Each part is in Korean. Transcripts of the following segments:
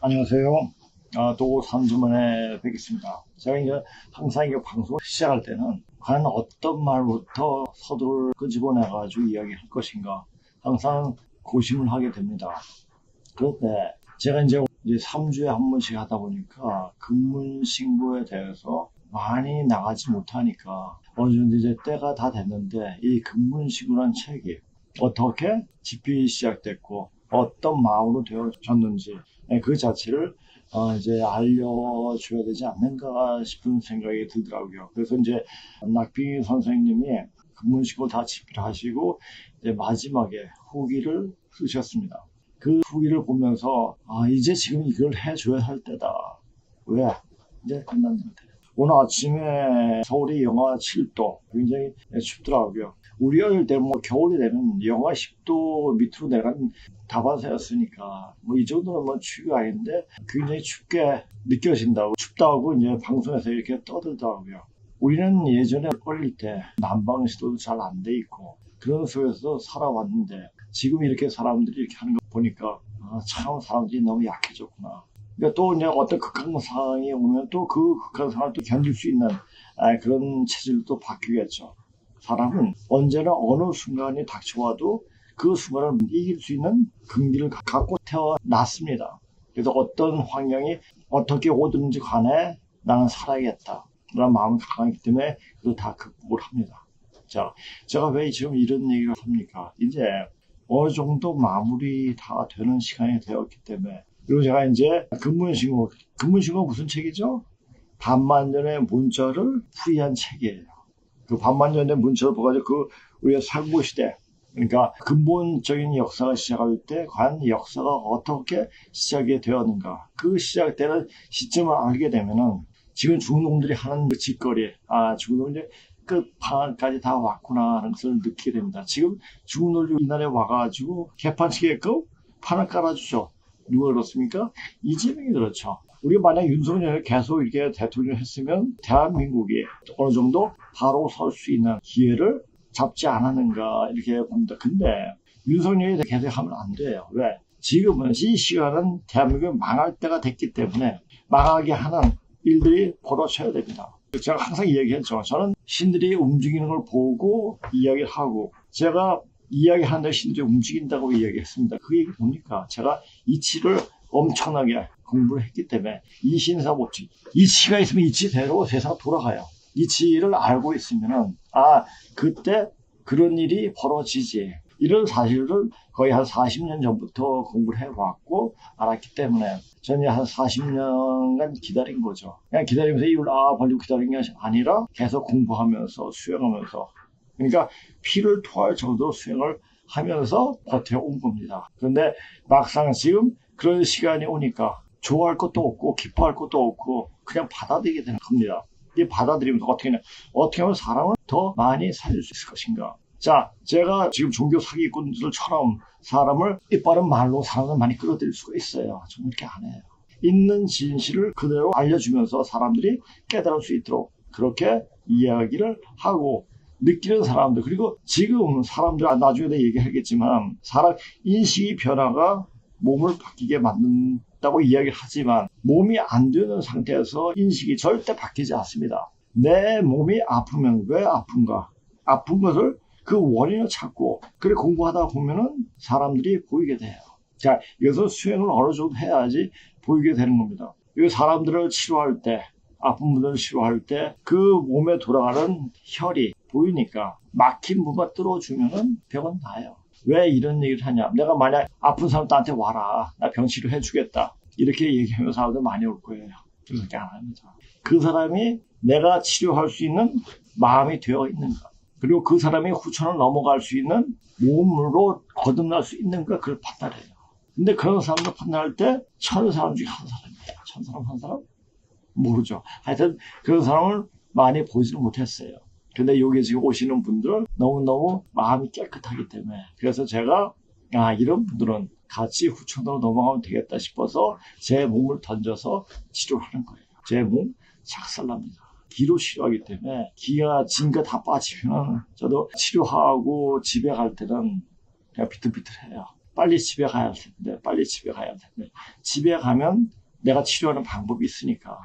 안녕하세요. 또 3주 만에 뵙겠습니다. 제가 이제 항상 이 방송을 시작할 때는 과연 어떤 말부터 서두를 끄집어내가지고 이야기할 것인가 항상 고심을 하게 됩니다. 그런데 제가 이제 3주에 한 번씩 하다 보니까 근무신고에 대해서 많이 나가지 못하니까 어느 정도 이제 때가 다 됐는데 이 근무신고라는 책이 어떻게 집필이 시작됐고 어떤 마음으로 되어졌는지 그 자체를 이제 알려줘야 되지 않는가 싶은 생각이 들더라고요. 그래서 이제 낙빙 선생님이 근문식을 다 집필하시고 이제 마지막에 후기를 쓰셨습니다. 그 후기를 보면서 이제 지금 이걸 해줘야 할 때다. 왜? 이제 끝났는데. 오늘 아침에 서울이 영하 7도 굉장히 춥더라고요. 우리 어릴 때 뭐 겨울이 되면 영하 10도 밑으로 내려간 다반사였으니까 뭐 이 정도는 뭐 추위가 아닌데 굉장히 춥게 느껴진다고 춥다고 이제 방송에서 이렇게 떠들더라고요. 우리는 예전에 어릴 때 난방 시도도 잘 안 돼 있고 그런 속에서 살아왔는데 지금 이렇게 사람들이 이렇게 하는 거 보니까 참 사람들이 너무 약해졌구나. 그러니까 또 이제 어떤 극한 상황이 오면 또 그 극한 상황을 또 견딜 수 있는 그런 체질도 또 바뀌겠죠. 사람은 언제나 어느 순간이 닥쳐와도 그 순간을 이길 수 있는 긍지를 갖고 태어났습니다. 그래서 어떤 환경이 어떻게 오든지 간에 나는 살아야겠다. 라는 마음이 강하기 때문에 그걸 다 극복을 합니다. 자, 제가 왜 지금 이런 얘기를 합니까? 이제 어느 정도 마무리 다 되는 시간이 되었기 때문에 그리고 제가 이제 근문신고 무슨 책이죠? 반만년의 문자를 풀이한 책이에요. 그 반만년의 문자를 보가지고 우리가 상고시대 그러니까 근본적인 역사가 시작할 때 과연 역사가 어떻게 시작이 되었는가 그 시작되는 시점을 알게 되면은 지금 중국놈들이 하는 그 짓거리 중국놈들이 끝판까지 다 왔구나 하는 것을 느끼게 됩니다. 지금 중국놈들이 이 나라에 와가지고 개판치게끔 판을 깔아주죠. 누가 그렇습니까? 이재명이 그렇죠. 우리가 만약 윤석열이 계속 이렇게 대통령을 했으면 대한민국이 어느 정도 바로 설 수 있는 기회를 잡지 않았는가 이렇게 봅니다. 근데 윤석열이 계속 하면 안 돼요. 왜? 지금은 이 시간은 대한민국이 망할 때가 됐기 때문에 망하게 하는 일들이 벌어져야 됩니다. 제가 항상 이야기했죠. 저는 신들이 움직이는 걸 보고 이야기를 하고 제가 이야기하는데 신들이 움직인다고 이야기했습니다. 그 얘기 뭡니까? 제가 이치를 엄청나게 공부를 했기 때문에 이신사모치 이치가 있으면 이치대로 세상 돌아가요. 이치를 알고 있으면은 그때 그런 일이 벌어지지 이런 사실을 거의 한 40년 전부터 공부를 해왔고 알았기 때문에 저는 한 40년간 기다린 거죠. 그냥 기다리면서 이걸 벌리고 기다린 게 아니라 계속 공부하면서 수행하면서 그러니까 피를 토할 정도로 수행을 하면서 버텨온 겁니다. 그런데 막상 지금 그런 시간이 오니까 좋아할 것도 없고 기뻐할 것도 없고 그냥 받아들이게 되는 겁니다. 이 받아들이면서 어떻게 하면 사람을 더 많이 살릴 수 있을 것인가. 자, 제가 지금 종교 사기꾼들처럼 사람을 이빠른 말로 사람을 많이 끌어들일 수가 있어요. 저는 그렇게 안 해요. 있는 진실을 그대로 알려주면서 사람들이 깨달을 수 있도록 그렇게 이야기를 하고 느끼는 사람들 그리고 지금 사람들 나중에 얘기하겠지만 사람 인식이 변화가 몸을 바뀌게 만든다고 이야기를 하지만 몸이 안 되는 상태에서 인식이 절대 바뀌지 않습니다. 내 몸이 아프면 왜 아픈가? 아픈 것을 그 원인을 찾고 그래 공부하다 보면은 사람들이 보이게 돼요. 자, 여기서 수행을 어느 정도 해야지 보이게 되는 겁니다. 이 사람들을 치료할 때 아픈 분들을 치료할 때 그 몸에 돌아가는 혈이 보이니까 막힌 부분만 뚫어주면은 병은 나아요. 왜 이런 얘기를 하냐? 내가 만약 아픈 사람 나한테 와라. 나 병 치료해 주겠다. 이렇게 얘기하면 사람들 많이 올 거예요. 그렇게 안 합니다. 그 사람이 내가 치료할 수 있는 마음이 되어 있는가? 그리고 그 사람이 후천을 넘어갈 수 있는 몸으로 거듭날 수 있는가? 그걸 판단해요. 근데 그런 사람들 판단할 때 1000사람 중에 한 사람이에요. 1000사람 한 사람? 모르죠. 하여튼 그런 사람을 많이 보지는 못했어요. 근데 여기 지금 오시는 분들은 너무너무 마음이 깨끗하기 때문에 그래서 제가 이런 분들은 같이 후천으로 넘어가면 되겠다 싶어서 제 몸을 던져서 치료하는 거예요. 제 몸 작살납니다. 기로 치료하기 때문에 기가 진가 다 빠지면 저도 치료하고 집에 갈 때는 그냥 비틀비틀해요. 빨리 집에 가야 할 텐데, 빨리 집에 가야 할 텐데. 집에 가면 내가 치료하는 방법이 있으니까.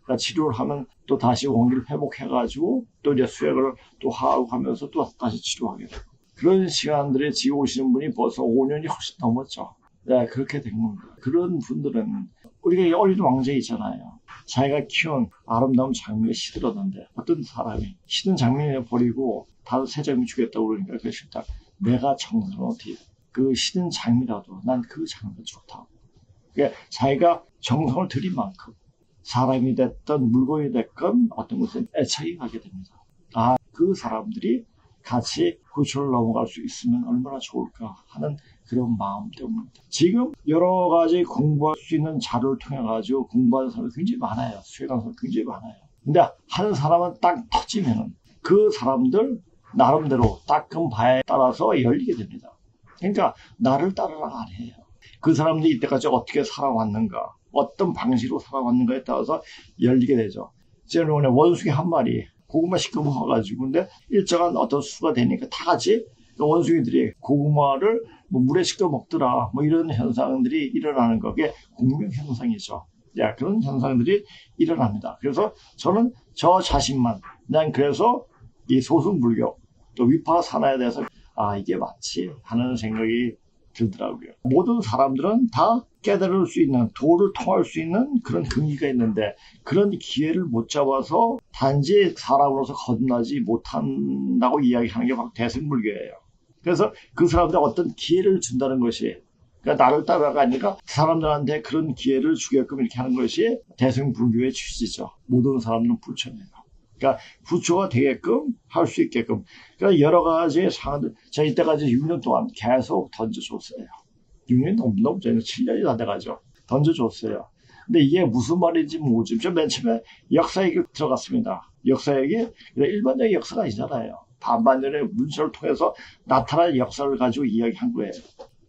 그러니까 치료를 하면 또 다시 원기를 회복해가지고 또 이제 수액을 또 하고 하면서 또 다시 치료하게 되고. 그런 시간들에 지어오시는 분이 벌써 5년이 훨씬 넘었죠. 네, 그렇게 된 겁니다. 그런 분들은 우리가 어린 왕자 있잖아요. 자기가 키운 아름다운 장미가 시들었는데 어떤 사람이 시든 장미를 버리고 다른 새 장미 주겠다고 그러니까 그 싫다. 내가 정성을 어떻게 그 시든 장미라도 난 그 장미가 좋다고. 그러니까 자기가 정성을 들인 만큼 사람이 됐든 물건이 됐건 어떤 것에 애착이 가게 됩니다. 아, 그 사람들이 같이 구초를 넘어갈 수 있으면 얼마나 좋을까 하는 그런 마음 때문입니다. 지금 여러 가지 공부할 수 있는 자료를 통해 가지고 공부하는 사람이 굉장히 많아요. 수행하는 사람이 굉장히 많아요. 근데 한 사람은 딱 터지면은 그 사람들 나름대로 닦은 바에 따라서 열리게 됩니다. 그러니까 나를 따르라 아니에요. 그 사람들이 이때까지 어떻게 살아왔는가, 어떤 방식으로 살아왔는가에 따라서 열리게 되죠. 제가 오늘 원숭이 한 마리 고구마 시켜 먹어가지고 근데 일정한 어떤 수가 되니까 다 같이 원숭이들이 고구마를 뭐 물에 시켜 먹더라 뭐 이런 현상들이 일어나는 거게 공명 현상이죠. 야, 그런 현상들이 일어납니다. 그래서 저는 저 자신만 난 그래서 이 소승불교 또 위파사나에 대해서 아 이게 맞지 하는 생각이 들더라고요. 모든 사람들은 다 깨달을 수 있는 도를 통할 수 있는 그런 근기가 있는데 그런 기회를 못 잡아서 단지 사람으로서 거듭나지 못한다고 이야기하는 게 바로 대승불교예요. 그래서 그 사람들 어떤 기회를 준다는 것이 그러니까 나를 따라가 아니라 사람들한테 그런 기회를 주게끔 이렇게 하는 것이 대승불교의 취지죠. 모든 사람들은 부처예요. 그러니까 부처가 되게끔 할 수 있게끔 그러니까 여러 가지 상황들 제가 이때까지 6년 동안 계속 던져줬어요. 6년이 너무 전에 7년이 다 돼가죠. 던져줬어요. 근데 이게 무슨 말인지 모르죠. 저 맨 처음에 역사얘기 들어갔습니다. 역사얘기 일반적인 역사가 아니잖아요. 반반년의 문서를 통해서 나타난 역사를 가지고 이야기한 거예요.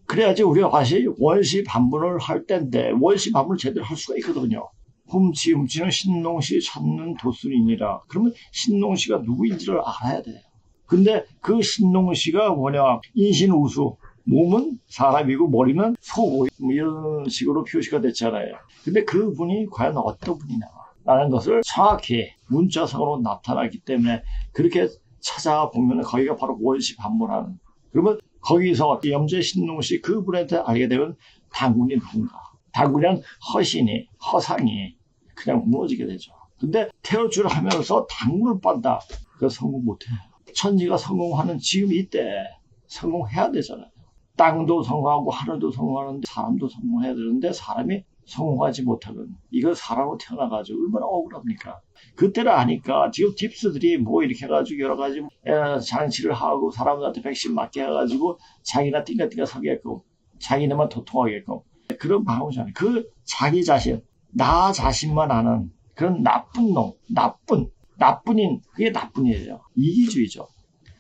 그래야지 우리가 다시 원시 반문을 할 때인데 원시 반문을 제대로 할 수가 있거든요. 훔치는 신농시 찾는 도순이니라. 그러면 신농시가 누구인지를 알아야 돼요. 근데 그 신농시가 뭐냐 인신우수 몸은 사람이고 머리는 소고 뭐 이런 식으로 표시가 됐잖아요. 근데 그분이 과연 어떤 분이냐 라는 것을 정확히 문자상으로 나타나기 때문에 그렇게 찾아보면 거기가 바로 원시 반문하는 그러면 거기서 염제 신농시 그분한테 알게 되면 당군이 누군가 당군이란 허신이 허상이 그냥 무너지게 되죠. 근데 태어주를 하면서 당군을 빤다. 그거 성공 못해요. 천지가 성공하는 지금 이때 성공해야 되잖아요. 땅도 성공하고 하늘도 성공하는데 사람도 성공해야 되는데 사람이 성공하지 못하면 이거 사람으로 태어나가지고 얼마나 억울합니까? 그때를 아니까 지금 딥스들이 뭐 이렇게 해가지고 여러 가지 장치를 하고 사람들한테 백신 맞게 해가지고 자기나 띵가띵가 서게끔 자기네만 도통하게끔 그런 방법이잖아요. 그 자기 자신 나 자신만 아는 그런 나쁜 놈, 나쁜인, 그게 나쁜이에요. 이기주의죠.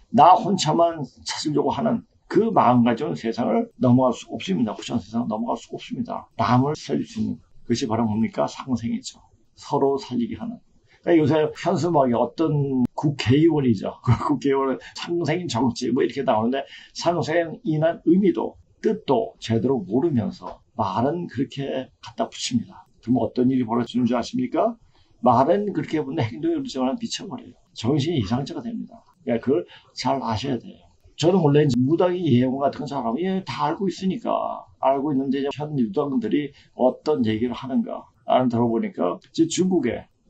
나 혼자만 찾으려고 하는 그 마음가짐은 세상을 넘어갈 수 없습니다. 후천 세상을 넘어갈 수 없습니다. 남을 살릴 수 있는 그것이 바로 뭡니까? 상생이죠. 서로 살리게 하는. 그러니까 요새 현수막에 어떤 국회의원이죠. 국회의원은 상생인 정치 뭐 이렇게 나오는데 상생이란 의미도 뜻도 제대로 모르면서 말은 그렇게 갖다 붙입니다. 그럼 어떤 일이 벌어지는 줄 아십니까? 말은 그렇게 보는데 행동이 그렇지만 미쳐버려요. 정신이 이상자가 됩니다. 그러니까 그걸 잘 아셔야 돼요. 저는 원래 무당이 예언 같은 거 잘하고 다 알고 있으니까 알고 있는데 현 유당들이 어떤 얘기를 하는가 들어보니까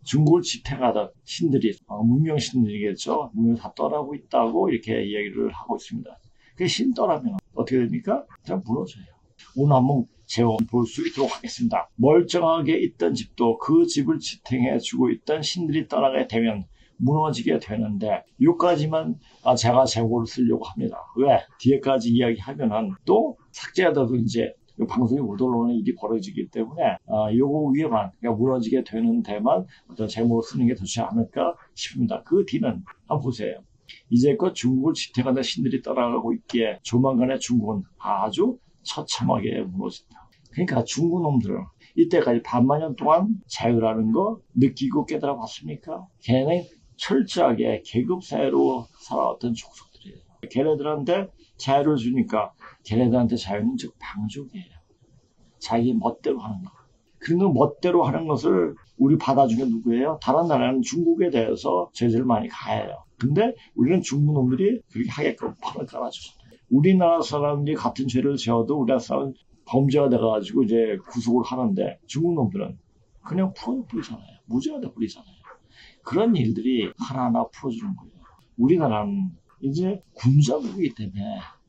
중국을 지탱하던 신들이 문명신들이겠죠. 문명 다 떠나고 있다고 이렇게 이야기를 하고 있습니다. 그 신 떠나면 어떻게 됩니까? 그냥 무너져요. 오늘 한번 재원 볼 수 있도록 하겠습니다. 멀쩡하게 있던 집도 그 집을 지탱해주고 있던 신들이 떠나게 되면 무너지게 되는데 여기까지만 제가 재고를 쓰려고 합니다. 왜? 뒤에까지 이야기하면은 또 삭제가 돼도 이제 방송이 못 올라오는 일이 벌어지기 때문에 요거 위에만 그러니까 무너지게 되는 데만 어떤 제목을 쓰는 게 더 좋지 않을까 싶습니다. 그 뒤는 한번 보세요. 이제껏 중국을 지탱하는 신들이 떠나가고 있기에 조만간에 중국은 아주 처참하게 무너진다. 그러니까 중국 놈들 이때까지 반만년 동안 자유라는 거 느끼고 깨달아 봤습니까? 걔네 철저하게 계급사회로 살아왔던 족속들이에요. 걔네들한테 자유를 주니까 걔네들한테 자유는 즉 방종이에요. 자기 멋대로 하는 거. 그런 거 멋대로 하는 것을 우리 받아준 게 누구예요? 다른 나라는 중국에 대해서 제재를 많이 가해요. 근데 우리는 중국 놈들이 그렇게 하게끔 판을 깔아주잖아요. 우리나라 사람들이 같은 죄를 지어도 우리나라 사람은 범죄가 돼가지고 이제 구속을 하는데 중국 놈들은 그냥 풀어버리잖아요. 무죄가 돼버리잖아요. 그런 일들이 하나하나 풀어주는 거예요. 우리나라는 이제 군사국이기 때문에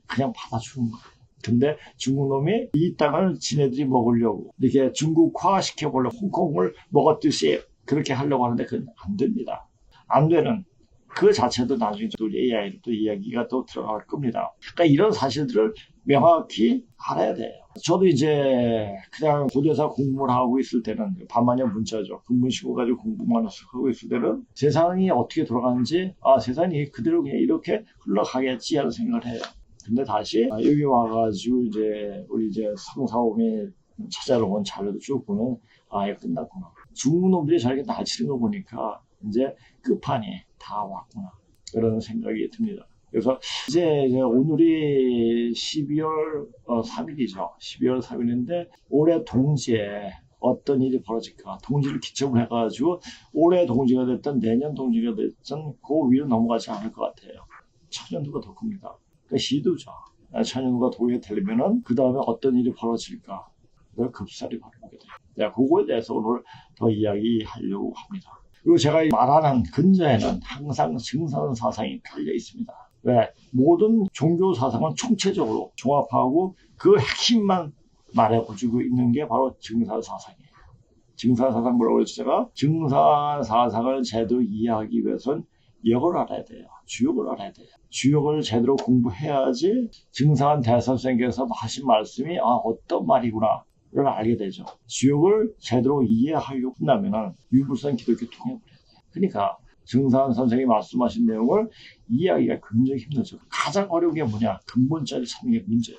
그냥 받아주는 거예요. 근데 중국 놈이 이 땅을 지네들이 먹으려고 이렇게 중국화 시켜보려고 홍콩을 먹었듯이 그렇게 하려고 하는데 그건 안 됩니다. 안 되는 그 자체도 나중에 또 AI로 또 이야기가 또 들어갈 겁니다. 그러니까 이런 사실들을 명확히 알아야 돼요. 저도 이제 그냥 고대사 공부를 하고 있을 때는 반만년 문자죠. 근무시고 가지고 공부만 하고 있을 때는 세상이 어떻게 돌아가는지 세상이 그대로 그냥 이렇게 흘러가겠지 하는 생각을 해요. 근데 다시 여기 와가지고 이제 우리 이제 성사범이 찾아러 온 자료도 쭉 보면 이거 끝났구나. 중국 놈들이 저렇게 날치는 거 보니까 이제 끝판이 다 왔구나. 그런 생각이 듭니다. 그래서 이제 오늘이 12월 3일이죠. 12월 3일인데 올해 동지에 어떤 일이 벌어질까. 동지를 기점으로 해가지고 올해 동지가 됐든 내년 동지가 됐든 그 위로 넘어가지 않을 것 같아요. 천연두가 더 큽니다. 그러니까 시두죠. 천연두가 도에 되려면은 그 다음에 어떤 일이 벌어질까. 그걸 급살이 바라보게 돼요. 내가 그거에 대해서 오늘 더 이야기하려고 합니다. 그리고 제가 말하는 근저에는 항상 증산 사상이 깔려 있습니다. 왜? 모든 종교 사상은 총체적으로 종합하고 그 핵심만 말해주고 있는 게 바로 증산 사상이에요. 증산 사상 뭐라고 그랬죠? 제가 증산 사상을 제대로 이해하기 위해서는 역을 알아야 돼요. 주역을 알아야 돼요. 주역을 제대로 공부해야지 증산 대선생께서 하신 말씀이 어떤 말이구나 를 알게 되죠. 주역을 제대로 이해하려고 한다면 유불선 기독교 통해버려야 돼요. 그러니까 증산 선생이 말씀하신 내용을 이해하기가 굉장히 힘들죠. 가장 어려운 게 뭐냐? 근본자를 찾는 게 문제예요.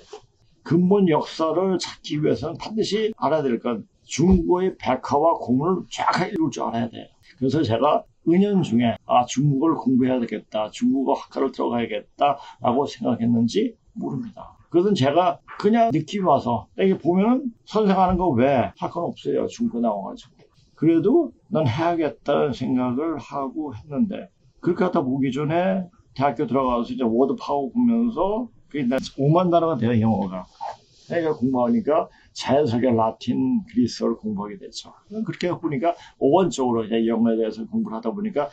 근본 역사를 찾기 위해서는 반드시 알아야 될 건 중국어의 백화와 공문을 정확하게 읽을 줄 알아야 돼요. 그래서 제가 은연 중에 중국어를 공부해야 되겠다. 중국어 학과를 들어가야겠다라고 생각했는지 모릅니다. 그것은 제가 그냥 느낌이 와서 이게 보면은 선생하는 거 왜 할 건 없어요. 중국어 나와가지고. 그래도 난 해야겠다는 생각을 하고 했는데 그렇게 하다 보기 전에 대학교 들어가서 이제 워드 파워 보면서 그게 5만 단어가 돼요. 영어가. 내가 공부하니까 자연스럽게 라틴, 그리스어를 공부하게 됐죠. 그렇게 보니까 오원적으로 영어에 대해서 공부를 하다 보니까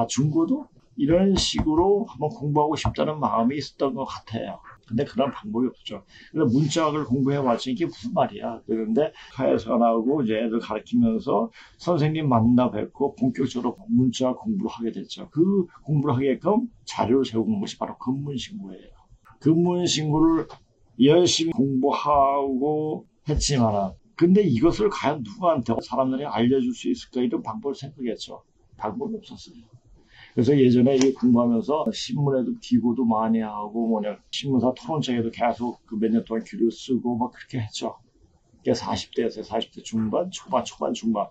중국어도 이런 식으로 한번 공부하고 싶다는 마음이 있었던 것 같아요. 근데 그런 방법이 없죠. 그래서 문자학을 공부해왔지 이게 무슨 말이야. 그런데 카에서 나오고 이제 애들 가르치면서 선생님 만나 뵙고 본격적으로 문자학 공부를 하게 됐죠. 그 공부를 하게끔 자료를 세운 것이 바로 근문신고예요. 근문신고를 열심히 공부하고 했지만 근데 이것을 과연 누구한테 사람들이 알려줄 수 있을까 이런 방법을 생각했죠. 방법이 없었어요. 그래서 예전에 이 공부하면서 신문에도 기고도 많이 하고 신문사 토론장에도 계속 몇 년 동안 글을 쓰고 막 그렇게 했죠. 그게 40대였어요. 40대 중반, 초반, 중반.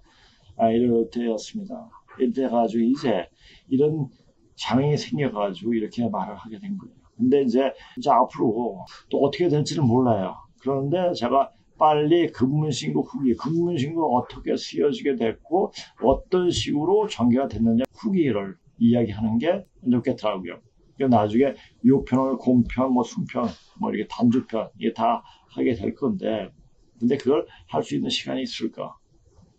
이럴 때였습니다. 이때 가지고 이제 이런 장애가 생겨가지고 이렇게 말을 하게 된 거예요. 근데 이제 앞으로 또 어떻게 될지는 몰라요. 그런데 제가 빨리 근문신고 후기, 근문신고가 어떻게 쓰여지게 됐고 어떤 식으로 전개가 됐느냐 후기를 이야기하는 게 좋겠더라고요. 나중에 요편을 공편, 순편, 이렇게 단조편 이게 다 하게 될 건데 근데 그걸 할 수 있는 시간이 있을까?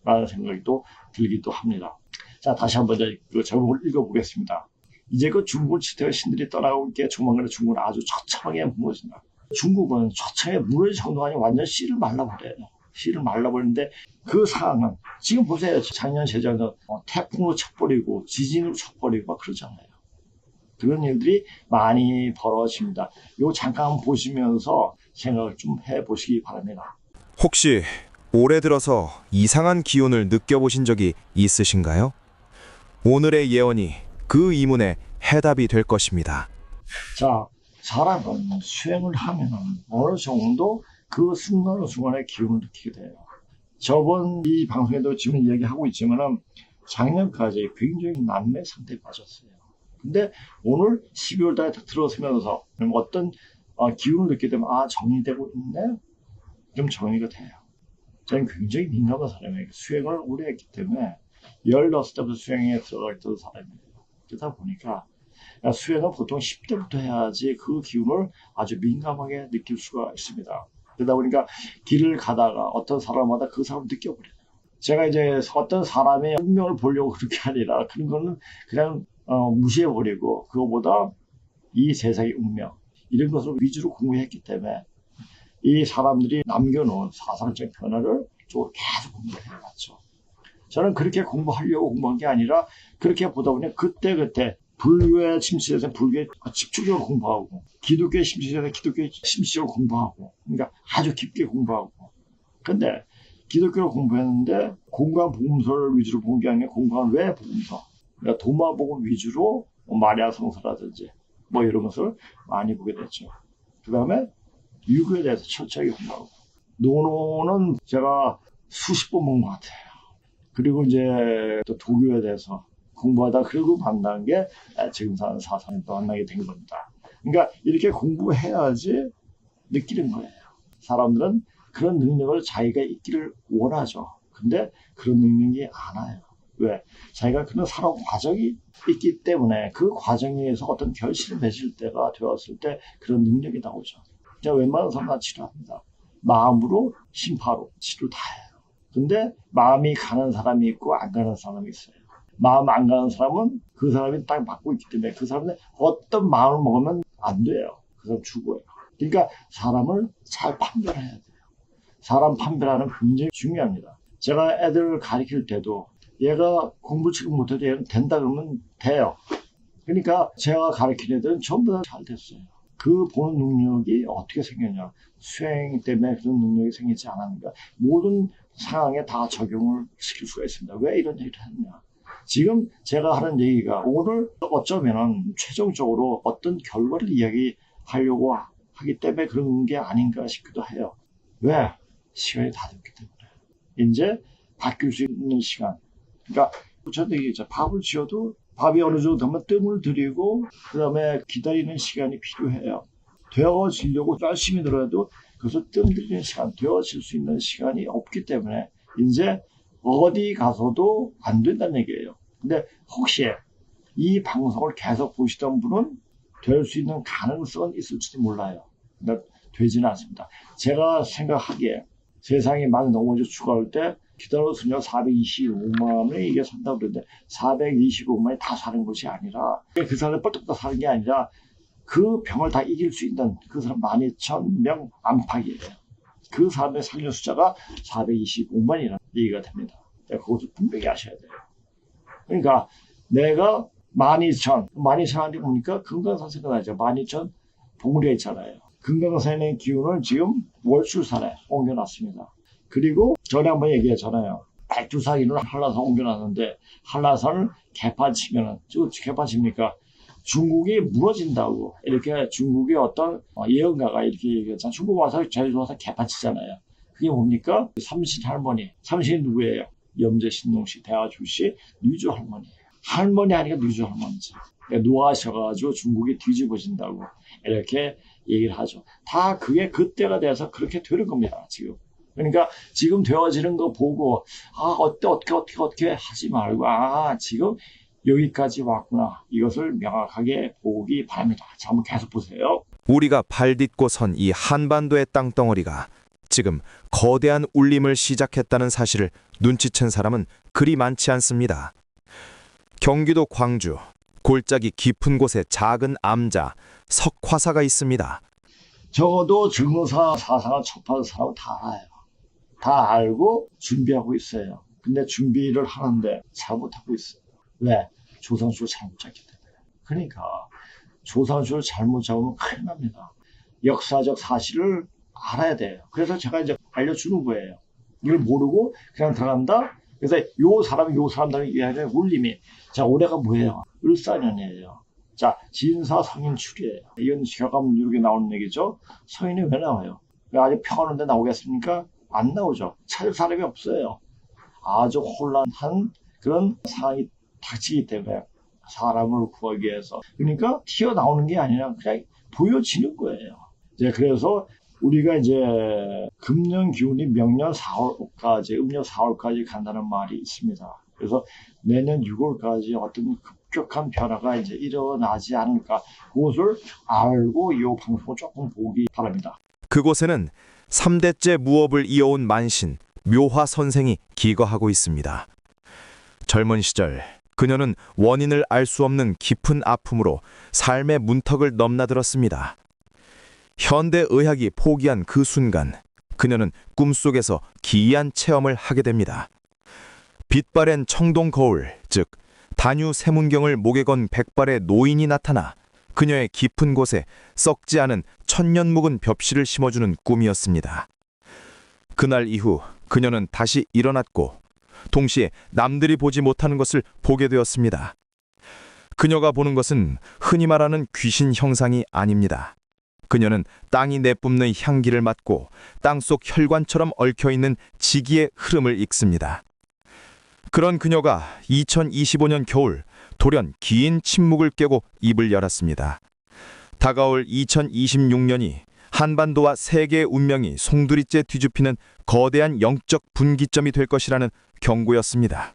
라는 생각이 또 들기도 합니다. 자, 다시 한번 그 제목을 읽어보겠습니다. 이제 그 중국을 지탱할 신들이 떠나고 있게 조만간에 중국은 아주 처참하게 무너진다. 중국은 처참하게 무너질 정도가 아니라 완전 씨를 말라버려요. 씨를 말라버리는데 그 상황은 지금 보세요. 작년 재작년 태풍으로 쳐버리고 지진으로 쳐버리고 막 그러잖아요. 그런 일들이 많이 벌어집니다. 이거 잠깐 보시면서 생각을 좀 해보시기 바랍니다. 혹시 올해 들어서 이상한 기운을 느껴보신 적이 있으신가요? 오늘의 예언이 그 이문의 해답이 될 것입니다. 자, 사람은 수행을 하면 어느 정도 그 순간순간의 기운을 느끼게 돼요. 저번 이 방송에도 지금 이야기하고 있지만 작년까지 굉장히 난매 상태에 빠졌어요. 근데 오늘 12월 달에 들어서면서 어떤 기운을 느끼게 되면 정리되고 있네? 그럼 정리가 돼요. 저는 굉장히 민감한 사람이에요. 수행을 오래 했기 때문에 16때부터 수행에 들어가 있던 사람이에요. 그러다 보니까 수행은 보통 10대부터 해야지 그 기운을 아주 민감하게 느낄 수가 있습니다. 그러다 보니까 길을 가다가 어떤 사람마다 그 사람을 느껴버려요. 제가 이제 어떤 사람의 운명을 보려고 그런 게 아니라 그런 거는 그냥 무시해버리고 그거보다 이 세상의 운명 이런 것을 위주로 공부했기 때문에 이 사람들이 남겨놓은 사상적 변화를 좀 계속 공부를 해왔죠. 저는 그렇게 공부하려고 공부한 게 아니라 그렇게 보다 보니 그때그때 불교에 침투해서 불교에 집중적으로 공부하고 기독교에 침투해서 기독교에 침투적으로 공부하고 그러니까 아주 깊게 공부하고 근데 기독교를 공부했는데 공간 복음서를 위주로 본 게 아니라 공간 외 복음서 그러니까 도마복음 위주로 마리아 성서라든지 뭐 이런 것을 많이 보게 됐죠. 그 다음에 유교에 대해서 철저하게 공부하고 논어는 제가 수십 번 본 것 같아요. 그리고 이제 또 도교에 대해서 공부하다 그리고 만난 게 지금 사는 사상을 만나게 된 겁니다. 그러니까 이렇게 공부해야지 느끼는 거예요. 사람들은 그런 능력을 자기가 있기를 원하죠. 근데 그런 능력이 안 와요. 왜? 자기가 그런 살아온 과정이 있기 때문에 그 과정에 의해서 어떤 결실을 맺을 때가 되었을 때 그런 능력이 나오죠. 제가 웬만한 사람 다 치료합니다. 마음으로, 심파로 치료 다 해요. 근데 마음이 가는 사람이 있고 안 가는 사람이 있어요. 마음 안 가는 사람은 그 사람이 딱 맡고 있기 때문에 그 사람은 어떤 마음을 먹으면 안 돼요. 그 사람 죽어요. 그러니까 사람을 잘 판별해야 돼요. 사람 판별하는 게 굉장히 중요합니다. 제가 애들을 가르칠 때도 얘가 공부 지금 못해도 얘는 된다 그러면 돼요. 그러니까 제가 가르치는 애들은 전부 다 잘 됐어요. 그 보는 능력이 어떻게 생겼냐. 수행 때문에 그런 능력이 생기지 않았는가. 모든 상황에 다 적용을 시킬 수가 있습니다. 왜 이런 얘기를 했냐. 지금 제가 하는 얘기가 오늘 어쩌면 최종적으로 어떤 결과를 이야기하려고 하기 때문에 그런 게 아닌가 싶기도 해요. 왜? 시간이 다 됐기 때문에. 이제 바뀔 수 있는 시간. 그러니까 저도 얘기했죠. 밥을 지어도 밥이 어느 정도 되면 뜸을 들이고 그 다음에 기다리는 시간이 필요해요. 되어지려고 열심히 들어도 그것을 뜸 들이는 시간, 되어질 수 있는 시간이 없기 때문에 이제 어디 가서도 안 된다는 얘기예요. 근데 혹시 이 방송을 계속 보시던 분은 될 수 있는 가능성은 있을지도 몰라요. 근데 되지는 않습니다. 제가 생각하기에 세상이 막 너무 추가할 때 기다렸으면 425만에 이게 산다고 그러는데 425만이 다 사는 것이 아니라 그 사람이 뻘떡 사는 게 아니라 그 병을 다 이길 수 있는 그 사람 12,000명 안팎이에요. 그 사람의 살려 숫자가 425만이라는 얘기가 됩니다. 그것을 분명히 아셔야 돼요. 그러니까 내가 12,000한테 보니까 금강산세가 나죠. 12,000 봉우리가 있잖아요. 금강산의 기운을 지금 월출산에 옮겨놨습니다. 그리고 전에 한번 얘기했잖아요. 백두산을 한라산 옮겨놨는데 한라산을 개판치면은 개판칩니까? 중국이 무너진다고 이렇게 중국의 어떤 예언가가 이렇게 얘기했잖아요. 중국 와서 제주도 와서 개판치잖아요. 그게 뭡니까? 삼신 할머니. 삼신이 누구예요? 염제신동씨, 대화주씨, 뉴주 할머니예요. 할머니 아니까 뉴주 할머니지. 노하셔가지고 중국이 뒤집어진다고 이렇게 얘기를 하죠. 다 그게 그때가 돼서 그렇게 되는 겁니다. 지금. 그러니까 지금 되어지는 거 보고 어떻게 하지 말고 지금 여기까지 왔구나. 이것을 명확하게 보기 바랍니다. 자, 한번 계속 보세요. 우리가 발 딛고 선 이 한반도의 땅덩어리가 지금 거대한 울림을 시작했다는 사실을 눈치챈 사람은 그리 많지 않습니다. 경기도 광주, 골짜기 깊은 곳에 작은 암자, 석화사가 있습니다. 적어도 증오사 사상을 접한 사람은 다 알아요. 다 알고 준비하고 있어요. 근데 준비를 하는데 잘못하고 있어요. 왜? 조상수를 잘못 잡기 때문에. 그러니까 조상수를 잘못 잡으면 큰일 납니다. 역사적 사실을 알아야 돼요. 그래서 제가 이제 알려주는 거예요. 이걸 모르고 그냥 들어간다? 그래서 요 사람들의 이야기의 울림이 자, 올해가 뭐예요? 을사년이에요. 자, 진사 성인출이에요. 이건 결과문 이렇게 나오는 얘기죠. 성인이 왜 나와요? 왜 아직 평화로운데 나오겠습니까? 안 나오죠. 찾을 사람이 없어요. 아주 혼란한 그런 상황이 닥치기 때문에 사람을 구하기 위해서. 그러니까 튀어나오는 게 아니라 그냥 보여지는 거예요. 이제 그래서 우리가 이제 금년 기운이 명년 4월까지, 음력 4월까지 간다는 말이 있습니다. 그래서 내년 6월까지 어떤 급격한 변화가 이제 일어나지 않을까, 그것을 알고 이 방송을 조금 보기 바랍니다. 그곳에는 3대째 무업을 이어온 만신 묘화 선생이 기거하고 있습니다. 젊은 시절 그녀는 원인을 알 수 없는 깊은 아픔으로 삶의 문턱을 넘나들었습니다. 현대 의학이 포기한 그 순간 그녀는 꿈속에서 기이한 체험을 하게 됩니다. 빛바랜 청동 거울, 즉 단유 세문경을 목에 건 백발의 노인이 나타나 그녀의 깊은 곳에 썩지 않은 천년 묵은 벽실을 심어주는 꿈이었습니다. 그날 이후 그녀는 다시 일어났고 동시에 남들이 보지 못하는 것을 보게 되었습니다. 그녀가 보는 것은 흔히 말하는 귀신 형상이 아닙니다. 그녀는 땅이 내뿜는 향기를 맡고 땅속 혈관처럼 얽혀있는 지기의 흐름을 읽습니다. 그런 그녀가 2025년 겨울 돌연 긴 침묵을 깨고 입을 열었습니다. 다가올 2026년이 한반도와 세계의 운명이 송두리째 뒤집히는 거대한 영적 분기점이 될 것이라는 경고였습니다.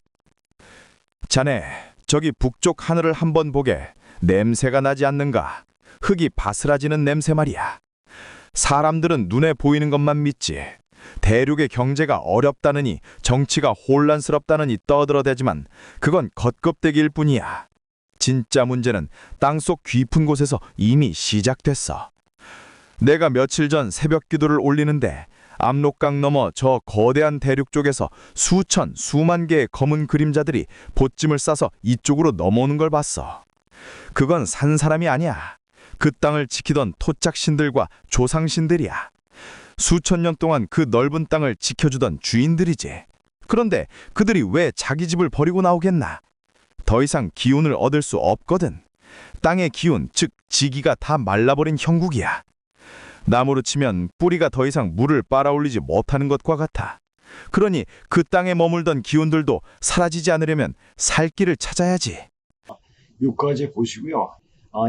자네, 저기 북쪽 하늘을 한번 보게. 냄새가 나지 않는가? 흙이 바스라지는 냄새 말이야. 사람들은 눈에 보이는 것만 믿지. 대륙의 경제가 어렵다느니 정치가 혼란스럽다느니 떠들어대지만 그건 겉껍데기일 뿐이야. 진짜 문제는 땅속 깊은 곳에서 이미 시작됐어. 내가 며칠 전 새벽 기도를 올리는데 압록강 너머 저 거대한 대륙 쪽에서 수천, 수만 개의 검은 그림자들이 보찜을 싸서 이쪽으로 넘어오는 걸 봤어. 그건 산 사람이 아니야. 그 땅을 지키던 토착신들과 조상신들이야. 수천 년 동안 그 넓은 땅을 지켜주던 주인들이지. 그런데 그들이 왜 자기 집을 버리고 나오겠나? 더 이상 기운을 얻을 수 없거든. 땅의 기운, 즉 지기가 다 말라버린 형국이야. 나무로 치면 뿌리가 더 이상 물을 빨아올리지 못하는 것과 같아. 그러니 그 땅에 머물던 기운들도 사라지지 않으려면 살 길을 찾아야지. 여기까지 보시고요.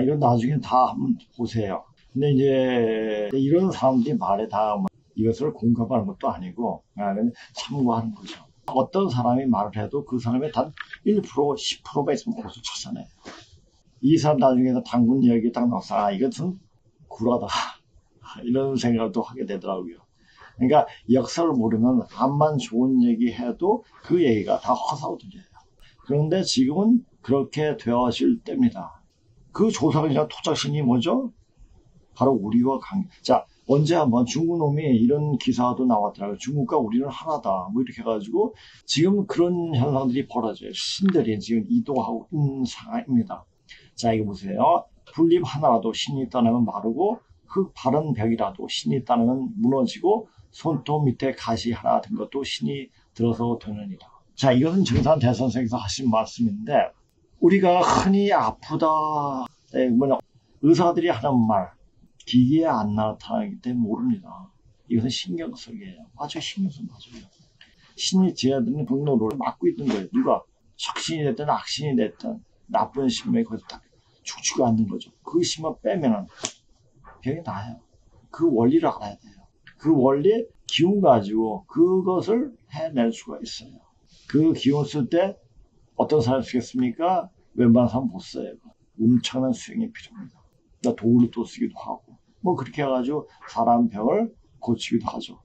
이건 나중에 다 한번 보세요. 근데 이제 이런 사람들이 말에 다 이것을 공감하는 것도 아니고 그냥 참고하는 거죠. 어떤 사람이 말을 해도 그 사람의 단 1%, 10%가 있으면 고소 찾아내요. 이 사람 나중에 당군 이야기 딱 나와서 이것은 구라다. 이런 생각도 하게 되더라고요. 그러니까 역사를 모르면 암만 좋은 얘기 해도 그 얘기가 다 허사로 들려요. 그런데 지금은 그렇게 되어질 때입니다. 그 조상이나 토착신이 뭐죠? 바로 우리와 관계. 자, 언제 한번 중국 놈이 이런 기사도 나왔더라고요. 중국과 우리는 하나다. 뭐 이렇게 해가지고 지금 그런 현상들이 벌어져요. 신들이 지금 이동하고 있는 상황입니다. 자, 이거 보세요. 분립 하나라도 신이 떠나면 마르고 흙 바른 벽이라도 신이 떠나면 무너지고 손톱 밑에 가시 하나 든 것도 신이 들어서 되느니라. 자, 이것은 정산대선생에서 하신 말씀인데 우리가 흔히 아프다, 의사들이 하는 말, 기계에 안 나타나기 때문에 모릅니다. 이것은 신경쓰기예요. 아주 신경쓰 맞아요. 신이 지어드는 경로를 막고 있는 거예요. 누가 착신이 됐든 악신이 됐든 나쁜 신명이 거기서 딱 죽지가 않는 거죠. 그 신만 빼면은 병이 나요. 그 원리를 알아야 돼요. 그 원리 기운 가지고 그것을 해낼 수가 있어요. 그 기운 쓸 때 어떤 사람이 쓰겠습니까? 웬만한 사람 못 써요. 엄청난 수행이 필요합니다. 도구를 또 쓰기도 하고 뭐 그렇게 해가지고 사람 병을 고치기도 하죠.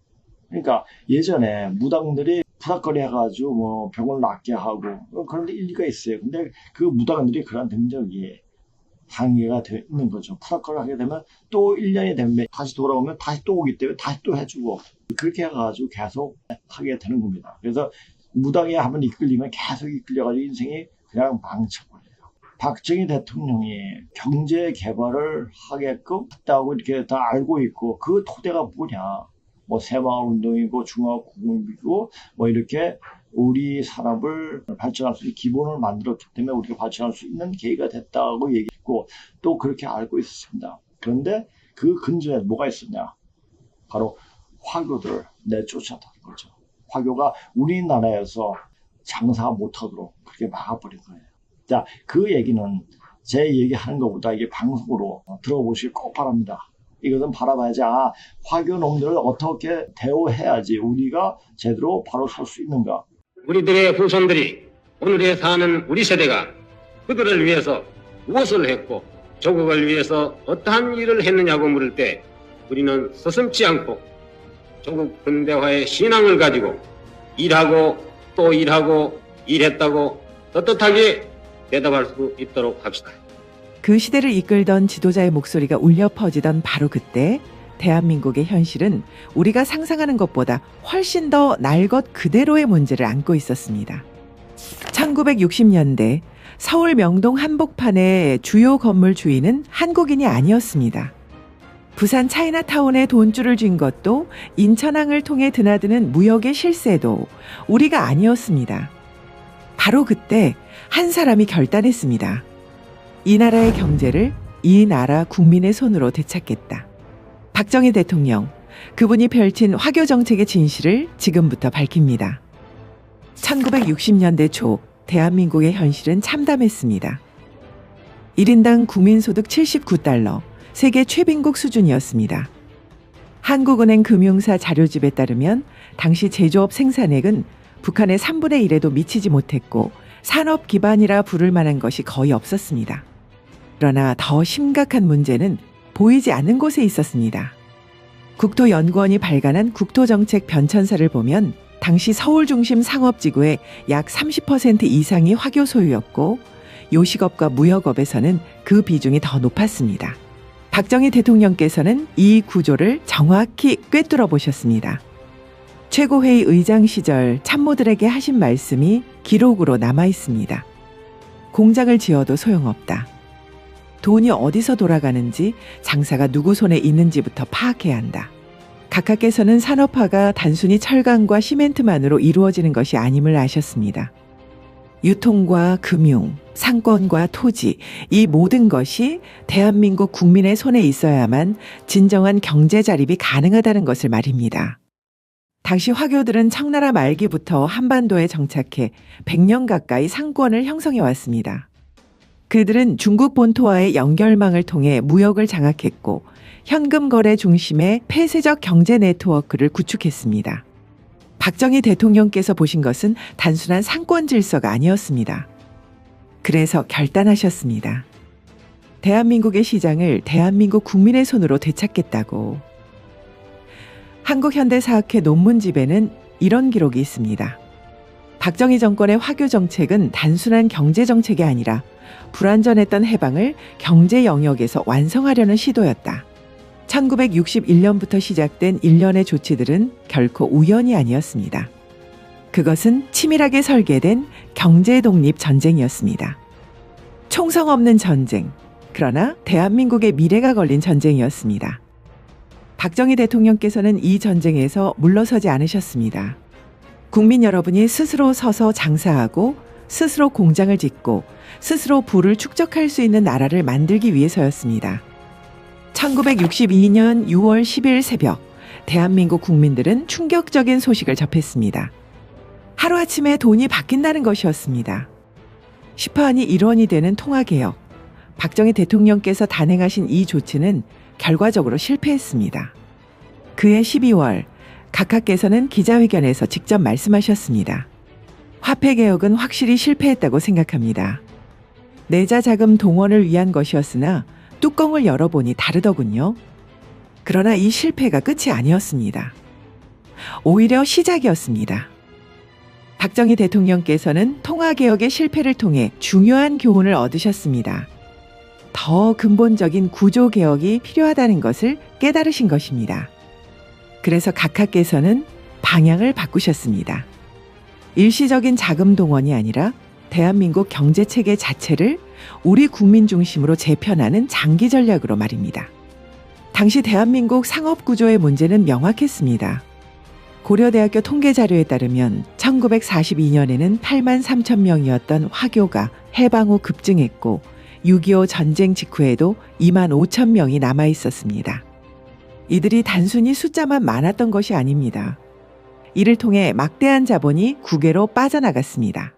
그러니까 예전에 무당들이 푸닥거리 해가지고 뭐 병을 낫게 하고 그런 데 일리가 있어요. 근데 그 무당들이 그런 능력이 한계가 되어 있는 거죠. 푸닥거리 하게 되면 또 1년이 되면 다시 돌아오면 다시 또 오기 때문에 다시 또 해주고 그렇게 해가지고 계속 하게 되는 겁니다. 그래서 무당이 한번 이끌리면 계속 이끌려가지고 인생이 그냥 망쳐버려요. 박정희 대통령이 경제 개발을 하게끔 했다고 이렇게 다 알고 있고 그 토대가 뭐냐? 뭐 새마을운동이고 중화공업이고 뭐 이렇게 우리 산업을 발전할 수 있는 기본을 만들었기 때문에 우리가 발전할 수 있는 계기가 됐다고 얘기했고 또 그렇게 알고 있었습니다. 그런데 그 근저에 뭐가 있었냐? 바로 화교들을 내쫓았다는 거죠. 화교가 우리나라에서 장사 못하도록 그렇게 막아버린 거예요. 자, 그 얘기는 제 얘기하는 것보다 이게 방송으로 들어보시길 꼭 바랍니다. 이것은 바라봐야지. 화교 놈들을 어떻게 대우해야지 우리가 제대로 바로 설 수 있는가. 우리들의 후손들이 오늘에 사는 우리 세대가 그들을 위해서 무엇을 했고 조국을 위해서 어떠한 일을 했느냐고 물을 때 우리는 서슴지 않고 조국 근대화의 신앙을 가지고 일하고 또 일하고 일했다고 떳떳하게 대답할 수 있도록 합시다. 그 시대를 이끌던 지도자의 목소리가 울려 퍼지던 바로 그때 대한민국의 현실은 우리가 상상하는 것보다 훨씬 더 날 것 그대로의 문제를 안고 있었습니다. 1960년대 서울 명동 한복판의 주요 건물 주인은 한국인이 아니었습니다. 부산 차이나타운에 돈줄을 쥔 것도 인천항을 통해 드나드는 무역의 실세도 우리가 아니었습니다. 바로 그때 한 사람이 결단했습니다. 이 나라의 경제를 이 나라 국민의 손으로 되찾겠다. 박정희 대통령, 그분이 펼친 화교 정책의 진실을 지금부터 밝힙니다. 1960년대 초 대한민국의 현실은 참담했습니다. 1인당 국민소득 79달러, 세계 최빈국 수준이었습니다. 한국은행 금융사 자료집에 따르면 당시 제조업 생산액은 북한의 3분의 1에도 미치지 못했고 산업 기반이라 부를 만한 것이 거의 없었습니다. 그러나 더 심각한 문제는 보이지 않는 곳에 있었습니다. 국토연구원이 발간한 국토정책 변천사를 보면 당시 서울 중심 상업지구의 약 30% 이상이 화교 소유였고 요식업과 무역업에서는 그 비중이 더 높았습니다. 박정희 대통령께서는 이 구조를 정확히 꿰뚫어 보셨습니다. 최고회의 의장 시절 참모들에게 하신 말씀이 기록으로 남아 있습니다. 공장을 지어도 소용없다. 돈이 어디서 돌아가는지, 장사가 누구 손에 있는지부터 파악해야 한다. 각하께서는 산업화가 단순히 철강과 시멘트만으로 이루어지는 것이 아님을 아셨습니다. 유통과 금융, 상권과 토지, 이 모든 것이 대한민국 국민의 손에 있어야만 진정한 경제 자립이 가능하다는 것을 말입니다. 당시 화교들은 청나라 말기부터 한반도에 정착해 100년 가까이 상권을 형성해 왔습니다. 그들은 중국 본토와의 연결망을 통해 무역을 장악했고 현금 거래 중심의 폐쇄적 경제 네트워크를 구축했습니다. 박정희 대통령께서 보신 것은 단순한 상권 질서가 아니었습니다. 그래서 결단하셨습니다. 대한민국의 시장을 대한민국 국민의 손으로 되찾겠다고. 한국현대사학회 논문집에는 이런 기록이 있습니다. 박정희 정권의 화교 정책은 단순한 경제 정책이 아니라 불완전했던 해방을 경제 영역에서 완성하려는 시도였다. 1961년부터 시작된 일련의 조치들은 결코 우연이 아니었습니다. 그것은 치밀하게 설계된 경제 독립 전쟁이었습니다. 총성 없는 전쟁, 그러나 대한민국의 미래가 걸린 전쟁이었습니다. 박정희 대통령께서는 이 전쟁에서 물러서지 않으셨습니다. 국민 여러분이 스스로 서서 장사하고 스스로 공장을 짓고 스스로 부를 축적할 수 있는 나라를 만들기 위해서였습니다. 1962년 6월 10일 새벽, 대한민국 국민들은 충격적인 소식을 접했습니다. 하루아침에 돈이 바뀐다는 것이었습니다. 시판이 일원이 되는 통화개혁, 박정희 대통령께서 단행하신 이 조치는 결과적으로 실패했습니다. 그해 12월, 각하께서는 기자회견에서 직접 말씀하셨습니다. 화폐개혁은 확실히 실패했다고 생각합니다. 내자 자금 동원을 위한 것이었으나 뚜껑을 열어보니 다르더군요. 그러나 이 실패가 끝이 아니었습니다. 오히려 시작이었습니다. 박정희 대통령께서는 통화개혁의 실패를 통해 중요한 교훈을 얻으셨습니다. 더 근본적인 구조개혁이 필요하다는 것을 깨달으신 것입니다. 그래서 각하께서는 방향을 바꾸셨습니다. 일시적인 자금 동원이 아니라 대한민국 경제체계 자체를 우리 국민 중심으로 재편하는 장기 전략으로 말입니다. 당시 대한민국 상업구조의 문제는 명확했습니다. 고려대학교 통계자료에 따르면 1942년에는 8만 3천 명이었던 화교가 해방 후 급증했고 6.25 전쟁 직후에도 2만 5천 명이 남아 있었습니다. 이들이 단순히 숫자만 많았던 것이 아닙니다. 이를 통해 막대한 자본이 국외로 빠져나갔습니다.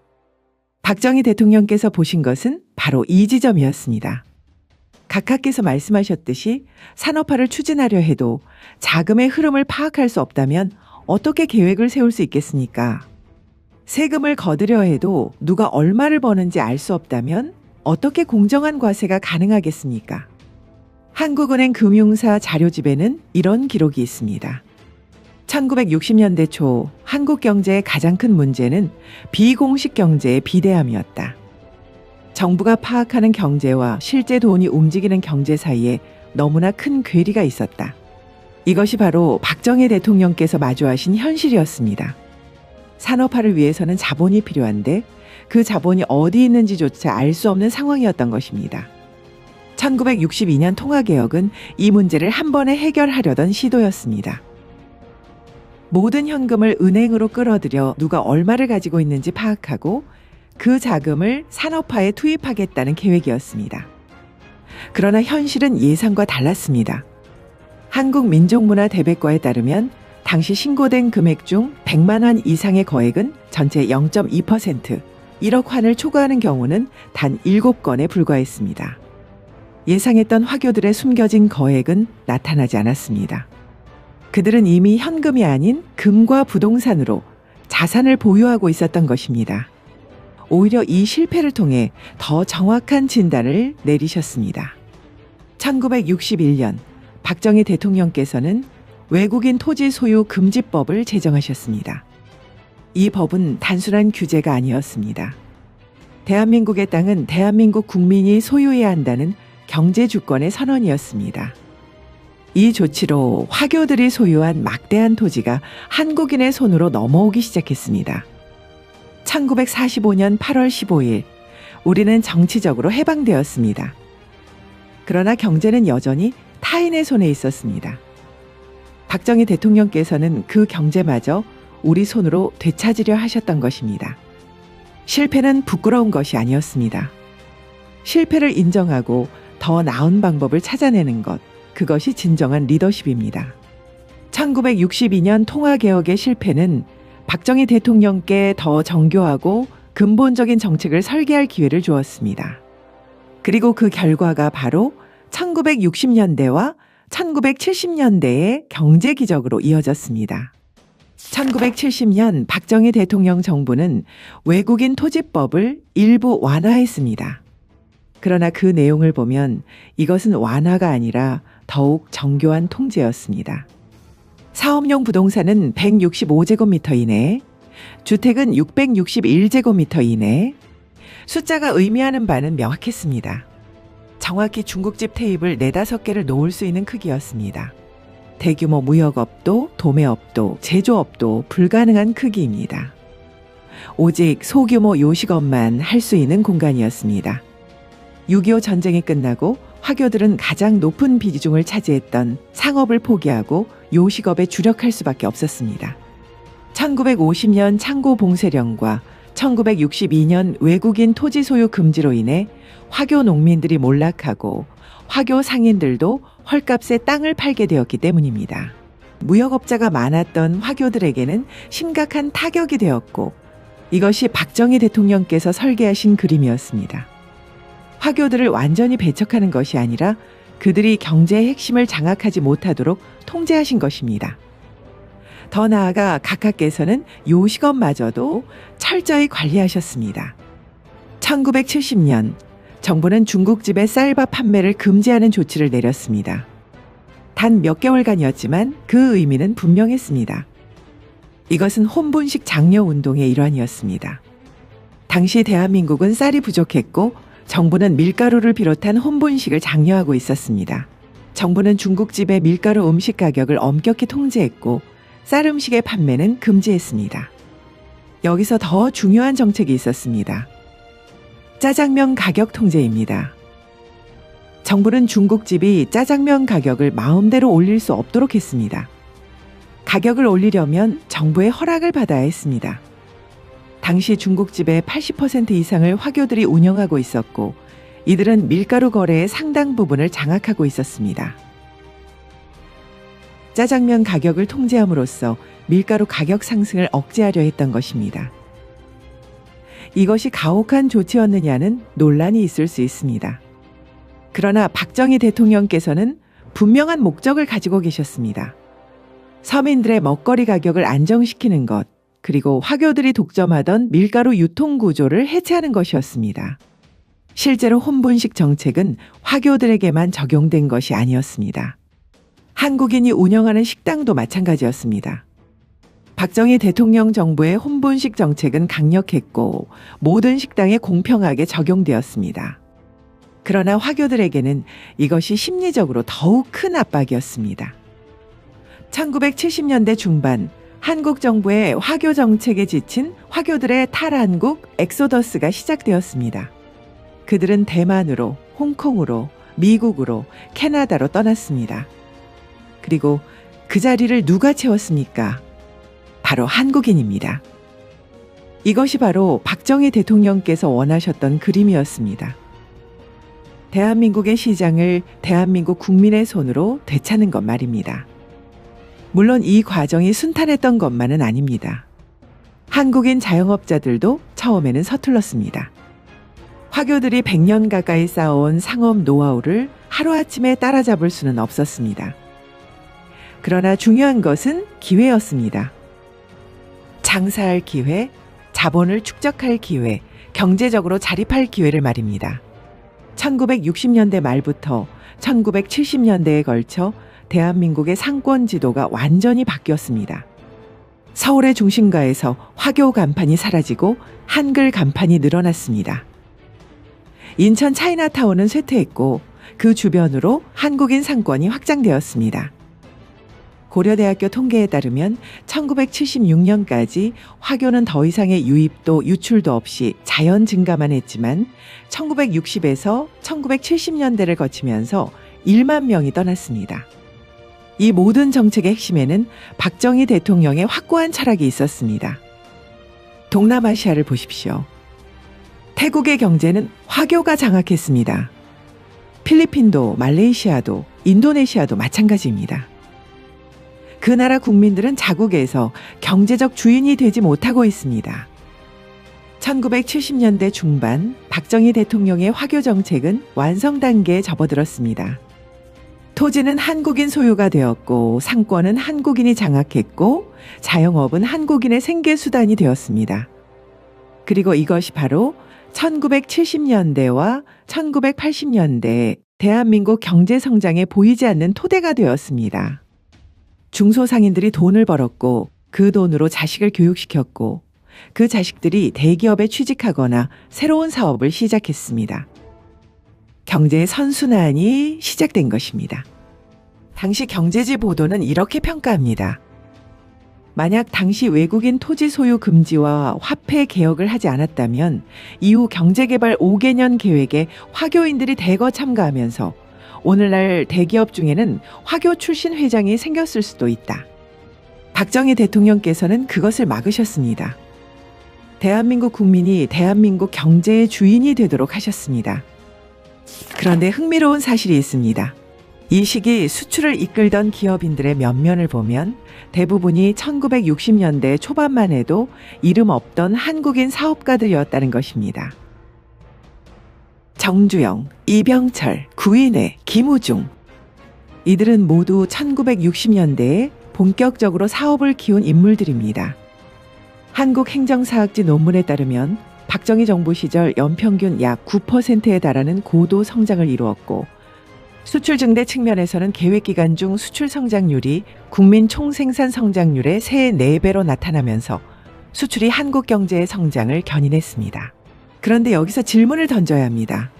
박정희 대통령께서 보신 것은 바로 이 지점이었습니다. 각하께서 말씀하셨듯이 산업화를 추진하려 해도 자금의 흐름을 파악할 수 없다면 어떻게 계획을 세울 수 있겠습니까? 세금을 거두려 해도 누가 얼마를 버는지 알 수 없다면 어떻게 공정한 과세가 가능하겠습니까? 한국은행 금융사 자료집에는 이런 기록이 있습니다. 1960년대 초 한국 경제의 가장 큰 문제는 비공식 경제의 비대함이었다. 정부가 파악하는 경제와 실제 돈이 움직이는 경제 사이에 너무나 큰 괴리가 있었다. 이것이 바로 박정희 대통령께서 마주하신 현실이었습니다. 산업화를 위해서는 자본이 필요한데 그 자본이 어디 있는지조차 알 수 없는 상황이었던 것입니다. 1962년 통화개혁은 이 문제를 한 번에 해결하려던 시도였습니다. 모든 현금을 은행으로 끌어들여 누가 얼마를 가지고 있는지 파악하고 그 자금을 산업화에 투입하겠다는 계획이었습니다. 그러나 현실은 예상과 달랐습니다. 한국민족문화대백과에 따르면 당시 신고된 금액 중 100만 원 이상의 거액은 전체 0.2%, 1억 환을 초과하는 경우는 단 7건에 불과했습니다. 예상했던 화교들의 숨겨진 거액은 나타나지 않았습니다. 그들은 이미 현금이 아닌 금과 부동산으로 자산을 보유하고 있었던 것입니다. 오히려 이 실패를 통해 더 정확한 진단을 내리셨습니다. 1961년 박정희 대통령께서는 외국인 토지 소유 금지법을 제정하셨습니다. 이 법은 단순한 규제가 아니었습니다. 대한민국의 땅은 대한민국 국민이 소유해야 한다는 경제 주권의 선언이었습니다. 이 조치로 화교들이 소유한 막대한 토지가 한국인의 손으로 넘어오기 시작했습니다. 1945년 8월 15일, 우리는 정치적으로 해방되었습니다. 그러나 경제는 여전히 타인의 손에 있었습니다. 박정희 대통령께서는 그 경제마저 우리 손으로 되찾으려 하셨던 것입니다. 실패는 부끄러운 것이 아니었습니다. 실패를 인정하고 더 나은 방법을 찾아내는 것, 그것이 진정한 리더십입니다. 1962년 통화개혁의 실패는 박정희 대통령께 더 정교하고 근본적인 정책을 설계할 기회를 주었습니다. 그리고 그 결과가 바로 1960년대와 1970년대의 경제 기적으로 이어졌습니다. 1970년 박정희 대통령 정부는 외국인 토지법을 일부 완화했습니다. 그러나 그 내용을 보면 이것은 완화가 아니라 더욱 정교한 통제였습니다. 사업용 부동산은 165제곱미터 이내, 주택은 661제곱미터 이내, 숫자가 의미하는 바는 명확했습니다. 정확히 중국집 테이블 4-5개를 놓을 수 있는 크기였습니다. 대규모 무역업도, 도매업도, 제조업도 불가능한 크기입니다. 오직 소규모 요식업만 할 수 있는 공간이었습니다. 6.25 전쟁이 끝나고 화교들은 가장 높은 비중을 차지했던 상업을 포기하고 요식업에 주력할 수밖에 없었습니다. 1950년 창고 봉쇄령과 1962년 외국인 토지 소유 금지로 인해 화교 농민들이 몰락하고 화교 상인들도 헐값에 땅을 팔게 되었기 때문입니다. 무역업자가 많았던 화교들에게는 심각한 타격이 되었고 이것이 박정희 대통령께서 설계하신 그림이었습니다. 화교들을 완전히 배척하는 것이 아니라 그들이 경제의 핵심을 장악하지 못하도록 통제하신 것입니다. 더 나아가 각하께서는 요식업마저도 철저히 관리하셨습니다. 1970년 정부는 중국집의 쌀밥 판매를 금지하는 조치를 내렸습니다. 단 몇 개월간이었지만 그 의미는 분명했습니다. 이것은 혼분식 장려 운동의 일환이었습니다. 당시 대한민국은 쌀이 부족했고 정부는 밀가루를 비롯한 혼분식을 장려하고 있었습니다. 정부는 중국집의 밀가루 음식 가격을 엄격히 통제했고 쌀 음식의 판매는 금지했습니다. 여기서 더 중요한 정책이 있었습니다. 짜장면 가격 통제입니다. 정부는 중국집이 짜장면 가격을 마음대로 올릴 수 없도록 했습니다. 가격을 올리려면 정부의 허락을 받아야 했습니다. 당시 중국집의 80% 이상을 화교들이 운영하고 있었고 이들은 밀가루 거래의 상당 부분을 장악하고 있었습니다. 짜장면 가격을 통제함으로써 밀가루 가격 상승을 억제하려 했던 것입니다. 이것이 가혹한 조치였느냐는 논란이 있을 수 있습니다. 그러나 박정희 대통령께서는 분명한 목적을 가지고 계셨습니다. 서민들의 먹거리 가격을 안정시키는 것, 그리고 화교들이 독점하던 밀가루 유통 구조를 해체하는 것이었습니다. 실제로 혼분식 정책은 화교들에게만 적용된 것이 아니었습니다. 한국인이 운영하는 식당도 마찬가지였습니다. 박정희 대통령 정부의 혼분식 정책은 강력했고 모든 식당에 공평하게 적용되었습니다. 그러나 화교들에게는 이것이 심리적으로 더욱 큰 압박이었습니다. 1970년대 중반 한국 정부의 화교 정책에 지친 화교들의 탈한국 엑소더스가 시작되었습니다. 그들은 대만으로, 홍콩으로, 미국으로, 캐나다로 떠났습니다. 그리고 그 자리를 누가 채웠습니까? 바로 한국인입니다. 이것이 바로 박정희 대통령께서 원하셨던 그림이었습니다. 대한민국의 시장을 대한민국 국민의 손으로 되찾는 것 말입니다. 물론 이 과정이 순탄했던 것만은 아닙니다. 한국인 자영업자들도 처음에는 서툴렀습니다. 화교들이 100년 가까이 쌓아온 상업 노하우를 하루아침에 따라잡을 수는 없었습니다. 그러나 중요한 것은 기회였습니다. 장사할 기회, 자본을 축적할 기회, 경제적으로 자립할 기회를 말입니다. 1960년대 말부터 1970년대에 걸쳐 대한민국의 상권 지도가 완전히 바뀌었습니다. 서울의 중심가에서 화교 간판이 사라지고 한글 간판이 늘어났습니다. 인천 차이나타운은 쇠퇴했고 그 주변으로 한국인 상권이 확장되었습니다. 고려대학교 통계에 따르면 1976년까지 화교는 더 이상의 유입도 유출도 없이 자연 증가만 했지만 1960에서 1970년대를 거치면서 1만 명이 떠났습니다. 이 모든 정책의 핵심에는 박정희 대통령의 확고한 철학이 있었습니다. 동남아시아를 보십시오. 태국의 경제는 화교가 장악했습니다. 필리핀도, 말레이시아도, 인도네시아도 마찬가지입니다. 그 나라 국민들은 자국에서 경제적 주인이 되지 못하고 있습니다. 1970년대 중반 박정희 대통령의 화교 정책은 완성 단계에 접어들었습니다. 토지는 한국인 소유가 되었고 상권은 한국인이 장악했고 자영업은 한국인의 생계수단이 되었습니다. 그리고 이것이 바로 1970년대와 1980년대 대한민국 경제성장에 보이지 않는 토대가 되었습니다. 중소상인들이 돈을 벌었고 그 돈으로 자식을 교육시켰고 그 자식들이 대기업에 취직하거나 새로운 사업을 시작했습니다. 경제의 선순환이 시작된 것입니다. 당시 경제지 보도는 이렇게 평가합니다. 만약 당시 외국인 토지 소유 금지와 화폐 개혁을 하지 않았다면 이후 경제개발 5개년 계획에 화교인들이 대거 참가하면서 오늘날 대기업 중에는 화교 출신 회장이 생겼을 수도 있다. 박정희 대통령께서는 그것을 막으셨습니다. 대한민국 국민이 대한민국 경제의 주인이 되도록 하셨습니다. 그런데 흥미로운 사실이 있습니다. 이 시기 수출을 이끌던 기업인들의 면면을 보면 대부분이 1960년대 초반만 해도 이름 없던 한국인 사업가들이었다는 것입니다. 정주영, 이병철, 구인회, 김우중. 이들은 모두 1960년대에 본격적으로 사업을 키운 인물들입니다. 한국행정사학지 논문에 따르면 박정희 정부 시절 연평균 약 9%에 달하는 고도 성장을 이루었고 수출 증대 측면에서는 계획기간 중 수출 성장률이 국민 총생산 성장률의 세 4배로 나타나면서 수출이 한국 경제의 성장을 견인했습니다. 그런데 여기서 질문을 던져야 합니다.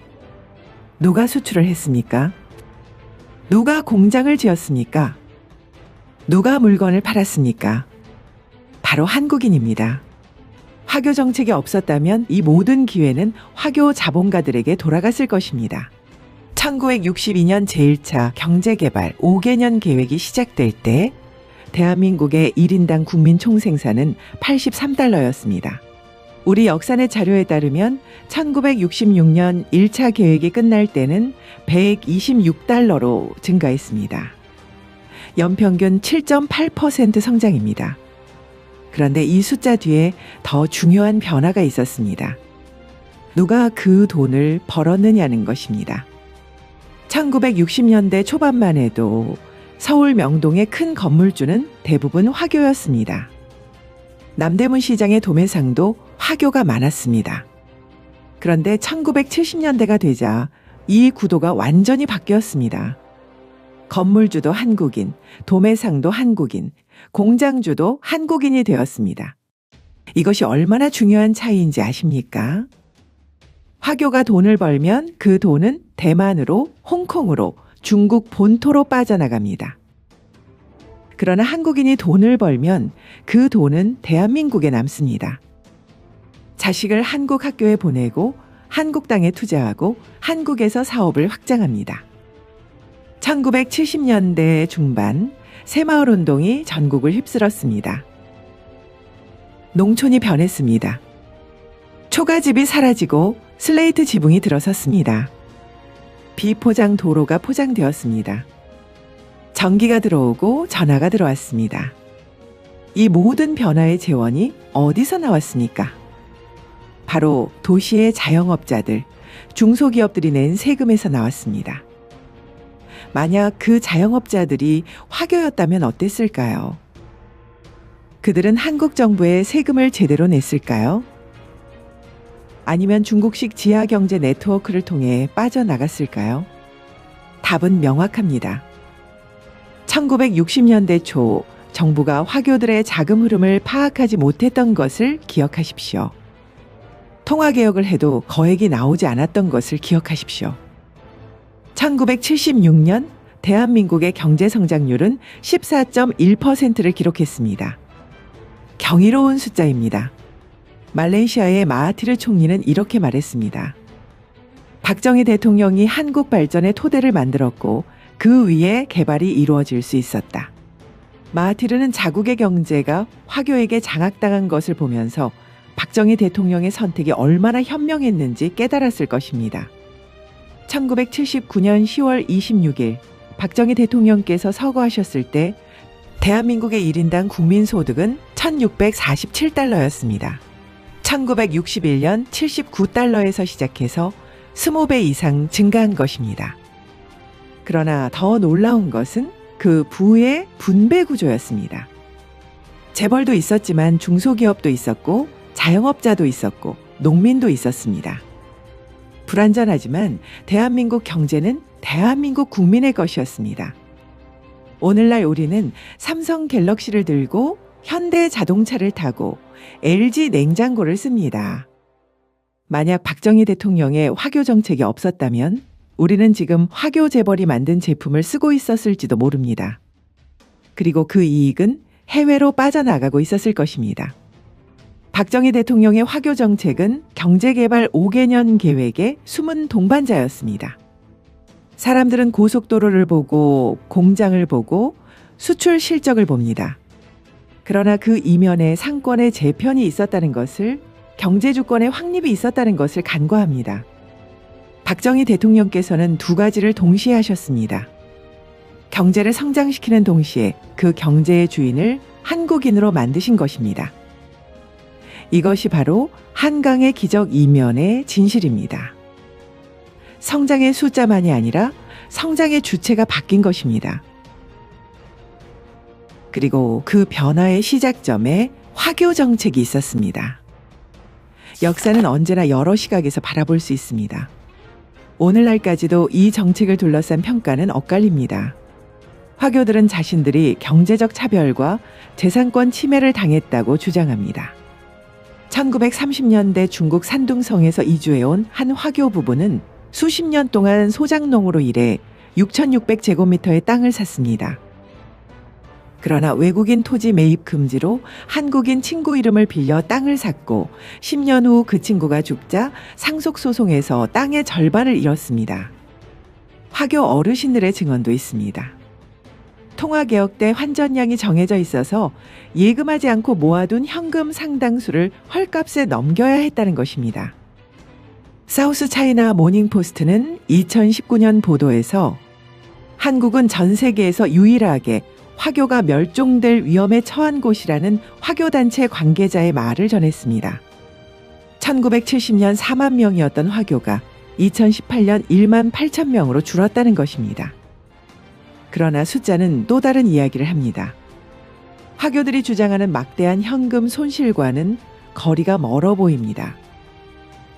누가 수출을 했습니까? 누가 공장을 지었습니까? 누가 물건을 팔았습니까? 바로 한국인입니다. 화교 정책이 없었다면 이 모든 기회는 화교 자본가들에게 돌아갔을 것입니다. 1962년 제1차 경제개발 5개년 계획이 시작될 때 대한민국의 1인당 국민 총생산은 83달러였습니다. 우리 역사의 자료에 따르면 1966년 1차 계획이 끝날 때는 126달러로 증가했습니다. 연평균 7.8% 성장입니다. 그런데 이 숫자 뒤에 더 중요한 변화가 있었습니다. 누가 그 돈을 벌었느냐는 것입니다. 1960년대 초반만 해도 서울 명동의 큰 건물주는 대부분 화교였습니다. 남대문 시장의 도매상도 화교가 많았습니다. 그런데 1970년대가 되자 이 구도가 완전히 바뀌었습니다. 건물주도 한국인, 도매상도 한국인, 공장주도 한국인이 되었습니다. 이것이 얼마나 중요한 차이인지 아십니까? 화교가 돈을 벌면 그 돈은 대만으로, 홍콩으로, 중국 본토로 빠져나갑니다. 그러나 한국인이 돈을 벌면 그 돈은 대한민국에 남습니다. 자식을 한국 학교에 보내고 한국 땅에 투자하고 한국에서 사업을 확장합니다. 1970년대 중반 새마을 운동이 전국을 휩쓸었습니다. 농촌이 변했습니다. 초가집이 사라지고 슬레이트 지붕이 들어섰습니다. 비포장 도로가 포장되었습니다. 전기가 들어오고 전화가 들어왔습니다. 이 모든 변화의 재원이 어디서 나왔습니까? 바로 도시의 자영업자들, 중소기업들이 낸 세금에서 나왔습니다. 만약 그 자영업자들이 화교였다면 어땠을까요? 그들은 한국 정부에 세금을 제대로 냈을까요? 아니면 중국식 지하경제 네트워크를 통해 빠져나갔을까요? 답은 명확합니다. 1960년대 초 정부가 화교들의 자금 흐름을 파악하지 못했던 것을 기억하십시오. 통화개혁을 해도 거액이 나오지 않았던 것을 기억하십시오. 1976년 대한민국의 경제성장률은 14.1%를 기록했습니다. 경이로운 숫자입니다. 말레이시아의 마하티르 총리는 이렇게 말했습니다. 박정희 대통령이 한국 발전의 토대를 만들었고 그 위에 개발이 이루어질 수 있었다. 마하티르는 자국의 경제가 화교에게 장악당한 것을 보면서 박정희 대통령의 선택이 얼마나 현명했는지 깨달았을 것입니다. 1979년 10월 26일 박정희 대통령께서 서거하셨을 때 대한민국의 1인당 국민소득은 1,647달러였습니다. 1961년 79달러에서 시작해서 20배 이상 증가한 것입니다. 그러나 더 놀라운 것은 그 부의 분배 구조였습니다. 재벌도 있었지만 중소기업도 있었고 자영업자도 있었고 농민도 있었습니다. 불완전하지만 대한민국 경제는 대한민국 국민의 것이었습니다. 오늘날 우리는 삼성 갤럭시를 들고 현대 자동차를 타고 LG 냉장고를 씁니다. 만약 박정희 대통령의 화교 정책이 없었다면 우리는 지금 화교 재벌이 만든 제품을 쓰고 있었을지도 모릅니다. 그리고 그 이익은 해외로 빠져나가고 있었을 것입니다. 박정희 대통령의 화교 정책은 경제개발 5개년 계획의 숨은 동반자였습니다. 사람들은 고속도로를 보고 공장을 보고 수출 실적을 봅니다. 그러나 그 이면에 상권의 재편이 있었다는 것을, 경제주권의 확립이 있었다는 것을 간과합니다. 박정희 대통령께서는 두 가지를 동시에 하셨습니다. 경제를 성장시키는 동시에 그 경제의 주인을 한국인으로 만드신 것입니다. 이것이 바로 한강의 기적 이면의 진실입니다. 성장의 숫자만이 아니라 성장의 주체가 바뀐 것입니다. 그리고 그 변화의 시작점에 화교 정책이 있었습니다. 역사는 언제나 여러 시각에서 바라볼 수 있습니다. 오늘날까지도 이 정책을 둘러싼 평가는 엇갈립니다. 화교들은 자신들이 경제적 차별과 재산권 침해를 당했다고 주장합니다. 1930년대 중국 산둥성에서 이주해온 한 화교 부부는 수십 년 동안 소작농으로 일해 6,600제곱미터의 땅을 샀습니다. 그러나 외국인 토지 매입 금지로 한국인 친구 이름을 빌려 땅을 샀고 10년 후 그 친구가 죽자 상속소송에서 땅의 절반을 잃었습니다. 화교 어르신들의 증언도 있습니다. 통화개혁 때 환전량이 정해져 있어서 예금하지 않고 모아둔 현금 상당수를 헐값에 넘겨야 했다는 것입니다. 사우스 차이나 모닝포스트는 2019년 보도에서 한국은 전 세계에서 유일하게 화교가 멸종될 위험에 처한 곳이라는 화교단체 관계자의 말을 전했습니다. 1970년 4만 명이었던 화교가 2018년 1만 8천 명으로 줄었다는 것입니다. 그러나 숫자는 또 다른 이야기를 합니다. 화교들이 주장하는 막대한 현금 손실과는 거리가 멀어 보입니다.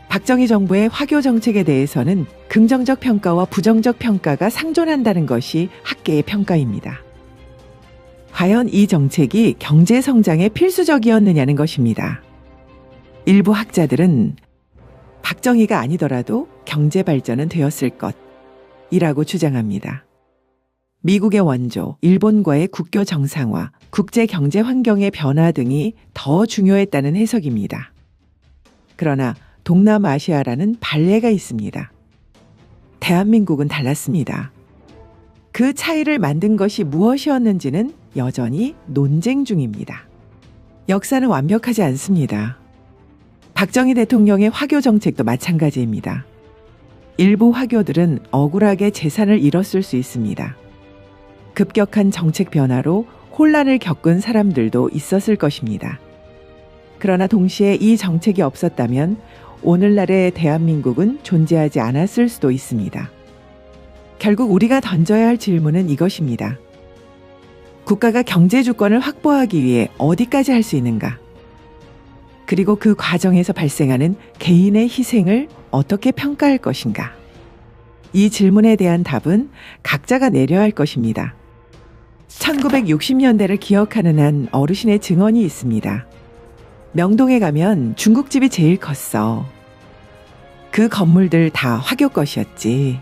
박정희 정부의 화교 정책에 대해서는 긍정적 평가와 부정적 평가가 상존한다는 것이 학계의 평가입니다. 과연 이 정책이 경제 성장에 필수적이었느냐는 것입니다. 일부 학자들은 박정희가 아니더라도 경제 발전은 되었을 것이라고 주장합니다. 미국의 원조, 일본과의 국교 정상화, 국제 경제 환경의 변화 등이 더 중요했다는 해석입니다. 그러나 동남아시아라는 발레가 있습니다. 대한민국은 달랐습니다. 그 차이를 만든 것이 무엇이었는지는 여전히 논쟁 중입니다. 역사는 완벽하지 않습니다. 박정희 대통령의 화교 정책도 마찬가지입니다. 일부 화교들은 억울하게 재산을 잃었을 수 있습니다. 급격한 정책 변화로 혼란을 겪은 사람들도 있었을 것입니다. 그러나 동시에 이 정책이 없었다면 오늘날의 대한민국은 존재하지 않았을 수도 있습니다. 결국 우리가 던져야 할 질문은 이것입니다. 국가가 경제 주권을 확보하기 위해 어디까지 할 수 있는가? 그리고 그 과정에서 발생하는 개인의 희생을 어떻게 평가할 것인가? 이 질문에 대한 답은 각자가 내려야 할 것입니다. 1960년대를 기억하는 한 어르신의 증언이 있습니다. 명동에 가면 중국집이 제일 컸어. 그 건물들 다 화교 것이었지.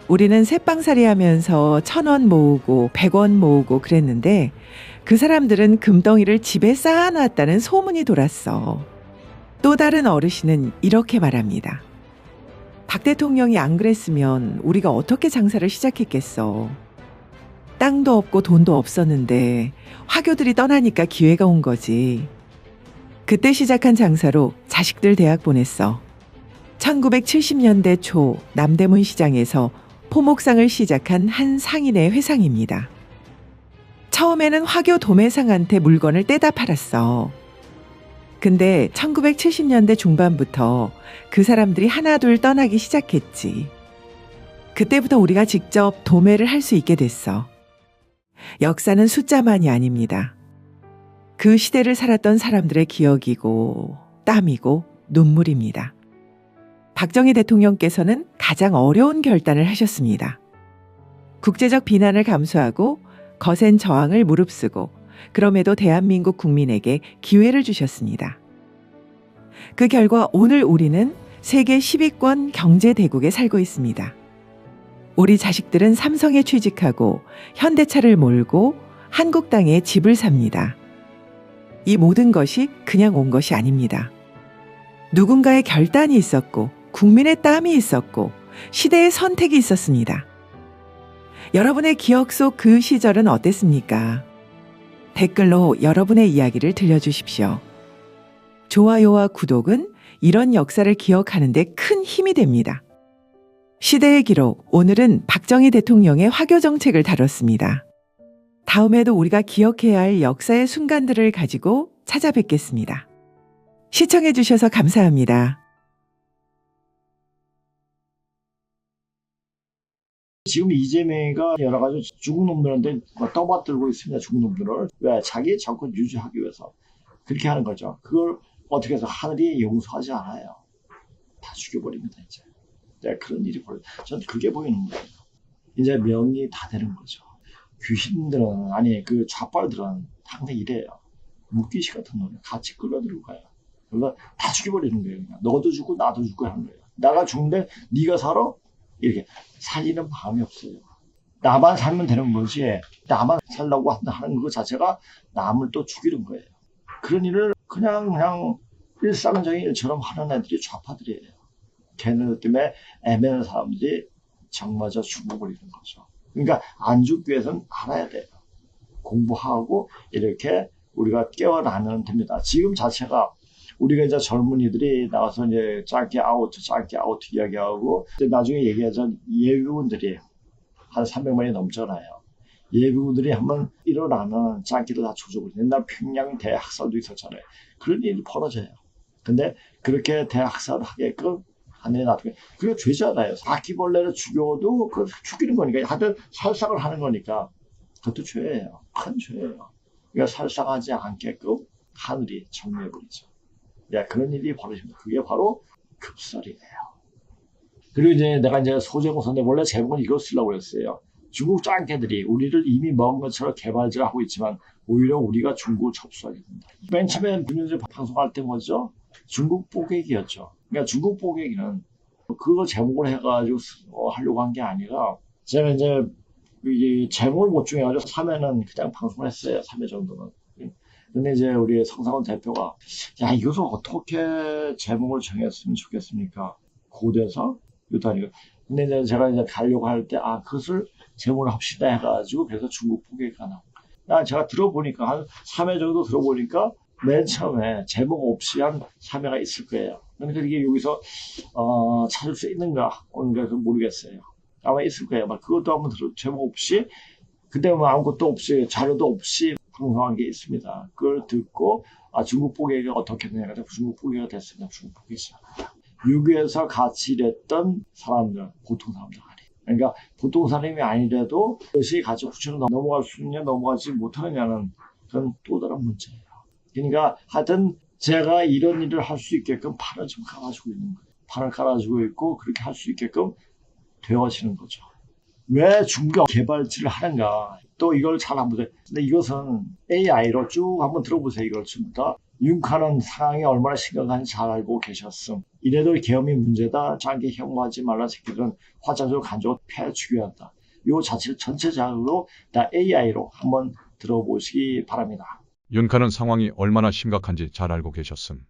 우리는 새빵살이 하면서 1,000원 모으고 100원 모으고 그랬는데 그 사람들은 금덩이를 집에 쌓아놨다는 소문이 돌았어. 또 다른 어르신은 이렇게 말합니다. 박 대통령이 안 그랬으면 우리가 어떻게 장사를 시작했겠어. 땅도 없고 돈도 없었는데 화교들이 떠나니까 기회가 온 거지. 그때 시작한 장사로 자식들 대학 보냈어. 1970년대 초 남대문 시장에서 포목상을 시작한 한 상인의 회상입니다. 처음에는 화교 도매상한테 물건을 떼다 팔았어. 근데 1970년대 중반부터 그 사람들이 하나둘 떠나기 시작했지. 그때부터 우리가 직접 도매를 할 수 있게 됐어. 역사는 숫자만이 아닙니다. 그 시대를 살았던 사람들의 기억이고 땀이고 눈물입니다. 박정희 대통령께서는 가장 어려운 결단을 하셨습니다. 국제적 비난을 감수하고 거센 저항을 무릅쓰고 그럼에도 대한민국 국민에게 기회를 주셨습니다. 그 결과 오늘 우리는 세계 10위권 경제대국에 살고 있습니다. 우리 자식들은 삼성에 취직하고 현대차를 몰고 한국 땅에 집을 삽니다. 이 모든 것이 그냥 온 것이 아닙니다. 누군가의 결단이 있었고 국민의 땀이 있었고 시대의 선택이 있었습니다. 여러분의 기억 속 그 시절은 어땠습니까? 댓글로 여러분의 이야기를 들려주십시오. 좋아요와 구독은 이런 역사를 기억하는 데 큰 힘이 됩니다. 시대의 기록, 오늘은 박정희 대통령의 화교 정책을 다뤘습니다. 다음에도 우리가 기억해야 할 역사의 순간들을 가지고 찾아뵙겠습니다. 시청해 주셔서 감사합니다. 지금 이재명이가 여러 가지 중국 놈들한테 떠받들고 있습니다. 중국 놈들을. 왜? 자기 정권 유지하기 위해서. 그렇게 하는 거죠. 그걸 어떻게 해서 하늘이 용서하지 않아요. 다 죽여버립니다, 이제. 그런 일이 저는 그게 보이는 거예요. 이제 명이 다 되는 거죠. 귀신들은, 아니, 그 좌빨들은 항상 이래요. 물귀신 같은 놈이 같이 끌어들고 가요. 그래서 다 죽여버리는 거예요. 그냥. 너도 죽고 나도 죽고 하는 거예요. 나가 죽는데 네가 살아? 이렇게 살리는 마음이 없어요. 나만 살면 되는 거지. 나만 살려고 하는 것 자체가 남을 또 죽이는 거예요. 그런 일을 그냥 일상적인 일처럼 하는 애들이 좌파들이에요. 걔네들 때문에 애매한 사람들이 정마저 죽어버리는 거죠. 그러니까 안 죽기 위해서는 알아야 돼요. 공부하고 이렇게 우리가 깨어나면 됩니다. 지금 자체가 우리가 이제 젊은이들이 나와서 이제 짧게 아웃 이야기하고, 나중에 얘기하자 예비군들이 한 300만이 넘잖아요. 예비군들이 한번 일어나면 짧게도 다 조져버려요. 옛날 평양 대학살도 있었잖아요. 그런 일이 벌어져요. 근데 그렇게 대학살을 하게끔 하늘에 놔두게. 그게 죄잖아요. 바퀴벌레를 죽여도 그 죽이는 거니까. 하여튼 살상을 하는 거니까. 그것도 죄예요. 큰 죄예요. 그러니까 살상하지 않게끔 하늘이 정리해버리죠. 네, 그런 일이 벌어집니다. 그게 바로 급설이에요. 그리고 이제 내가 이제 소제공 선대 원래 제목은 이거 쓰려고 했어요. 중국 짱깨들이 우리를 이미 먹은 것처럼 개발질을 하고 있지만 오히려 우리가 중국을 접수하게 된다. 맨 처음에 김윤재 방송할 때 뭐죠? 중국 뽀개기였죠. 그러니까 중국 뽀개기는 그거 제목을 해가지고 하려고 한 게 아니라 제가 이제 이 제목을 못 정해가지고 3회는 그냥 방송을 했어요. 3회 정도는. 근데 이제 우리 성상원 대표가 야 이것을 어떻게 제목을 정했으면 좋겠습니까? 고대사? 이것도 아니고. 근데 이제 제가 이제 가려고 할 때 그것을 제목을 합시다 해가지고 그래서 중국 뽀개기가 나온. 제가 들어보니까 한 3회 정도 들어보니까 맨 처음에 제목 없이 한 3회가 있을 거예요. 그러니까 이게 여기서 찾을 수 있는가? 그래서 모르겠어요. 아마 있을 거예요. 그것도 한번 제목 없이 그때 뭐 아무것도 없이 자료도 없이 방송한 게 있습니다. 그걸 듣고 중국 뽀개기가 어떻게 되냐? 중국 뽀개기가 됐습니다. 중국 뽀개기잖아요. 유교에서 같이 일했던 사람들, 보통 사람들 아니에요. 그러니까 보통 사람이 아니래도 그것이 같이 후처럼 넘어갈 수 있냐 넘어가지 못하느냐는 그건 또 다른 문제예요. 그러니까 하여튼 제가 이런 일을 할 수 있게끔 판을 좀 깔아주고 있는 거예요. 판을 깔아주고 있고 그렇게 할 수 있게끔 되어지는 거죠. 왜 중국 개발지를 하는가? 또 이걸 잘 한번 보세요. 근데 이것은 AI로 쭉 한번 들어보세요. 이걸 전부 다. 윤카는 상황이 얼마나 심각한지 잘 알고 계셨음. 이래도 계엄이 문제다. 장기 혐오하지 말라 새끼들은 화장실 간주고 패 죽여야 한다. 이 자체를 전체적으로 다 AI로 한번 들어보시기 바랍니다. 윤카는 상황이 얼마나 심각한지 잘 알고 계셨음.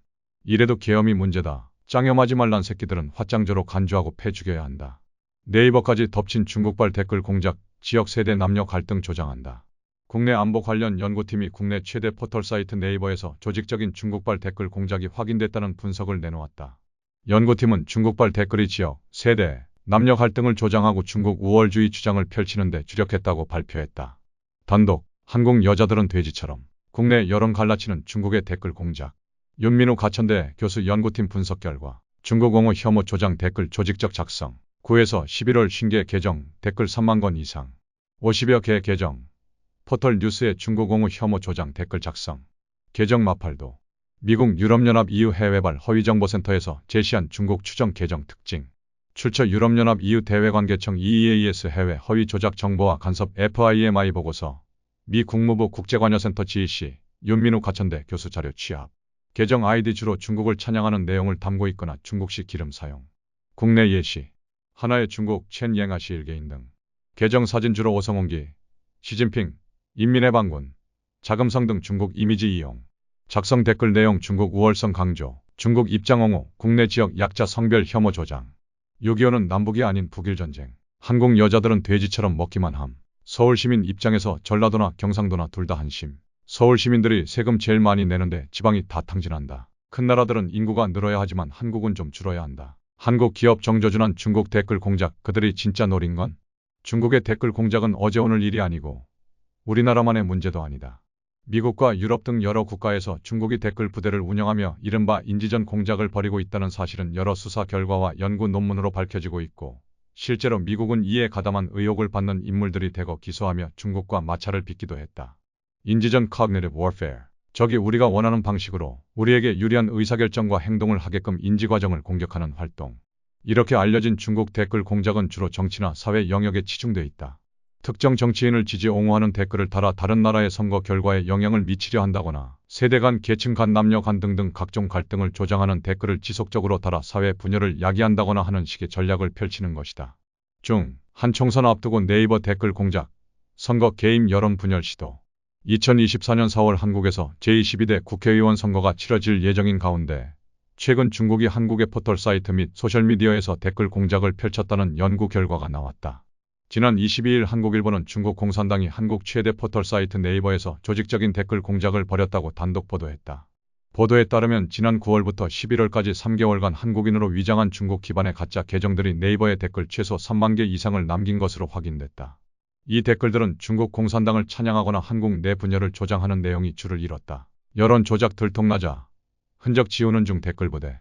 이래도 계엄이 문제다. 짱염하지 말란 새끼들은 화장저로 간주하고 패 죽여야 한다. 네이버까지 덮친 중국발 댓글 공작, 지역 세대 남녀 갈등 조장한다. 국내 안보 관련 연구팀이 국내 최대 포털 사이트 네이버에서 조직적인 중국발 댓글 공작이 확인됐다는 분석을 내놓았다. 연구팀은 중국발 댓글이 지역, 세대, 남녀 갈등을 조장하고 중국 우월주의 주장을 펼치는 데 주력했다고 발표했다. 단독, 한국 여자들은 돼지처럼 국내 여론 갈라치는 중국의 댓글 공작. 윤민우 가천대 교수 연구팀 분석 결과 중국 옹호 혐오 조장 댓글 조직적 작성 9에서 11월 50개 계정 댓글 3만 건 이상 50여 개 계정 포털 뉴스의 중국 옹호 혐오 조장 댓글 작성 계정 마팔도 미국 유럽연합 EU 해외발 허위정보센터에서 제시한 중국 추정 계정 특징 출처 유럽연합 EU 대외관계청 EEAS 해외 허위 조작 정보와 간섭 FIMI 보고서 미 국무부 국제관여센터 GEC 윤민우 가천대 교수 자료 취합 계정 아이디 주로 중국을 찬양하는 내용을 담고 있거나 중국식 기름 사용 국내 예시 하나의 중국 첸옌아시 일개인 등 계정 사진 주로 오성홍기 시진핑 인민의 반군 자금성 등 중국 이미지 이용 작성 댓글 내용 중국 우월성 강조 중국 입장 옹호 국내 지역 약자 성별 혐오 조장 6.25는 남북이 아닌 북일전쟁 한국 여자들은 돼지처럼 먹기만 함 서울시민 입장에서 전라도나 경상도나 둘 다 한심 서울시민들이 세금 제일 많이 내는데 지방이 다 탕진한다. 큰 나라들은 인구가 늘어야 하지만 한국은 좀 줄어야 한다. 한국 기업 정조준한 중국 댓글 공작 그들이 진짜 노린 건? 중국의 댓글 공작은 어제 오늘 일이 아니고 우리나라만의 문제도 아니다. 미국과 유럽 등 여러 국가에서 중국이 댓글 부대를 운영하며 이른바 인지전 공작을 벌이고 있다는 사실은 여러 수사 결과와 연구 논문으로 밝혀지고 있고 실제로 미국은 이에 가담한 의혹을 받는 인물들이 대거 기소하며 중국과 마찰을 빚기도 했다. 인지전 Cognitive Warfare 적이 우리가 원하는 방식으로 우리에게 유리한 의사결정과 행동을 하게끔 인지과정을 공격하는 활동. 이렇게 알려진 중국 댓글 공작은 주로 정치나 사회 영역에 치중돼 있다. 특정 정치인을 지지 옹호하는 댓글을 달아 다른 나라의 선거 결과에 영향을 미치려 한다거나 세대 간, 계층 간, 남녀 간 등등 각종 갈등을 조장하는 댓글을 지속적으로 달아 사회 분열을 야기한다거나 하는 식의 전략을 펼치는 것이다. 한 총선 앞두고 네이버 댓글 공작, 선거 개입 여론 분열 시도 2024년 4월 한국에서 제22대 국회의원 선거가 치러질 예정인 가운데 최근 중국이 한국의 포털 사이트 및 소셜미디어에서 댓글 공작을 펼쳤다는 연구 결과가 나왔다. 지난 22일 한국일보는 중국 공산당이 한국 최대 포털 사이트 네이버에서 조직적인 댓글 공작을 벌였다고 단독 보도했다. 보도에 따르면 지난 9월부터 11월까지 3개월간 한국인으로 위장한 중국 기반의 가짜 계정들이 네이버에 댓글 최소 3만 개 이상을 남긴 것으로 확인됐다. 이 댓글들은 중국 공산당을 찬양하거나 한국 내 분열을 조장하는 내용이 줄을 이뤘다. 여론 조작 들통나자 흔적 지우는 중 댓글 부대.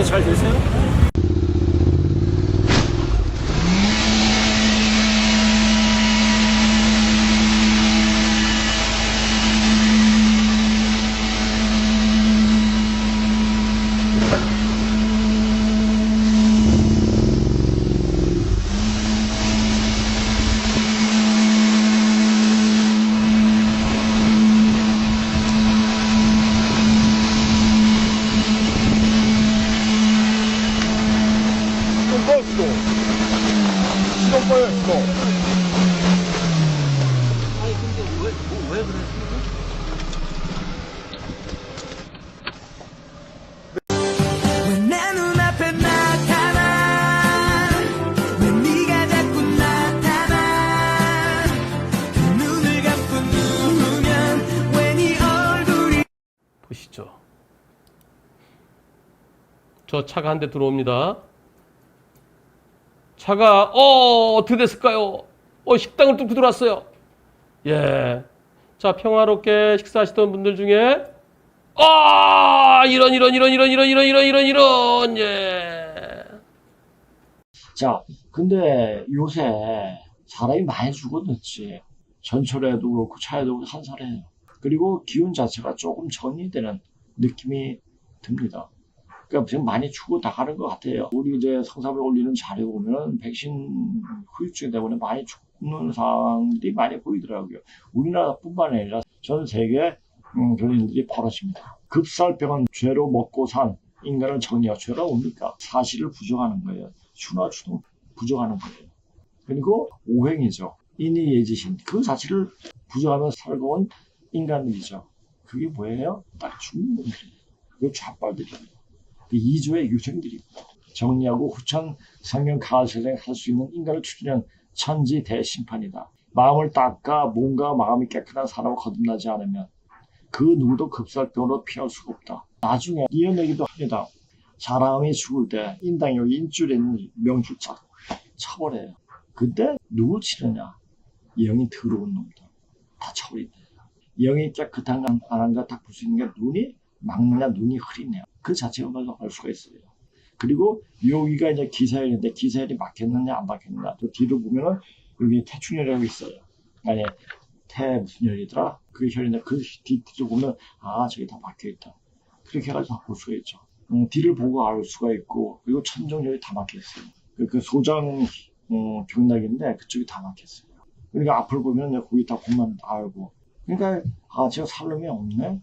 소개 잘 되세요? 내 눈앞에 나타나 왜 네가 자꾸 나타나 그 눈을 감고 누우면 왜 네 얼굴이 보시죠. 저 차가 한 대 들어옵니다. 차가 어떻게 됐을까요? 식당을 뚫고 들어왔어요. 예. 자, 평화롭게 식사하시던 분들 중에 이런 예. 자, 근데 요새 사람이 많이 죽었는지 전철에도 그렇고 차에도 그렇고 한산해요. 그리고 기운 자체가 조금 정리되는 느낌이 듭니다. 그러니까 지금 많이 죽어 나가는 것 같아요. 우리 이제 성사부에 올리는 자료 보면 백신 후유증 때문에 많이 죽는 상황들이 많이 보이더라고요. 우리나라뿐만 아니라 전 세계 그런 일들이 벌어집니다. 급살병은 죄로 먹고 산 인간을 정리하고 죄가 뭡니까? 사실을 부정하는 거예요. 추나추동 부정하는 거예요. 그리고 오행이죠. 인의 예지신 그 자체를 부정하며 살고 온 인간들이죠. 그게 뭐예요? 딱 죽는 놈들이에요. 그게 좌빨들이에요. 이조의 유생들입니다. 정리하고 후천 성경 가을세상에 할 수 있는 인간을 추진한 천지 대심판이다. 마음을 닦아 몸과 마음이 깨끗한 사람을 거듭나지 않으면 그 누구도 급살병으로 피할 수가 없다. 나중에 이런 얘기도 합니다. 사람이 죽을 때 인당이 인줄에 있는 명줄 쫙 쳐버려요. 근데 누굴 치느냐? 영이 더러운 놈들 다 쳐버린대요. 영이 깨끗한 안한가 딱 볼 수 있는 게 눈이 막느냐 눈이 흐리냐 그 자체가 알 수가 있어요. 그리고 여기가 이제 기사열인데 기사열이 막혔느냐 안 막혔느냐 또 뒤로 보면은 여기 태충열이라고 있어요. 아니 태 무슨 열이더라? 그 혈인데 그 뒤로 보면 저기 다 막혀있다. 그렇게 해가지고 다 볼 수가 있죠. 뒤를 보고 알 수가 있고 그리고 천정열이 다 막혀있어요. 그 소장 경락인데 그쪽이 다 막혔어요. 그러니까 앞을 보면 거기 다 보면 알고 그러니까 제가 살 놈이 없네?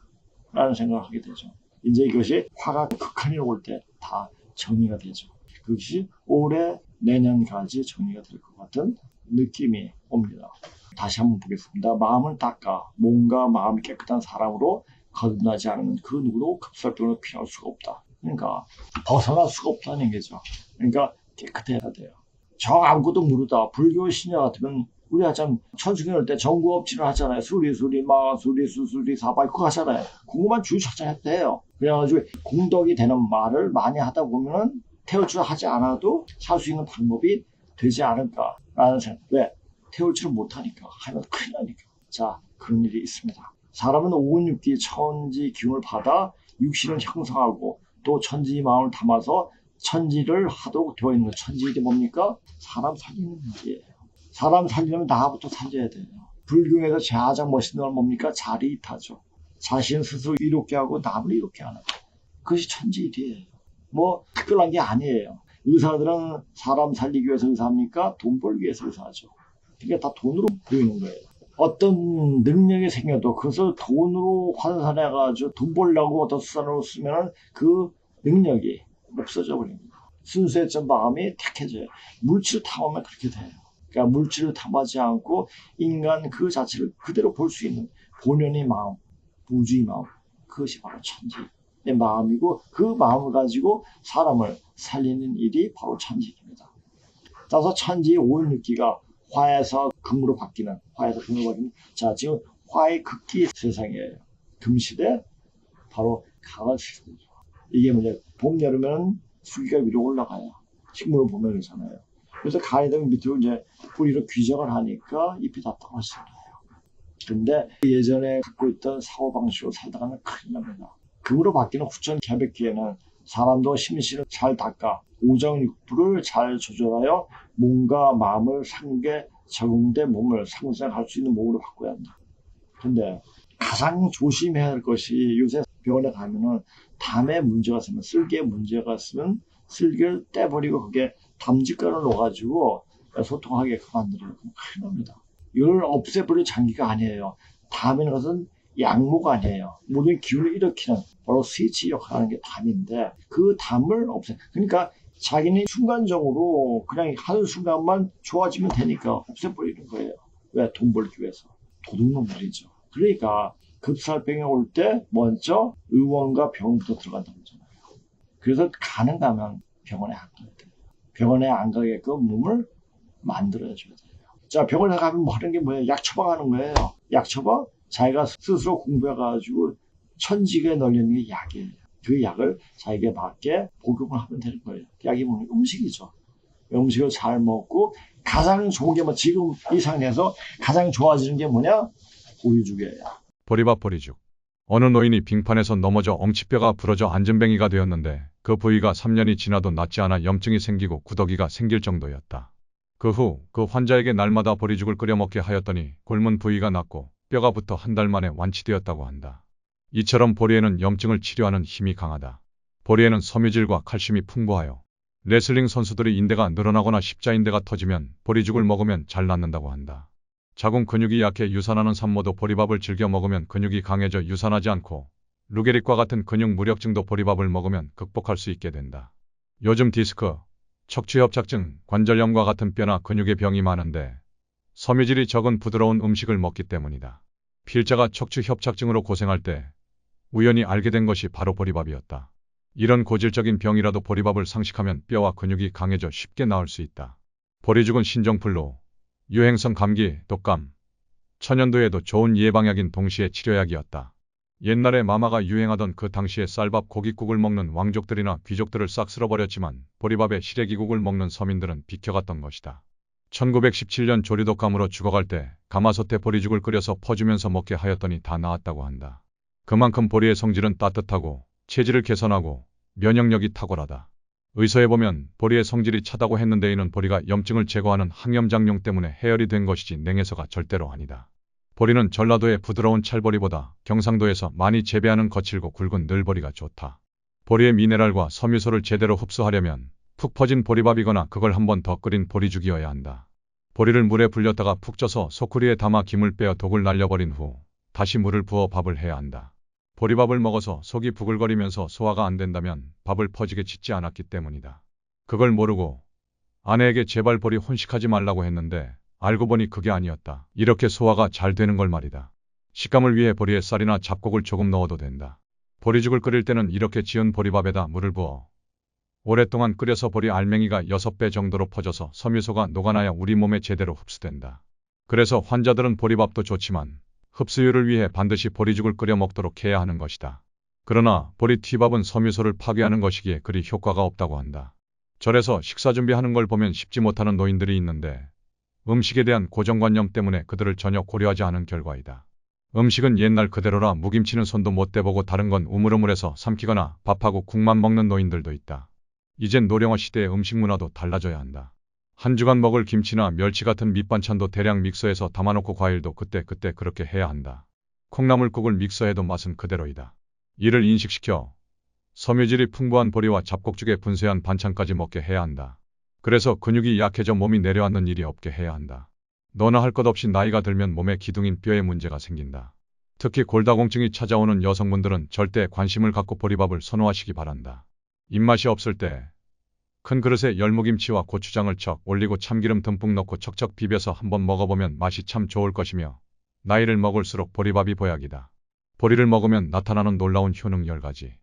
라는 생각을 하게 되죠. 이제 이것이 화가 극한이 올 때 다 정리가 되죠. 그것이 올해 내년까지 정리가 될 것 같은 느낌이 옵니다. 다시 한번 보겠습니다. 마음을 닦아 몸과 마음이 깨끗한 사람으로 거듭나지 않으면 그 누구도 급살병을 피할 수가 없다. 그러니까 벗어날 수가 없다는 얘기죠. 그러니까 깨끗해야 돼요. 저 아무것도 모르다. 불교 신자 같으면 우리가 참 천승열 때 정구업질을 하잖아요. 수리, 마수리, 수수리, 사발 그거 하잖아요. 그거만 주의착착했대요. 그래가지고 공덕이 되는 말을 많이 하다 보면은 태울줄 하지 않아도 살 수 있는 방법이 되지 않을까라는 생각. 왜? 태울줄을 못하니까. 하면 큰일 나니까. 자, 그런 일이 있습니다. 사람은 오은육기 천지 기운을 받아 육신을 형성하고 또 천지 마음을 담아서 천지를 하도록 되어 있는 천지일이 뭡니까? 사람 살리는 일이에요. 사람 살리려면 나부터 살려야 돼요. 불교에서 가장 멋있는 건 뭡니까? 자리이타죠. 자신 스스로 이롭게 하고 남을 이롭게 하는 거. 그것이 천지일이에요. 뭐 특별한 게 아니에요. 의사들은 사람 살리기 위해서 의사합니까? 돈 벌기 위해서 의사하죠. 그게 다 돈으로 보이는 거예요. 어떤 능력이 생겨도 그것을 돈으로 환산해가지고 돈 벌려고 어떤 수단으로 쓰면 그 능력이 없어져 버립니다. 순수했던 마음이 탁해져요. 물질 탐하면 그렇게 돼요. 그러니까 물질을 탐하지 않고 인간 그 자체를 그대로 볼 수 있는 본연의 마음, 우주의 마음, 그것이 바로 천지의 마음이고 그 마음을 가지고 사람을 살리는 일이 바로 천지입니다. 따라서 천지의 오은육기가 화에서 금으로 바뀌는, 자, 지금 화의 극기 세상이에요. 금시대, 바로 가을 시대죠. 이게 뭐냐, 봄, 여름에는 수기가 위로 올라가요. 식물을 보면 그렇잖아요. 그래서 가을이 되면 밑으로 이제 뿌리로 귀적을 하니까 잎이 다 떨어져요. 근데 예전에 갖고 있던 사고방식으로 살다가는 큰일 납니다. 금으로 바뀌는 후천 개백기에는 사람도 심신을 잘 닦아 오정육부를 잘 조절하여 몸과 마음을 상게 적응된 몸을 상생할 수 있는 몸으로 바꿔야 한다. 근데 가장 조심해야 할 것이 요새 병원에 가면은 담에 문제가 있으면 쓸개에 문제가 있으면 쓸개를 떼버리고 거기에 담즙가루를 넣어가지고 소통하게끔 만들어요. 큰일 납니다. 이걸 없애버릴 장기가 아니에요. 담이라는 것은 약모가 아니에요. 모든 기운을 일으키는 바로 스위치 역할을 하는 게 담인데 그 담을 그러니까 자기는 순간적으로 그냥 한순간만 좋아지면 되니까 없애버리는 거예요. 왜? 돈 벌기 위해서. 도둑놈들이죠. 그러니까 급살병이 올 때 먼저 의원과 병원부터 들어간다고 하잖아요. 그래서 가능하면 병원에 안 가야 돼요. 병원에 안 가게끔 몸을 만들어줘야 돼요. 자, 병원에 가면 뭐 하는 게 뭐예요? 약 처방하는 거예요. 약 처방? 자기가 스스로 공부해가지고 천지에 널리는 게 약이에요. 그 약을 자기에게 맞게 복용을 하면 되는 거예요. 약이 뭐냐? 음식이죠. 음식을 잘 먹고 가장 좋은 게 뭐 지금 이 상태에서 가장 좋아지는 게 뭐냐? 보리죽이에요. 보리밥 보리죽. 어느 노인이 빙판에서 넘어져 엉치뼈가 부러져 안전뱅이가 되었는데 그 부위가 3년이 지나도 낫지 않아 염증이 생기고 구더기가 생길 정도였다. 그 후 그 환자에게 날마다 보리죽을 끓여 먹게 하였더니 곪은 부위가 낫고 뼈가 붙어 한 달 만에 완치되었다고 한다. 이처럼 보리에는 염증을 치료하는 힘이 강하다. 보리에는 섬유질과 칼슘이 풍부하여 레슬링 선수들이 인대가 늘어나거나 십자인대가 터지면 보리죽을 먹으면 잘 낫는다고 한다. 자궁 근육이 약해 유산하는 산모도 보리밥을 즐겨 먹으면 근육이 강해져 유산하지 않고 루게릭과 같은 근육 무력증도 보리밥을 먹으면 극복할 수 있게 된다. 요즘 디스크, 척추협착증, 관절염과 같은 뼈나 근육의 병이 많은데 섬유질이 적은 부드러운 음식을 먹기 때문이다. 필자가 척추협착증으로 고생할 때 우연히 알게 된 것이 바로 보리밥이었다. 이런 고질적인 병이라도 보리밥을 상식하면 뼈와 근육이 강해져 쉽게 나을 수 있다. 보리죽은 신종플루, 유행성 감기, 독감, 천연두에도 좋은 예방약인 동시에 치료약이었다. 옛날에 마마가 유행하던 그 당시에 쌀밥 고깃국을 먹는 왕족들이나 귀족들을 싹 쓸어버렸지만 보리밥에 시래기국을 먹는 서민들은 비켜갔던 것이다. 1917년 조류독감으로 죽어갈 때 가마솥에 보리죽을 끓여서 퍼주면서 먹게 하였더니 다 나았다고 한다. 그만큼 보리의 성질은 따뜻하고 체질을 개선하고 면역력이 탁월하다. 의서에 보면 보리의 성질이 차다고 했는데 이는 보리가 염증을 제거하는 항염작용 때문에 해열이 된 것이지 냉해서가 절대로 아니다. 보리는 전라도의 부드러운 찰보리보다 경상도에서 많이 재배하는 거칠고 굵은 늘보리가 좋다. 보리의 미네랄과 섬유소를 제대로 흡수하려면 푹 퍼진 보리밥이거나 그걸 한 번 더 끓인 보리죽이어야 한다. 보리를 물에 불렸다가 푹 쪄서 소쿠리에 담아 김을 빼어 독을 날려버린 후 다시 물을 부어 밥을 해야 한다. 보리밥을 먹어서 속이 부글거리면서 소화가 안 된다면 밥을 퍼지게 짓지 않았기 때문이다. 그걸 모르고 아내에게 제발 보리 혼식하지 말라고 했는데 알고 보니 그게 아니었다. 이렇게 소화가 잘 되는 걸 말이다. 식감을 위해 보리에 쌀이나 잡곡을 조금 넣어도 된다. 보리죽을 끓일 때는 이렇게 지은 보리밥에다 물을 부어 오랫동안 끓여서 보리 알맹이가 6배 정도로 퍼져서 섬유소가 녹아나야 우리 몸에 제대로 흡수된다. 그래서 환자들은 보리밥도 좋지만 흡수율을 위해 반드시 보리죽을 끓여 먹도록 해야 하는 것이다. 그러나 보리 튀밥은 섬유소를 파괴하는 것이기에 그리 효과가 없다고 한다. 절에서 식사 준비하는 걸 보면 쉽지 못하는 노인들이 있는데 음식에 대한 고정관념 때문에 그들을 전혀 고려하지 않은 결과이다. 음식은 옛날 그대로라 무김치는 손도 못 대보고 다른 건 우물우물해서 삼키거나 밥하고 국만 먹는 노인들도 있다. 이젠 노령화 시대의 음식 문화도 달라져야 한다. 한 주간 먹을 김치나 멸치 같은 밑반찬도 대량 믹서해서 담아놓고 과일도 그때 그렇게 해야 한다. 콩나물국을 믹서해도 맛은 그대로이다. 이를 인식시켜 섬유질이 풍부한 보리와 잡곡죽에 분쇄한 반찬까지 먹게 해야 한다. 그래서 근육이 약해져 몸이 내려앉는 일이 없게 해야 한다. 너나 할 것 없이 나이가 들면 몸에 기둥인 뼈에 문제가 생긴다. 특히 골다공증이 찾아오는 여성분들은 절대 관심을 갖고 보리밥을 선호하시기 바란다. 입맛이 없을 때 큰 그릇에 열무김치와 고추장을 척 올리고 참기름 듬뿍 넣고 척척 비벼서 한번 먹어보면 맛이 참 좋을 것이며 나이를 먹을수록 보리밥이 보약이다. 보리를 먹으면 나타나는 놀라운 효능 10가지.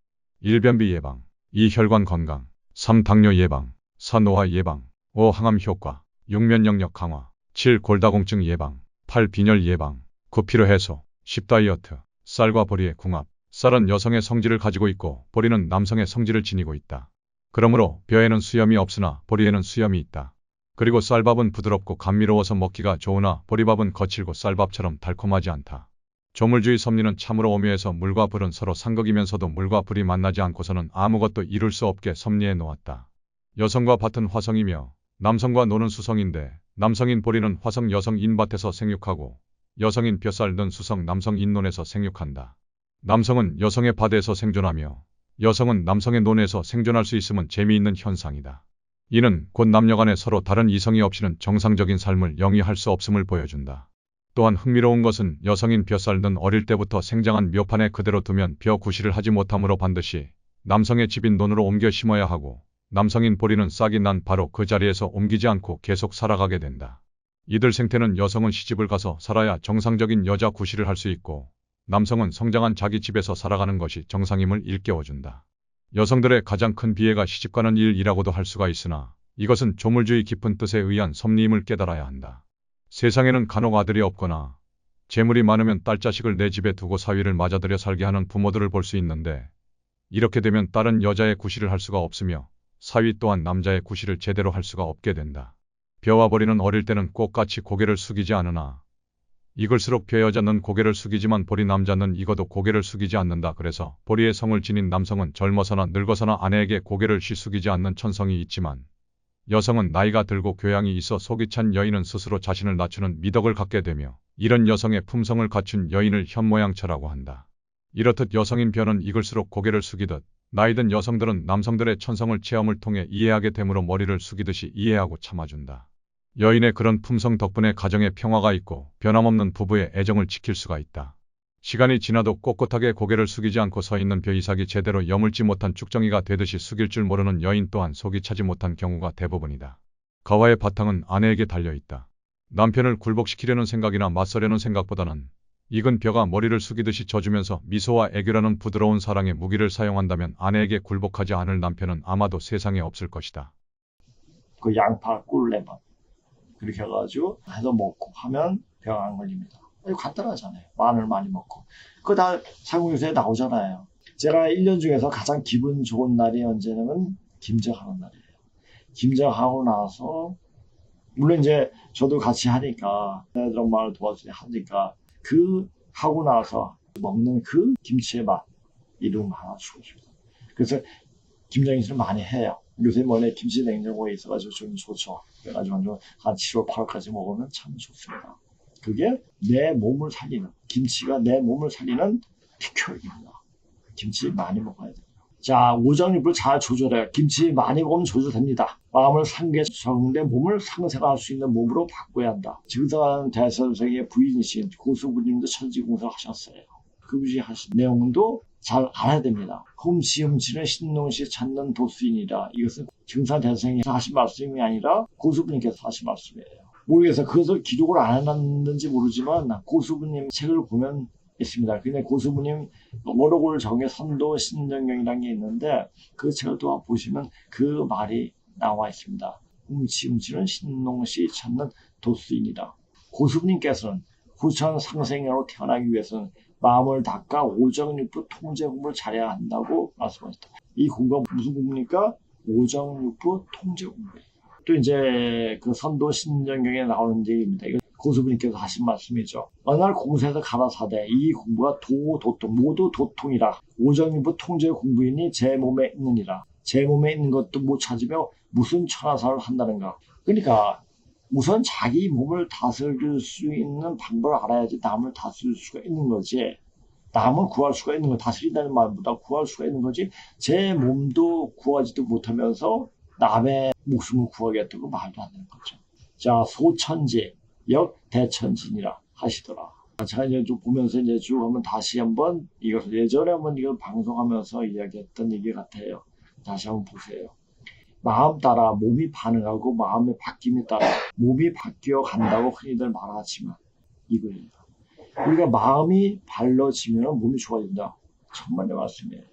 1. 변비 예방, 2. 혈관 건강, 3. 당뇨 예방, 4. 노화 예방, 5. 항암 효과, 6. 면역력 강화, 7. 골다공증 예방, 8. 빈혈 예방, 9. 피로 해소, 10. 다이어트. 쌀과 보리의 궁합. 쌀은 여성의 성질을 가지고 있고 보리는 남성의 성질을 지니고 있다. 그러므로 뼈에는 수염이 없으나 보리에는 수염이 있다. 그리고 쌀밥은 부드럽고 감미로워서 먹기가 좋으나 보리밥은 거칠고 쌀밥처럼 달콤하지 않다. 조물주의 섭리는 참으로 오묘해서 물과 불은 서로 상극이면서도 물과 불이 만나지 않고서는 아무것도 이룰 수 없게 섭리해 놓았다. 여성과 밭은 화성이며 남성과 노는 수성인데 남성인 보리는 화성 여성인 밭에서 생육하고 여성인 벼쌀 는 수성 남성인 논에서 생육한다. 남성은 여성의 밭에서 생존하며 여성은 남성의 논에서 생존할 수 있음은 재미있는 현상이다. 이는 곧 남녀 간에 서로 다른 이성이 없이는 정상적인 삶을 영위할 수 없음을 보여준다. 또한 흥미로운 것은 여성인 벼쌀는 어릴 때부터 생장한 묘판에 그대로 두면 벼 구실을 하지 못하므로 반드시 남성의 집인 논으로 옮겨 심어야 하고 남성인 보리는 싹이 난 바로 그 자리에서 옮기지 않고 계속 살아가게 된다. 이들 생태는 여성은 시집을 가서 살아야 정상적인 여자 구실을 할 수 있고 남성은 성장한 자기 집에서 살아가는 것이 정상임을 일깨워준다. 여성들의 가장 큰 비애가 시집가는 일이라고도 할 수가 있으나 이것은 조물주의 깊은 뜻에 의한 섭리임을 깨달아야 한다. 세상에는 간혹 아들이 없거나 재물이 많으면 딸자식을 내 집에 두고 사위를 맞아들여 살게 하는 부모들을 볼 수 있는데 이렇게 되면 딸은 여자의 구실을 할 수가 없으며 사위 또한 남자의 구실을 제대로 할 수가 없게 된다. 벼와 보리는 어릴 때는 꼭 같이 고개를 숙이지 않으나 익을수록 벼 여자는 고개를 숙이지만 보리 남자는 익어도 고개를 숙이지 않는다. 그래서 보리의 성을 지닌 남성은 젊어서나 늙어서나 아내에게 고개를 숙이지 않는 천성이 있지만 여성은 나이가 들고 교양이 있어 속이 찬 여인은 스스로 자신을 낮추는 미덕을 갖게 되며 이런 여성의 품성을 갖춘 여인을 현모양처라고 한다. 이렇듯 여성인 벼는 익을수록 고개를 숙이듯 나이든 여성들은 남성들의 천성을 체험을 통해 이해하게 되므로 머리를 숙이듯이 이해하고 참아준다. 여인의 그런 품성 덕분에 가정에 평화가 있고 변함없는 부부의 애정을 지킬 수가 있다. 시간이 지나도 꼿꼿하게 고개를 숙이지 않고 서 있는 벼 이삭이 제대로 여물지 못한 쭉정이가 되듯이 숙일 줄 모르는 여인 또한 속이 차지 못한 경우가 대부분이다. 가와의 바탕은 아내에게 달려있다. 남편을 굴복시키려는 생각이나 맞서려는 생각보다는 익은 벼가 머리를 숙이듯이 져주면서 미소와 애교라는 부드러운 사랑의 무기를 사용한다면 아내에게 굴복하지 않을 남편은 아마도 세상에 없을 것이다. 그 양파 꿀레몬 그렇게 해가지고 해서 먹고 하면 병 안 걸립니다. 아주 간단하잖아요. 마늘 많이 먹고. 그거 다 상호유세에 나오잖아요. 제가 1년 중에서 가장 기분 좋은 날이 언제냐면 김장하는 날이에요. 김장하고 나서 물론 이제 저도 같이 하니까 애들 엄마를 도와주니 하니까 그 하고 나서 먹는 그 김치의 맛 이름 하나 주고 싶어요. 그래서 김장김치를 많이 해요. 요새 뭐네 김치 냉장고에 있어가지고 좀 좋죠. 그래가지고 한 7월 8월까지 먹으면 참 좋습니다. 그게 내 몸을 살리는 김치가 내 몸을 살리는 특효약입니다. 김치 많이 먹어야 돼요. 자, 오장육부를 잘 조절해요. 김치 많이 먹으면 조절됩니다. 마음을 상게 적응돼 몸을 상생할 수 있는 몸으로 바꿔야 한다. 지금선 대선생의 부인이신 고수부님도 천지공사를 하셨어요. 그분이 하신 내용도 잘 알아야 됩니다. 흠치는 신농시 찾는 도수인이라. 이것은 증산 대선생이 하신 말씀이 아니라 고수부님께서 하신 말씀이에요. 모르겠어요. 그것을 기록을 안 해놨는지 모르지만 고수부님 책을 보면 있습니다. 근데 고수부님 어록을 정의 선도 신정경이라는 게 있는데 그 책을 또 보시면 그 말이 나와 있습니다. 흠치는 신농시 찾는 도수인이다. 고수부님께서는 후천 상생으로 태어나기 위해서는 마음을 닦아 오정육부 통제 공부를 잘해야 한다고 말씀하셨다. 이 공부가 무슨 공부입니까? 오정육부 통제 공부예요. 또 이제 그 선도 신정경에 나오는 얘기입니다. 이거 고수부님께서 하신 말씀이죠. 어느 날 공사에서 가라사대 이 공부가 도통 모두 도통이라 오정육부 통제 공부이니 제 몸에 있느니라. 제 몸에 있는 것도 못 찾으며 무슨 천하사를 한다는가. 그러니까 우선 자기 몸을 다스릴 수 있는 방법을 알아야지 남을 다스릴 수가 있는 거지. 남을 구할 수가 있는 거, 다스린다는 말보다 구할 수가 있는 거지. 제 몸도 구하지도 못하면서 남의 목숨을 구하겠다고 말도 안 되는 거죠. 자, 소천지, 역 대천진이라 하시더라. 제가 이제 좀 보면서 이제 쭉 한번 다시 한번 이것을 예전에 한번 이걸 방송하면서 이야기했던 얘기 같아요. 다시 한번 보세요. 마음 따라 몸이 반응하고 마음의 바뀜에 따라 몸이 바뀌어 간다고 흔히들 말하지만 이거예요. 우리가 마음이 발라지면 몸이 좋아진다. 천만의 말씀이에요.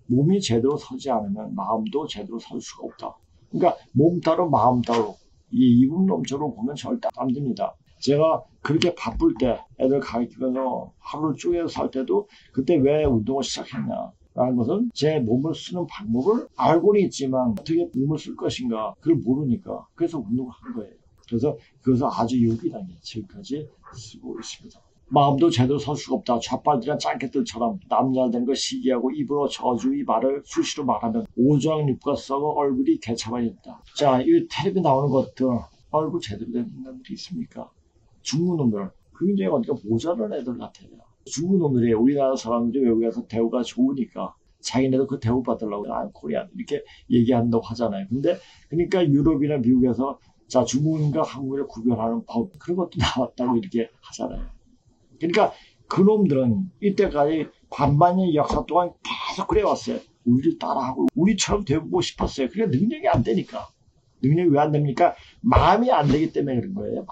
몸이 제대로 서지 않으면 마음도 제대로 설 수가 없다. 그러니까 몸 따로 마음 따로 이 이분놈처럼 보면 절대 안 됩니다. 제가 그렇게 바쁠 때 애들 가르치면서 하루 쪼개서 살 때도 그때 왜 운동을 시작했냐 라는 것은 제 몸을 쓰는 방법을 알고는 있지만 어떻게 몸을 쓸 것인가 그걸 모르니까 그래서 운동을 한 거예요. 그래서 그것을 아주 유기하게 지금까지 쓰고 있습니다. 마음도 제대로 설 수가 없다. 좌빨들이나 짱깨들처럼 남잘 된 거 시기하고 입으로 저주 이 말을 수시로 말하면 오장육부가 썩어 얼굴이 개차반이었다. 자, 이 텔레비 나오는 것들 얼굴 제대로 된 놈들이 있습니까? 중국 놈들 굉장히 어디가 모자란 애들 같아요. 중국 놈들이 우리나라 사람들이 외국에서 대우가 좋으니까 자기네도 그 대우 받으려고 코리안 이렇게 얘기한다고 하잖아요. 근데 그러니까 유럽이나 미국에서 자 중국인과 한국인을 구별하는 법 그런 것도 나왔다고 이렇게 하잖아요. 그러니까 그놈들은 이때까지 반만년 역사 동안 계속 그래왔어요. 우리를 따라하고 우리처럼 되고 싶었어요. 그게 능력이 안 되니까. 능력이 왜 안 됩니까? 마음이 안 되기 때문에 그런 거예요.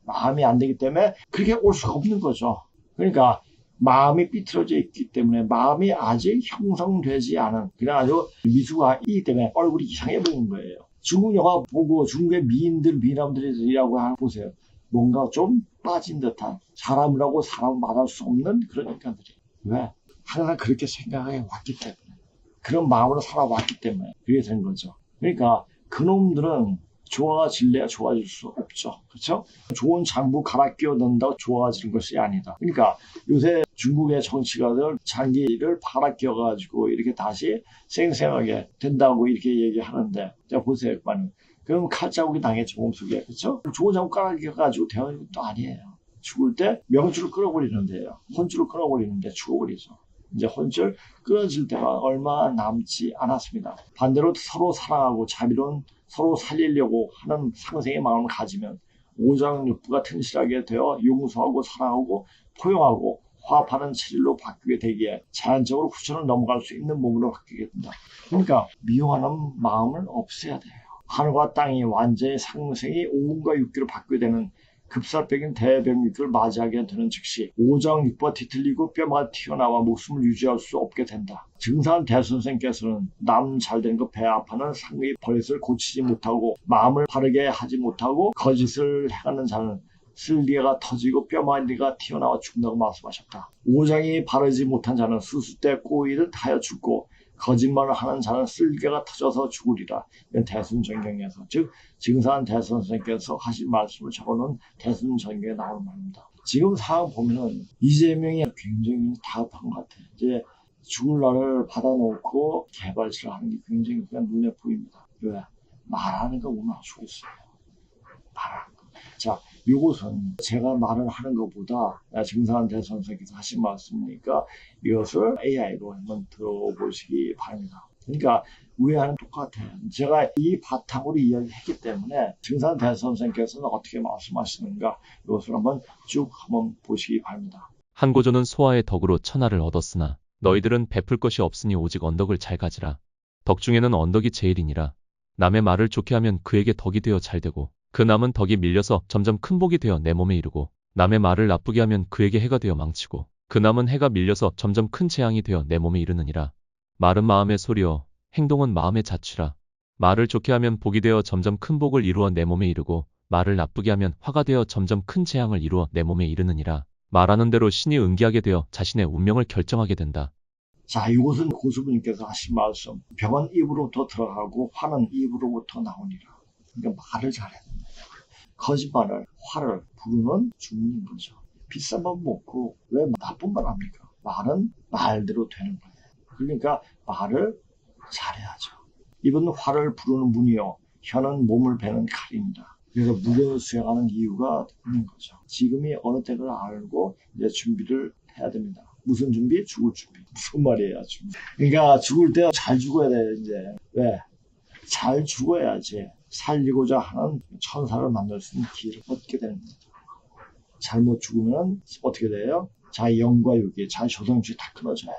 마음이 안 되기 때문에 그렇게 올 수가 없는 거죠. 그러니까 마음이 삐뚤어져 있기 때문에 마음이 아직 형성되지 않은 그냥 아주 미숙아이기 때문에 얼굴이 이상해 보이는 거예요. 중국 영화 보고 중국의 미인들, 미남들이라고 보세요. 뭔가 좀 빠진 듯한 사람을 하고 사람을 말할 수 없는 그런 인간들이. 왜? 항상 그렇게 생각해 왔기 때문에. 그런 마음으로 살아왔기 때문에 그게 된 거죠. 그러니까 그놈들은 좋아질래야 좋아질 수 없죠. 그렇죠? 좋은 장부 갈아 끼워 넣는다고 좋아지는 것이 아니다. 그러니까 요새 중국의 정치가들 장기를 갈아 끼워가지고 이렇게 다시 생생하게 된다고 이렇게 얘기하는데 자 보세요. 그럼 칼자국이 당했죠. 몸속에. 그렇죠? 좋은 장부 갈아 끼워가지고 되는 것도 아니에요. 죽을 때 명줄을 끊어버리는데요. 혼줄을 끊어버리는데 죽어버리죠. 이제 혼줄 끊어질 때가 얼마 남지 않았습니다. 반대로 서로 사랑하고 자비로운 서로 살리려고 하는 상생의 마음을 가지면 오장육부가 튼실하게 되어 용서하고 사랑하고 포용하고 화합하는 체질로 바뀌게 되기에 자연적으로 후천을 넘어갈 수 있는 몸으로 바뀌게 된다. 그러니까 미워하는 마음을 없애야 돼요. 하늘과 땅이 완전히 상생이 5분과 6기로 바뀌게 되는 급살적인 대병육을 맞이하게 되는 즉시 오장육부가 뒤틀리고 뼈가 튀어나와 목숨을 유지할 수 없게 된다. 증산 대선생께서는 남 잘된 거 배 아파는 상의 버릇을 고치지 못하고 마음을 바르게 하지 못하고 거짓을 행하는 자는 쓸개가 터지고 뼈마디가 튀어나와 죽는다고 말씀하셨다. 오장이 바르지 못한 자는 수수 때 꼬이듯 하여 죽고 거짓말을 하는 자는 쓸개가 터져서 죽으리라. 이건 대순전경에서 즉 증산 대선생께서 하신 말씀을 적어놓은 대순전경에 나오는 말입니다. 지금 상황 보면은 이재명이 굉장히 다급한 것 같아요. 이제 죽을 날을 받아놓고 개발실을 하는 게 굉장히 그냥 눈에 보입니다. 왜? 말하는 거 보면 알 수가 있어요. 말하는 거. 자, 이것은 제가 말을 하는 것보다 증산 대선생께서 하신 말씀이니까 이것을 AI로 한번 들어보시기 바랍니다. 그러니까 우리와는 똑같아요. 제가 이 바탕으로 이야기했기 때문에 증산 대선생께서는 어떻게 말씀하시는가 이것을 한번 쭉 한번 보시기 바랍니다. 한고조는 소아의 덕으로 천하를 얻었으나 너희들은 베풀 것이 없으니 오직 언덕을 잘 가지라. 덕 중에는 언덕이 제일이니라. 남의 말을 좋게 하면 그에게 덕이 되어 잘되고 그 남은 덕이 밀려서 점점 큰 복이 되어 내 몸에 이르고 남의 말을 나쁘게 하면 그에게 해가 되어 망치고 그 남은 해가 밀려서 점점 큰 재앙이 되어 내 몸에 이르느니라. 말은 마음의 소리여 행동은 마음의 자취라. 말을 좋게 하면 복이 되어 점점 큰 복을 이루어 내 몸에 이르고 말을 나쁘게 하면 화가 되어 점점 큰 재앙을 이루어 내 몸에 이르느니라. 말하는 대로 신이 응기하게 되어 자신의 운명을 결정하게 된다. 자, 이것은 고수부님께서 하신 말씀. 병은 입으로부터 들어가고 화는 입으로부터 나오니라. 그러니까 말을 잘해야 됩니다. 거짓말을, 화를 부르는 주문인 거죠. 비싼 밥 먹고 왜 나쁜 말 합니까? 말은 말대로 되는 거예요. 그러니까 말을 잘해야죠. 입은 화를 부르는 문이요. 혀는 몸을 베는 칼입니다. 그래서 무게를 수행하는 이유가 있는 거죠. 지금이 어느 때를 알고 이제 준비를 해야 됩니다. 무슨 준비? 죽을 준비. 무슨 말이에요, 준비. 그러니까 죽을 때 잘 죽어야 돼요, 이제. 왜? 잘 죽어야지 살리고자 하는 천사를 만날 수 있는 기회를 얻게 되는 거죠. 잘못 죽으면 어떻게 돼요? 자기 영과 육이, 자기 조상주의 다 끊어져요.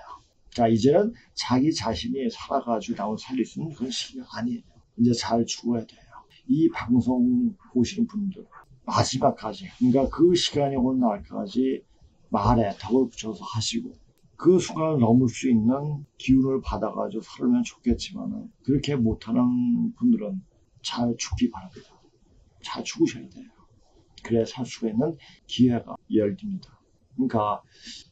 자, 이제는 자기 자신이 살아가지고 나를 살릴 수 있는 그런 시기가 아니에요. 이제 잘 죽어야 돼요. 이 방송 보시는 분들, 마지막까지, 그러니까 그 시간이 오는 날까지 말에 덕을 붙여서 하시고, 그 순간을 넘을 수 있는 기운을 받아가지고 살면 좋겠지만은, 그렇게 못하는 분들은 잘 죽기 바랍니다. 잘 죽으셔야 돼요. 그래야 살 수가 있는 기회가 열립니다. 그러니까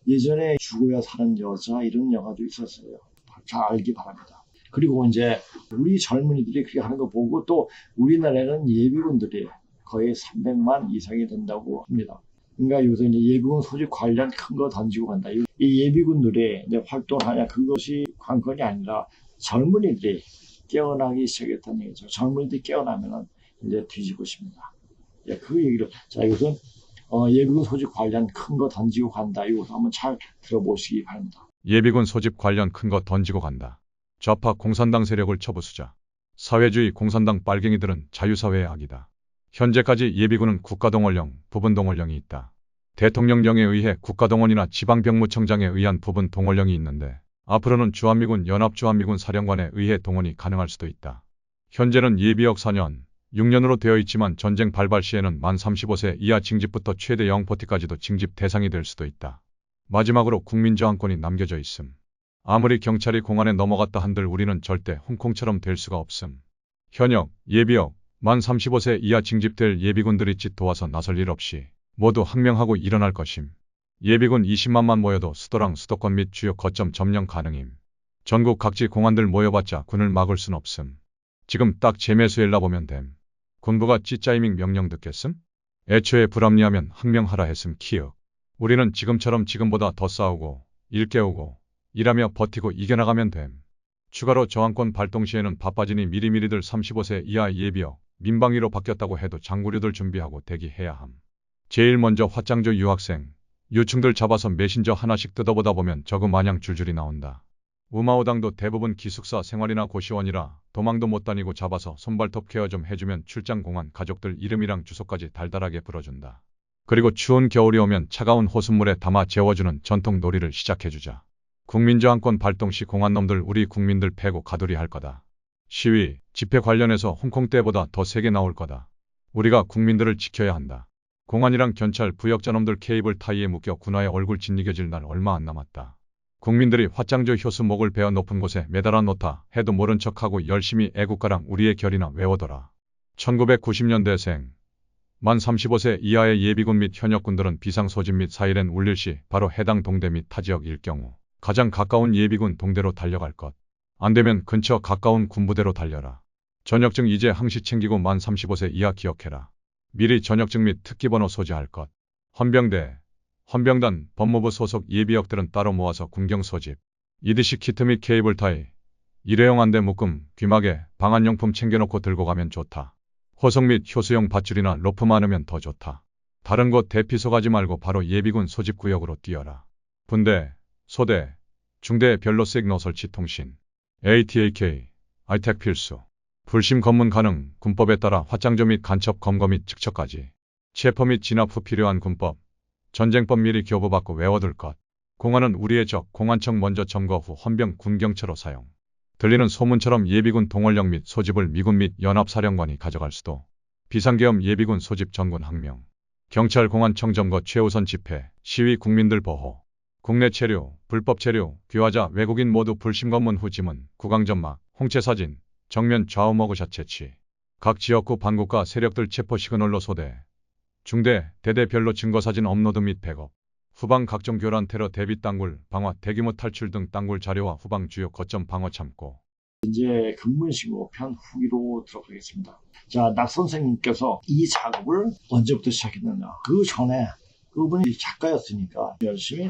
예전에 죽어야 사는 여자 이런 영화도 있었어요. 잘 알기 바랍니다. 그리고 이제 우리 젊은이들이 그렇게 하는 거 보고 또 우리나라에는 예비군들이 거의 300만 이상이 된다고 합니다. 그러니까 여기서 이제 예비군 소집 관련 큰 거 던지고 간다. 이 예비군들이 이제 활동하냐 그것이 관건이 아니라 젊은이들이 깨어나기 시작했다는 얘기죠. 젊은이들이 깨어나면은 이제 뒤집어집니다. 예, 그 얘기를 자 이것은 예비군 소집 관련 큰 거 던지고 간다. 이것을 한번 잘 들어보시기 바랍니다. 예비군 소집 관련 큰 거 던지고 간다. 좌파 공산당 세력을 쳐부수자. 사회주의 공산당 빨갱이들은 자유사회의 악이다. 현재까지 예비군은 국가동원령, 부분동원령이 있다. 대통령령에 의해 국가동원이나 지방병무청장에 의한 부분 동원령이 있는데 앞으로는 주한미군 연합주한미군 사령관에 의해 동원이 가능할 수도 있다. 현재는 예비역 4년, 6년으로 되어 있지만 전쟁 발발 시에는 만 35세 이하 징집부터 최대 0포티까지도 징집 대상이 될 수도 있다. 마지막으로 국민저항권이 남겨져 있음. 아무리 경찰이 공안에 넘어갔다 한들 우리는 절대 홍콩처럼 될 수가 없음. 현역, 예비역, 만 35세 이하 징집될 예비군들이 짓 도와서 나설 일 없이 모두 항명하고 일어날 것임. 예비군 20만만 모여도 수도랑 수도권 및 주요 거점 점령 가능임. 전국 각지 공안들 모여봤자 군을 막을 순 없음. 지금 딱 제매수엘라 보면 됨. 군부가 찌짜이밍 명령 듣겠음? 애초에 불합리하면 항명하라 했음 키읔. 우리는 지금처럼 지금보다 더 싸우고 일깨우고 일하며 버티고 이겨나가면 됨. 추가로 저항권 발동 시에는 바빠지니 미리미리들 35세 이하 예비역, 민방위로 바뀌었다고 해도 장구류들 준비하고 대기해야 함. 제일 먼저 화장조 유학생, 유충들 잡아서 메신저 하나씩 뜯어보다 보면 저거 마냥 줄줄이 나온다. 우마오당도 대부분 기숙사 생활이나 고시원이라 도망도 못 다니고 잡아서 손발톱 케어 좀 해주면 출장 공안 가족들 이름이랑 주소까지 달달하게 불어준다. 그리고 추운 겨울이 오면 차가운 호숫물에 담아 재워주는 전통 놀이를 시작해주자. 국민저항권 발동 시 공안놈들 우리 국민들 패고 가두리 할 거다. 시위, 집회 관련해서 홍콩 때보다 더 세게 나올 거다. 우리가 국민들을 지켜야 한다. 공안이랑 경찰, 부역자놈들 케이블 타이에 묶여 군화에 얼굴 짓이겨질 날 얼마 안 남았다. 국민들이 화장조 효수 목을 베어 높은 곳에 매달아 놓다 해도 모른 척하고 열심히 애국가랑 우리의 결이나 외워둬라. 1990년대생, 만 35세 이하의 예비군 및 현역군들은 비상소집 및 사일엔 울릴 시 바로 해당 동대 및 타지역일 경우 가장 가까운 예비군 동대로 달려갈 것. 안되면 근처 가까운 군부대로 달려라. 전역증 이제 항시 챙기고 만 35세 이하 기억해라. 미리 전역증 및 특기번호 소지할 것. 헌병대, 헌병단, 법무부 소속 예비역들은 따로 모아서 군경 소집. 이드시 키트 및 케이블 타이, 일회용 안대 묶음, 귀마개, 방한용품 챙겨놓고 들고 가면 좋다. 호석 및 효수용 밧줄이나 로프 많으면 더 좋다. 다른 곳 대피소 가지 말고 바로 예비군 소집구역으로 뛰어라. 분대, 소대, 중대 별로 시그널 설치 통신. ATAK, 아이텍 필수. 불심 검문 가능, 군법에 따라 화장조 및 간첩 검거 및 측처까지. 체포 및 진압 후 필요한 군법. 전쟁법 미리 교부받고 외워둘 것. 공안은 우리의 적, 공안청 먼저 점거 후 헌병 군경처로 사용. 들리는 소문처럼 예비군 동원령 및 소집을 미군 및 연합사령관이 가져갈 수도. 비상계엄 예비군 소집 전군 항명. 경찰 공안청 점거 최우선 집회, 시위 국민들 보호. 국내 체류, 불법 체류, 귀화자, 외국인 모두 불심 검문 후 지문, 구강점막, 홍채사진, 정면 좌우 머그샷 채취. 각 지역구 반국가 세력들 체포 시그널로 소대, 중대, 대대별로 증거사진 업로드 및 백업. 후방 각종 교란 테러 대비 땅굴, 방화, 대규모 탈출 등 땅굴 자료와 후방 주요 거점 방어 참고. 이제 근무신고 편 후기로 들어가겠습니다. 자, 낙 선생님께서 이 작업을 언제부터 시작했느냐. 그 전에 그분이 작가였으니까 열심히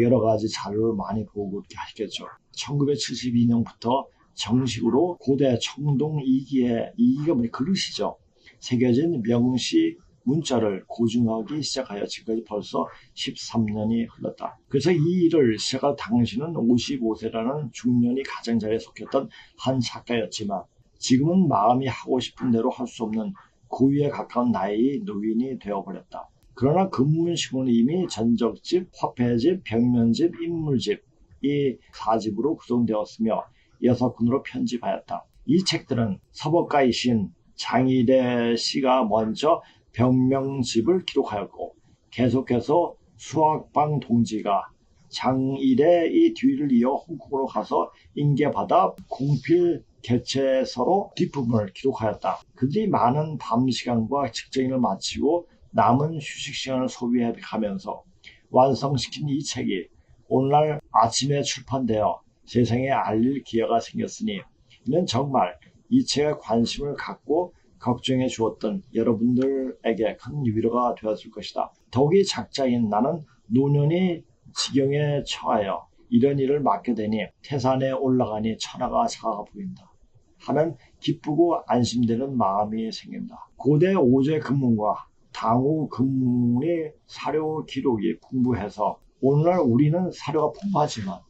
여러 가지 자료를 많이 보고 이렇게 하셨겠죠. 1972년부터 정식으로 고대 청동 2기가 그릇이죠. 새겨진 명시 문자를 고증하기 시작하여 지금까지 벌써 13년이 흘렀다. 그래서 이 일을 시작할 당시는 55세라는 중년이 가장자리에 속했던 한 작가였지만 지금은 마음이 하고 싶은 대로 할 수 없는 고위에 가까운 나이의 노인이 되어버렸다. 그러나 근문식은 이미 전적집, 화폐집, 벽면집, 인물집 이 4집으로 구성되었으며 6권으로 편집하였다. 이 책들은 서법가이신 장일의 씨가 먼저 병명집을 기록하였고 계속해서 수학방 동지가 장일의 이 뒤를 이어 홍콩으로 가서 인계받아 공필 개체서로 뒷부분을 기록하였다. 그들이 많은 밤 시간과 직장인을 마치고 남은 휴식 시간을 소비해가면서 완성시킨 이 책이 오늘날 아침에 출판되어 세상에 알릴 기회가 생겼으니 이는 정말 이 책에 관심을 갖고 걱정해 주었던 여러분들에게 큰 위로가 되었을 것이다. 덕이 작자인 나는 노년이 지경에 처하여 이런 일을 맡게 되니 태산에 올라가니 천하가 작아 보인다 하는 기쁘고 안심되는 마음이 생긴다. 고대 오제 금문과 당우 금문의 사료 기록이 풍부해서 오늘날 우리는 사료가 풍부하지만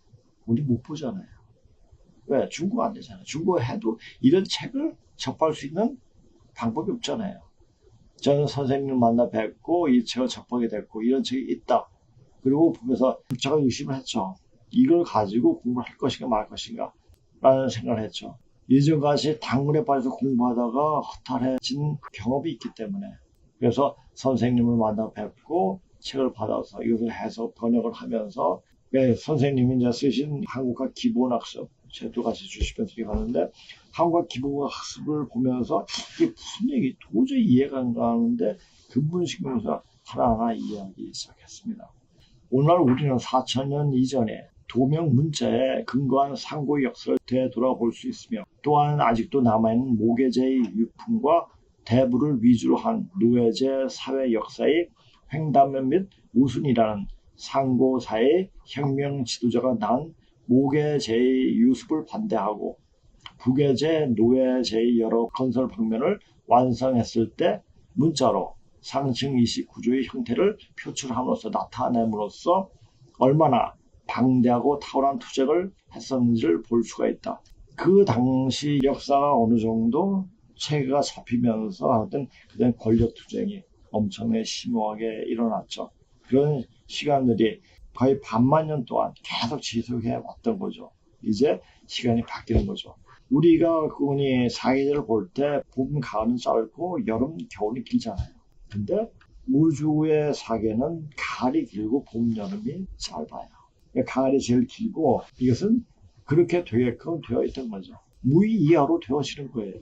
우리 못 보잖아요. 왜? 중고 안 되잖아요. 중고해도 이런 책을 접할 수 있는 방법이 없잖아요. 저는 선생님을 만나 뵙고 이 책을 접하게 됐고 이런 책이 있다. 그리고 보면서 제가 의심을 했죠. 이걸 가지고 공부를 할 것인가 말 것인가 라는 생각을 했죠. 예전같이 당근에 빠져서 공부하다가 허탈해진 경험이 있기 때문에 그래서 선생님을 만나 뵙고 책을 받아서 이것을 해서 번역을 하면서 선생님이 이제 쓰신 한국화 기본학습 제도 같이 주시면서 하는데 한국화 기본학습을 보면서 이게 무슨 얘기 도저히 이해가 안 가는데 근본식으로서 하나하나 이해하기 시작했습니다. 오늘 우리는 4000년 이전에 도명 문자에 근거한 상고의 역사를 되돌아볼 수 있으며 또한 아직도 남아있는 모계제의 유품과 대부를 위주로 한 노예제 사회 역사의 횡단면 및 우순이라는 상고사의 혁명 지도자가 난 모계제의 유습을 반대하고 부계제, 노예제의 여러 건설 방면을 완성했을 때 문자로 상층 이식 구조의 형태를 표출함으로써 나타냄으로써 얼마나 방대하고 탁월한 투쟁을 했었는지를 볼 수가 있다. 그 당시 역사가 어느 정도 체계가 잡히면서 하여튼 그다음 권력 투쟁이 엄청나게 심오하게 일어났죠. 그런 시간들이 거의 반만 년 동안 계속 지속해 왔던 거죠. 이제 시간이 바뀌는 거죠. 우리가 그분이 사계절을 볼 때 봄, 가을은 짧고 여름, 겨울이 길잖아요. 근데 우주의 사계는 가을이 길고 봄, 여름이 짧아요. 가을이 제일 길고 이것은 그렇게 되게끔 되어 있던 거죠. 무의이하로 되어지는 거예요.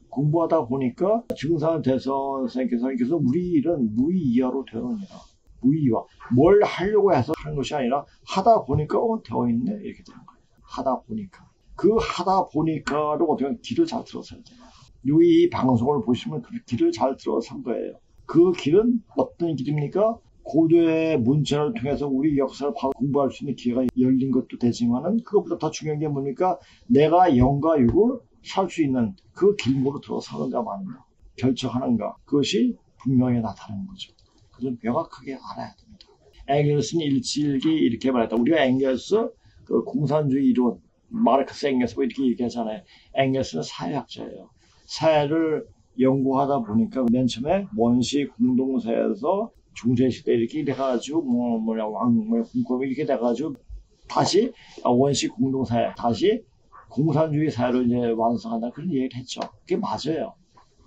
공부하다 보니까 증산대선 선생님께서 우리 일은 무의이하로 되어옵니다. 무의이화. 뭘 하려고 해서 하는 것이 아니라 하다 보니까 되어 있네 이렇게 되는 거예요. 하다 보니까. 그 하다 보니까로 어떻게 보면 길을 잘 들어서야 돼요. 이 방송을 보시면 그 길을 잘 들어선 거예요. 그 길은 어떤 길입니까? 고도의 문자를 통해서 우리 역사를 바로 공부할 수 있는 기회가 열린 것도 되지만은 그것보다 더 중요한 게 뭡니까? 내가 영과 육을 살 수 있는 그 길목으로 들어서는가 마는가 결정하는가 그것이 분명히 나타나는 거죠. 그건 명확하게 알아야 됩니다. 앵겔스는 일찍이 이렇게 말했다. 우리가 앵겔스 그 공산주의 이론 마르크스 앵겔스 이렇게 얘기하잖아요. 앵겔스는 사회학자예요. 사회를 연구하다 보니까 맨 처음에 원시 공동사에서 중세시대 이렇게 돼가지고 왕공법 이렇게 돼가지고 다시 원시 공동사회 다시 공산주의 사회를 이제 완성한다 그런 얘기를 했죠. 그게 맞아요.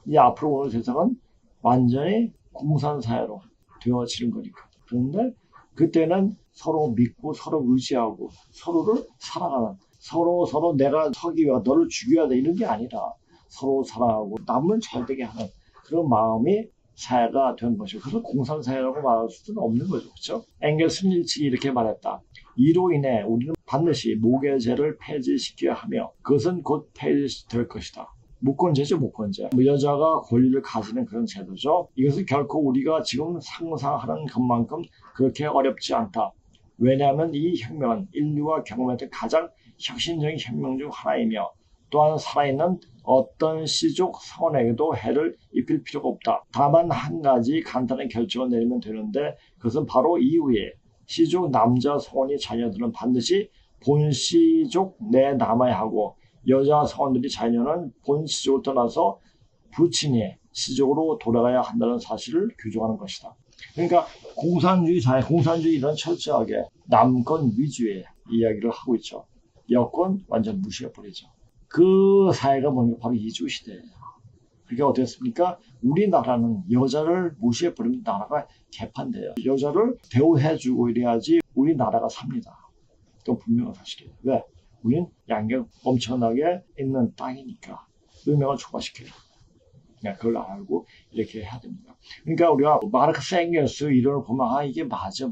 이제 앞으로 오는 세상은 완전히 공산사회로 되어지는 거니까. 그런데 그때는 서로 믿고 서로 의지하고 서로를 사랑하는 서로 내가 서기 위해 너를 죽여야 돼 이런 게 아니라 서로 사랑하고 남을 잘되게 하는 그런 마음이 사회가 된 것이고 그래서 공산사회라고 말할 수는 없는 거죠. 그렇죠? 앵겔스는 일찍 이렇게 말했다. 이로 인해 우리는 반드시 모계제를 폐지시켜야 하며 그것은 곧 폐지될 것이다. 무권제죠, 무권제. 여자가 권리를 가지는 그런 제도죠. 이것은 결코 우리가 지금 상상하는 것만큼 그렇게 어렵지 않다. 왜냐하면 이 혁명은 인류가 경험했던 가장 혁신적인 혁명 중 하나이며 또한 살아있는 어떤 시족 성원에게도 해를 입힐 필요가 없다. 다만 한 가지 간단한 결정을 내리면 되는데 그것은 바로 이후에 시족 남자 성원이 자녀들은 반드시 본 시족 내 남아야 하고 여자 성원들이 자녀는 본 시족을 떠나서 부친이 시족으로 돌아가야 한다는 사실을 규정하는 것이다. 그러니까 공산주의 사회, 공산주의는 철저하게 남권 위주의 이야기를 하고 있죠. 여권 완전 무시해버리죠. 그 사회가 뭔가 바로 이주시대예요. 그게 어땠습니까? 우리나라는 여자를 무시해버리면 나라가 개판돼요. 여자를 대우해주고 이래야지 우리나라가 삽니다. 그건 분명한 사실이에요. 왜? 우린 양경 엄청나게 있는 땅이니까 의명을 촉발시켜요. 그냥 그걸 알고 이렇게 해야 됩니다. 그러니까 우리가 마르크스 앵겔스 이론을 보면 이게 맞아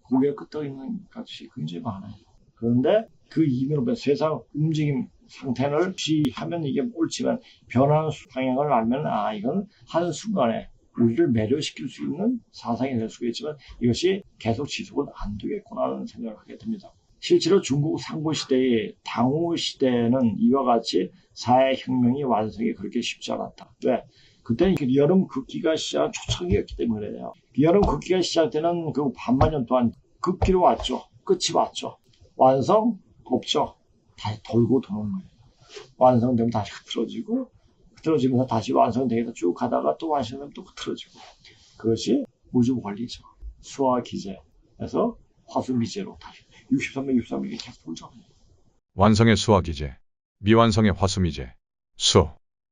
고개가 끄떡 있는 것이 굉장히 많아요. 그런데 그 이면으로 세상 움직임 상태를 주시하면 이게 옳지만 변하는 방향을 알면 이건 한순간에 우리를 매료시킬 수 있는 사상이 될 수가 있지만 이것이 계속 지속은 안 되겠구나라는 생각을 하게 됩니다. 실제로 중국 상고시대의 당우 시대에는 이와 같이 사회혁명이 완성이 그렇게 쉽지 않았다. 왜? 그때는 여름 극기가 시작한 초창기였기 때문에요. 여름 극기가 시작되는 그 반만년 동안 극기로 왔죠. 끝이 왔죠. 완성? 없죠. 다시 돌고 도는 거예요. 완성되면 다시 흐트러지면서 다시 완성되면서 쭉 가다가 또 완성되면 또 흐트러지고. 그것이 우주 원리죠. 수와 기제에서 화수미제로 다시 63일 계속 돌잖아요. 완성의 수와 기제, 미완성의 화수미제.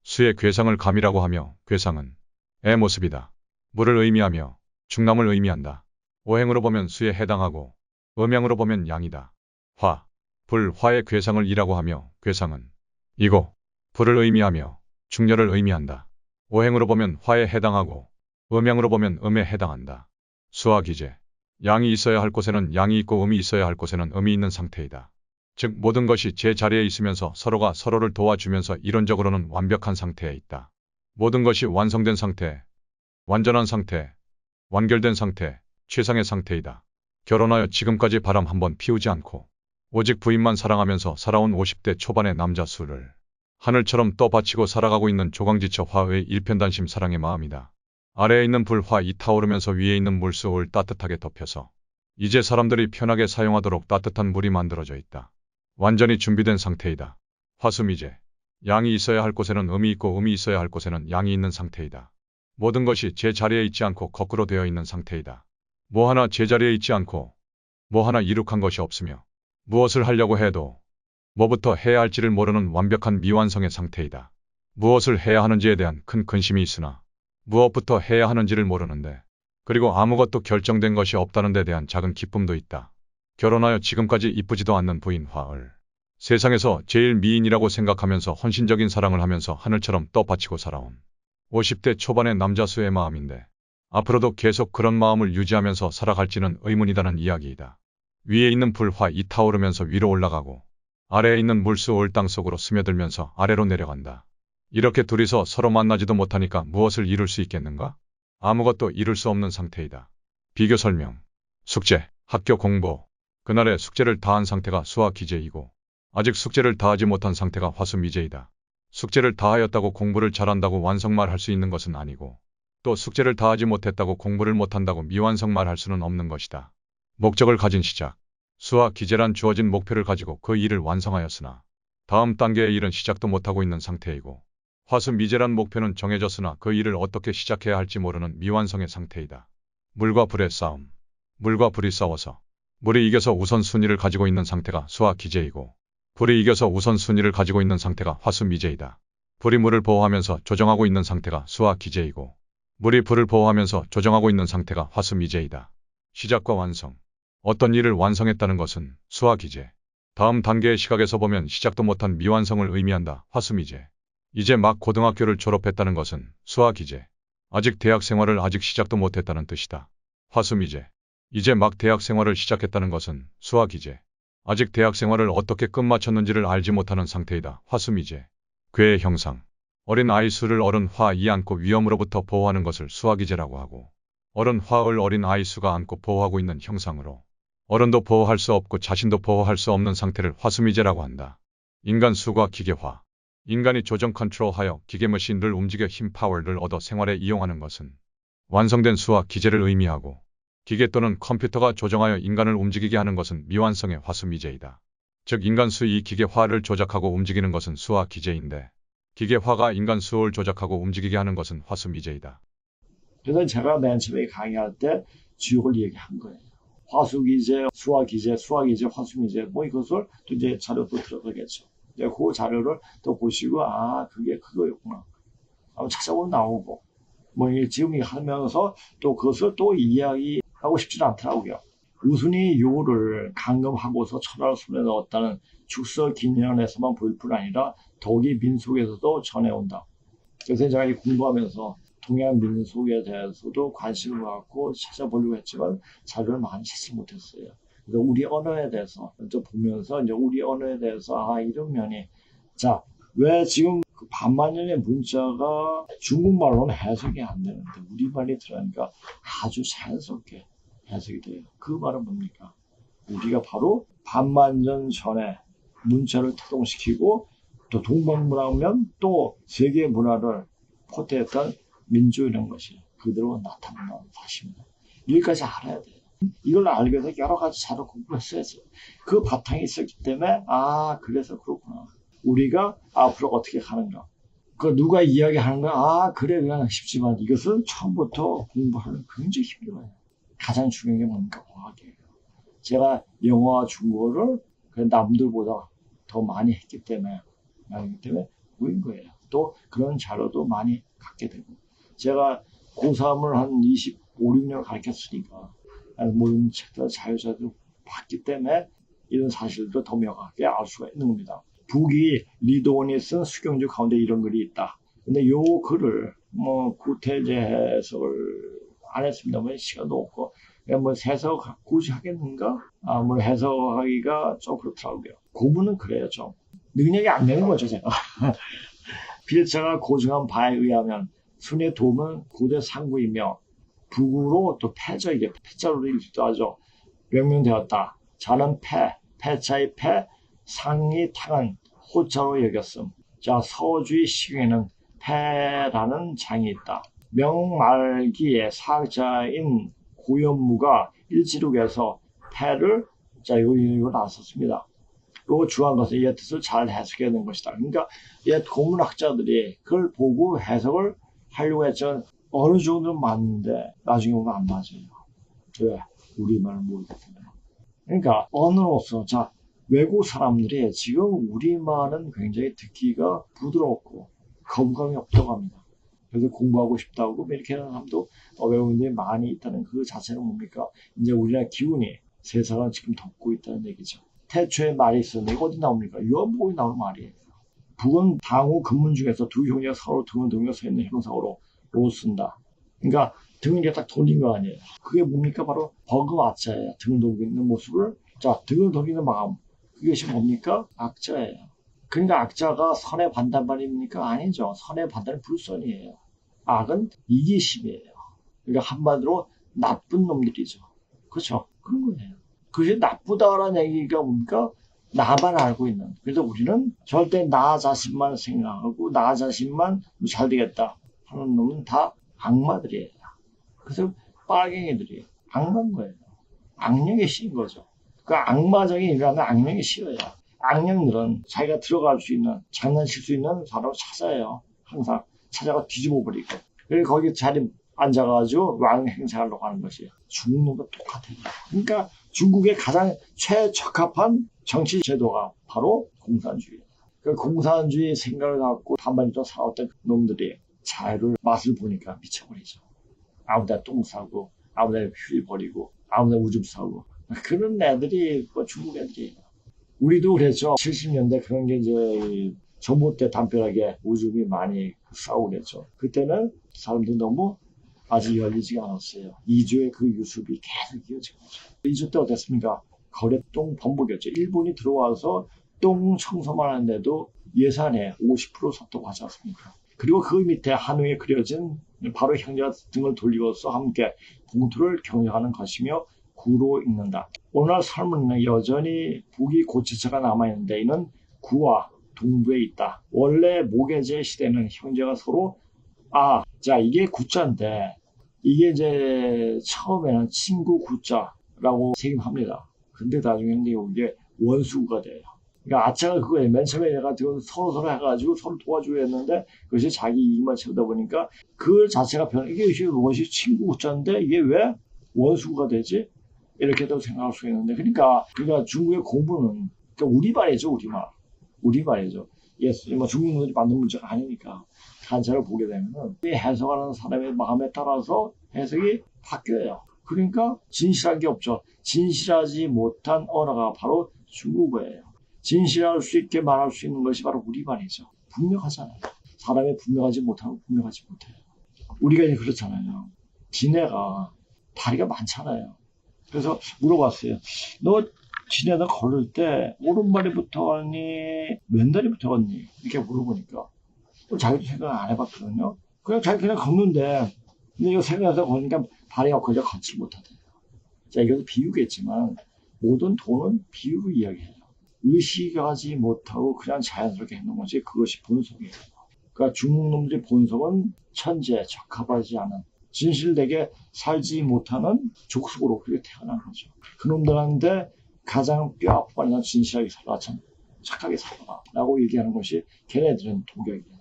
수의 괴상을 감이라고 하며 괴상은 의 모습이다. 물을 의미하며 중남을 의미한다. 오행으로 보면 수에 해당하고 음양으로 보면 양이다. 화의 괴상을 이라고 하며 괴상은 이고 불을 의미하며 중렬을 의미한다. 오행으로 보면 화에 해당하고 음양으로 보면 음에 해당한다. 수와 기제, 양이 있어야 할 곳에는 양이 있고 음이 있어야 할 곳에는 음이 있는 상태이다. 즉 모든 것이 제 자리에 있으면서 서로가 서로를 도와주면서 이론적으로는 완벽한 상태에 있다. 모든 것이 완성된 상태, 완전한 상태, 완결된 상태, 최상의 상태이다. 결혼하여 지금까지 바람 한번 피우지 않고 오직 부인만 사랑하면서 살아온 50대 초반의 남자 수를 하늘처럼 떠받치고 살아가고 있는 조강지처 화의 일편단심 사랑의 마음이다. 아래에 있는 불화 이 타오르면서 위에 있는 물수을 따뜻하게 덮여서 이제 사람들이 편하게 사용하도록 따뜻한 물이 만들어져 있다. 완전히 준비된 상태이다. 화수미제, 양이 있어야 할 곳에는 음이 있고 음이 있어야 할 곳에는 양이 있는 상태이다. 모든 것이 제 자리에 있지 않고 거꾸로 되어 있는 상태이다. 뭐 하나 제자리에 있지 않고 뭐 하나 이룩한 것이 없으며 무엇을 하려고 해도 뭐부터 해야 할지를 모르는 완벽한 미완성의 상태이다. 무엇을 해야 하는지에 대한 큰 근심이 있으나 무엇부터 해야 하는지를 모르는데 그리고 아무것도 결정된 것이 없다는 데 대한 작은 기쁨도 있다. 결혼하여 지금까지 이쁘지도 않는 부인 화을 세상에서 제일 미인이라고 생각하면서 헌신적인 사랑을 하면서 하늘처럼 떠받치고 살아온 50대 초반의 남자 수의 마음인데 앞으로도 계속 그런 마음을 유지하면서 살아갈지는 의문이다는 이야기이다. 위에 있는 불화 이 타오르면서 위로 올라가고 아래에 있는 물수 올 땅속으로 스며들면서 아래로 내려간다. 이렇게 둘이서 서로 만나지도 못하니까 무엇을 이룰 수 있겠는가? 아무것도 이룰 수 없는 상태이다. 비교 설명. 숙제, 학교 공부. 그날의 숙제를 다한 상태가 수와 기제이고 아직 숙제를 다하지 못한 상태가 화수미제이다. 숙제를 다하였다고 공부를 잘한다고 완성말 할 수 있는 것은 아니고 또 숙제를 다하지 못했다고 공부를 못한다고 미완성말 할 수는 없는 것이다. 목적을 가진 시작. 수와 기제란 주어진 목표를 가지고 그 일을 완성하였으나 다음 단계의 일은 시작도 못하고 있는 상태이고 화수미제란 목표는 정해졌으나 그 일을 어떻게 시작해야 할지 모르는 미완성의 상태이다. 물과 불의 싸움. 물과 불이 싸워서 물이 이겨서 우선순위를 가지고 있는 상태가 수와 기제이고 불이 이겨서 우선순위를 가지고 있는 상태가 화수미제이다. 불이 물을 보호하면서 조정하고 있는 상태가 수와 기제이고 물이 불을 보호하면서 조정하고 있는 상태가 화수미제이다. 시작과 완성. 어떤 일을 완성했다는 것은 수와 기제. 다음 단계의 시각에서 보면 시작도 못한 미완성을 의미한다. 화수미제. 이제 막 고등학교를 졸업했다는 것은 수와 기제. 아직 대학 생활을 아직 시작도 못했다는 뜻이다. 화수미제. 이제 막 대학 생활을 시작했다는 것은 수와 기제. 아직 대학 생활을 어떻게 끝마쳤는지를 알지 못하는 상태이다. 화수미제. 괴의 형상. 어린 아이 수를 어른 화이 안고 위험으로부터 보호하는 것을 수와 기제라고 하고 어른 화을 어린 아이 수가 안고 보호하고 있는 형상으로 어른도 보호할 수 없고 자신도 보호할 수 없는 상태를 화수미제라고 한다. 인간 수가 기계화. 인간이 조정 컨트롤하여 기계 머신을 움직여 힘 파워를 얻어 생활에 이용하는 것은 완성된 수와 기제를 의미하고 기계 또는 컴퓨터가 조정하여 인간을 움직이게 하는 것은 미완성의 화수미제이다. 즉 인간 수이 기계화를 조작하고 움직이는 것은 수와 기제인데 기계화가 인간 수를 조작하고 움직이게 하는 것은 화수미제이다. 그래서 제가 맨 처음에 강의할 때 지옥을 얘기한 거예요. 화수기제, 수화기제, 수화기제, 화수미제 뭐 이것을 또 이제 자료도 들어가겠죠. 그 자료를 또 보시고 그게 그거였구나. 찾아보면 나오고 뭐 지금 하면서 또 그것을 또 이야기하고 싶지는 않더라고요. 우순이 요를 강금하고서 천하를 손에 넣었다는 죽서 김연에서만 보일 뿐 아니라 덕이 민속에서도 전해온다. 그래서 제가 공부하면서 동양 민속에 대해서도 관심을 갖고 찾아보려고 했지만 자료를 많이 찾지 못했어요. 그래서 우리 언어에 대해서 먼저 보면서 이제 우리 언어에 대해서 이런 면이 자, 왜 지금 그 반만년의 문자가 중국말로는 해석이 안 되는데 우리말이 들어가니까 아주 자연스럽게 해석이 돼요. 그 말은 뭡니까? 우리가 바로 반만년 전에 문자를 태동시키고 또 동방문화면 또 세계 문화를 포태했던 민족이라는 것이 그대로 나타난다는 사실입니다. 여기까지 알아야 돼요. 이걸 알기 위해서 여러 가지 자료 공부했어야죠. 그 바탕이 있었기 때문에 그래서 그렇구나. 우리가 앞으로 어떻게 가는가. 그 누가 이야기하는가. 그래 그냥 쉽지만 이것은 처음부터 공부하는 굉장히 힘들어요. 가장 중요한 게 뭡니까? 과학이에요. 제가 영어와 중국어를 남들보다 더 많이 했기 때문에 보인 거예요. 또 그런 자료도 많이 갖게 되고 제가 고3을 한 25, 6년 가르쳤으니까 모든 책들 자유자들 봤기 때문에 이런 사실도 더 명확하게 알 수가 있는 겁니다. 북이 리도원이 쓴 수경주 가운데 이런 글이 있다. 근데 요 글을 구태제 해석을 안 했습니다만 시간도 없고 해석 굳이 하겠는가? 해석하기가 좀 그렇더라고요. 고문은 그래요 좀. 능력이 안 되는 거죠 제가. 필자가 고증한 바에 의하면 순의 도는 고대 상구이며 북으로 또 패자 이게 패자로 읽기도 하죠. 명명되었다. 자는 패자의 패, 상이 탕은 호자로 여겼음. 자 서주의 시경에는 패라는 장이 있다. 명말기에 사학자인 고연무가 일지록에서 패를 이거 나섰습니다. 그리고 중요한 것은 이 뜻을 잘 해석해야 되는 것이다. 그러니까 옛 고문학자들이 그걸 보고 해석을 하려고 했지만 어느 정도는 맞는데 나중에 보면 안 맞아요. 왜? 우리말을 모르기 때문에. 그러니까 언어로서 외국 사람들이 지금 우리말은 굉장히 듣기가 부드럽고 거부감이 없다고 합니다. 그래서 공부하고 싶다고 이렇게 하는 사람도 외국인들이 많이 있다는 그 자체는 뭡니까? 이제 우리나라 기운이 세상을 지금 덮고 있다는 얘기죠. 태초에 말이 있었는데 이거 어디 나옵니까? 유한복이 나오는 말이에요. 북은 당후 근문 중에서 두 형제가 서로 등을 돌려 서 있는 형상으로 로 쓴다. 그러니까 등을 이렇게 딱 돌린 거 아니에요. 그게 뭡니까? 바로 버그와자예요. 등을 돌리고 있는 모습을 등을 돌리는 마음. 그것이 뭡니까? 악자예요. 그러니까 악자가 선의 반대말입니까? 아니죠. 선의 반대는 불선이에요. 악은 이기심이에요. 그러니까 한마디로 나쁜 놈들이죠. 그렇죠? 그런 거예요. 그것이 나쁘다라는 얘기가 뭡니까? 나만 알고 있는. 그래서 우리는 절대 나 자신만 생각하고 나 자신만 잘 되겠다 하는 놈은 다 악마들이에요. 그래서 빨갱이들이 악마인 거예요. 악령에 씌인 거죠. 그 악마적인 일을 하면 악령에 씌어요. 악령들은 자기가 들어갈 수 있는, 장난칠 수 있는 사람을 찾아요. 항상 찾아가 뒤집어 버리고. 그래서 거기 자리 앉아가지고 왕 행사하려고 하는 것이에요. 중국 놈도 똑같아요. 그러니까 중국의 가장 최적합한 정치 제도가 바로 공산주의예요. 그 공산주의 생각을 갖고 반반도 살아왔던 놈들이 자유를 맛을 보니까 미쳐버리죠. 아무데나 똥 싸고, 아무데나 휴일 버리고, 아무데나 오줌 싸고. 그런 애들이 중국 애들이에요. 우리도 그랬죠. 70년대 그런 게 이제 정부 때 담벼락에 오줌이 많이 싸우고 그랬죠. 그때는 사람들이 너무 아직 열리지가 않았어요. 2주의 그 유습이 계속 이어진 거죠. 2주 때 어땠습니까? 거래 똥 범벅이었죠. 일본이 들어와서 똥 청소만 하는데도 예산에 50% 섰다고 하지 않습니까? 그리고 그 밑에 한우에 그려진 바로 형제가 등을 돌리고서 함께 봉투를 경영하는 것이며 구로 읽는다. 오늘날 삶은 여전히 북이 고치처가 남아있는데 이는 구와 동부에 있다. 원래 모계제 시대는 형제가 서로 이게 구자인데 이게 이제 처음에는 친구 구자라고 새김합니다. 근데 나중에는 이게 원수구가 돼요. 그러니까 아차가 그거예요. 맨 처음에 얘가 서로 해가지고 서로 도와주려 했는데 그것이 자기 이익만 채우다 보니까 그 자체가 이게 무엇이 친구 구자인데 이게 왜 원수구가 되지? 이렇게도 생각할 수 있는데 그러니까 중국의 공부는 우리말이죠. 우리말이죠. 중국인들이 만든 문제가 아니니까 한자를 보게 되면은 해석하는 사람의 마음에 따라서 해석이 바뀌어요. 그러니까 진실한 게 없죠. 진실하지 못한 언어가 바로 중국어예요. 진실할 수 있게 말할 수 있는 것이 바로 우리말이죠. 분명하잖아요. 사람이 분명하지 못하고 분명하지 못해요. 우리가 이제 그렇잖아요. 지네가 다리가 많잖아요. 그래서 물어봤어요. 너 지네다 걸을 때 오른발이 붙어갔니 왼다리 붙어갔니 이렇게 물어보니까 자기도 생각 안 해봤거든요. 그냥 자기 그냥 걷는데 근데 이거 생각해서 보니까 발이 엊그제 걷질 못하대요. 자, 이것도 비유겠지만 모든 돈은 비유로 이야기해요. 의식하지 못하고 그냥 자연스럽게 했는 거지 그것이 본성이에요. 그러니까 중국 놈들의 본성은 천재, 적합하지 않은 진실되게 살지 못하는 족속으로 그렇게 태어난 거죠. 그놈들한테 가장 뼈아프고 진실하게 살아, 참 착하게 살아라 라고 얘기하는 것이 걔네들은 도격이에요.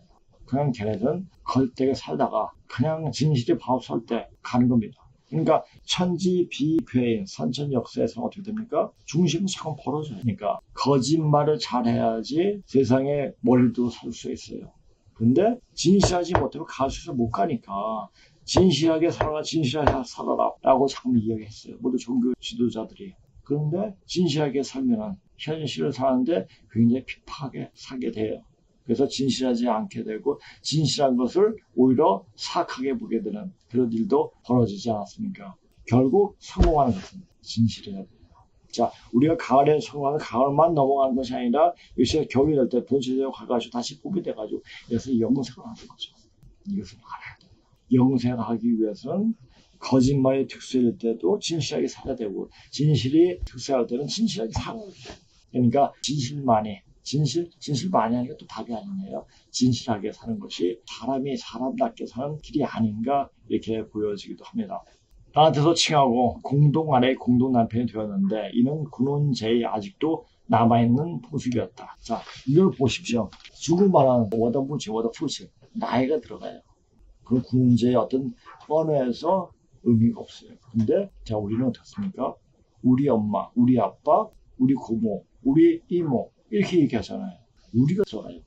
그냥 걔네들은 걸되게 살다가 그냥 진실이 바웃할 때 가는 겁니다. 그러니까 천지비괴인 선천역사에서 어떻게 됩니까? 중심은 자꾸 벌어져요. 그러니까 거짓말을 잘해야지 세상에 머리도 설 수 있어요. 근데 진실하지 못하면 가수에서 못 가니까 진실하게 살아라 진실하게 살아라 라고 자꾸 이야기했어요. 모두 종교 지도자들이. 그런데 진실하게 살면 현실을 사는데 굉장히 핍박하게 살게 돼요. 그래서 진실하지 않게 되고 진실한 것을 오히려 사악하게 보게 되는 그런 일도 벌어지지 않았습니까? 결국 성공하는 것은 진실해야 돼요. 자, 우리가 가을에 성공하는 가을만 넘어가는 것이 아니라 요새 겨울이 될 때 본체적으로 가가지고 다시 봄이 돼가지고 여기서 영생을 하는 거죠. 이것을 알아야 돼요. 영생을 하기 위해서는 거짓말이 특수일 때도 진실하게 살아야 되고 진실이 특수할 때는 진실하게 살아야 돼요. 그러니까 진실 많이 하는 게 또 답이 아니네요. 진실하게 사는 것이 사람이 사람답게 사는 길이 아닌가 이렇게 보여지기도 합니다. 나한테서 칭하고 공동 아내 공동 남편이 되었는데 이는 군혼제의 아직도 남아있는 모습이었다. 자, 이걸 보십시오. 중국말은 워더무지 워더푸시 나이가 들어가요. 그런 군혼제의 어떤 언어에서 의미가 없어요. 근데 자, 우리는 어떻습니까? 우리 엄마, 우리 아빠, 우리 고모, 우리 이모 이렇게 얘기하잖아요. 우리가 들어가요.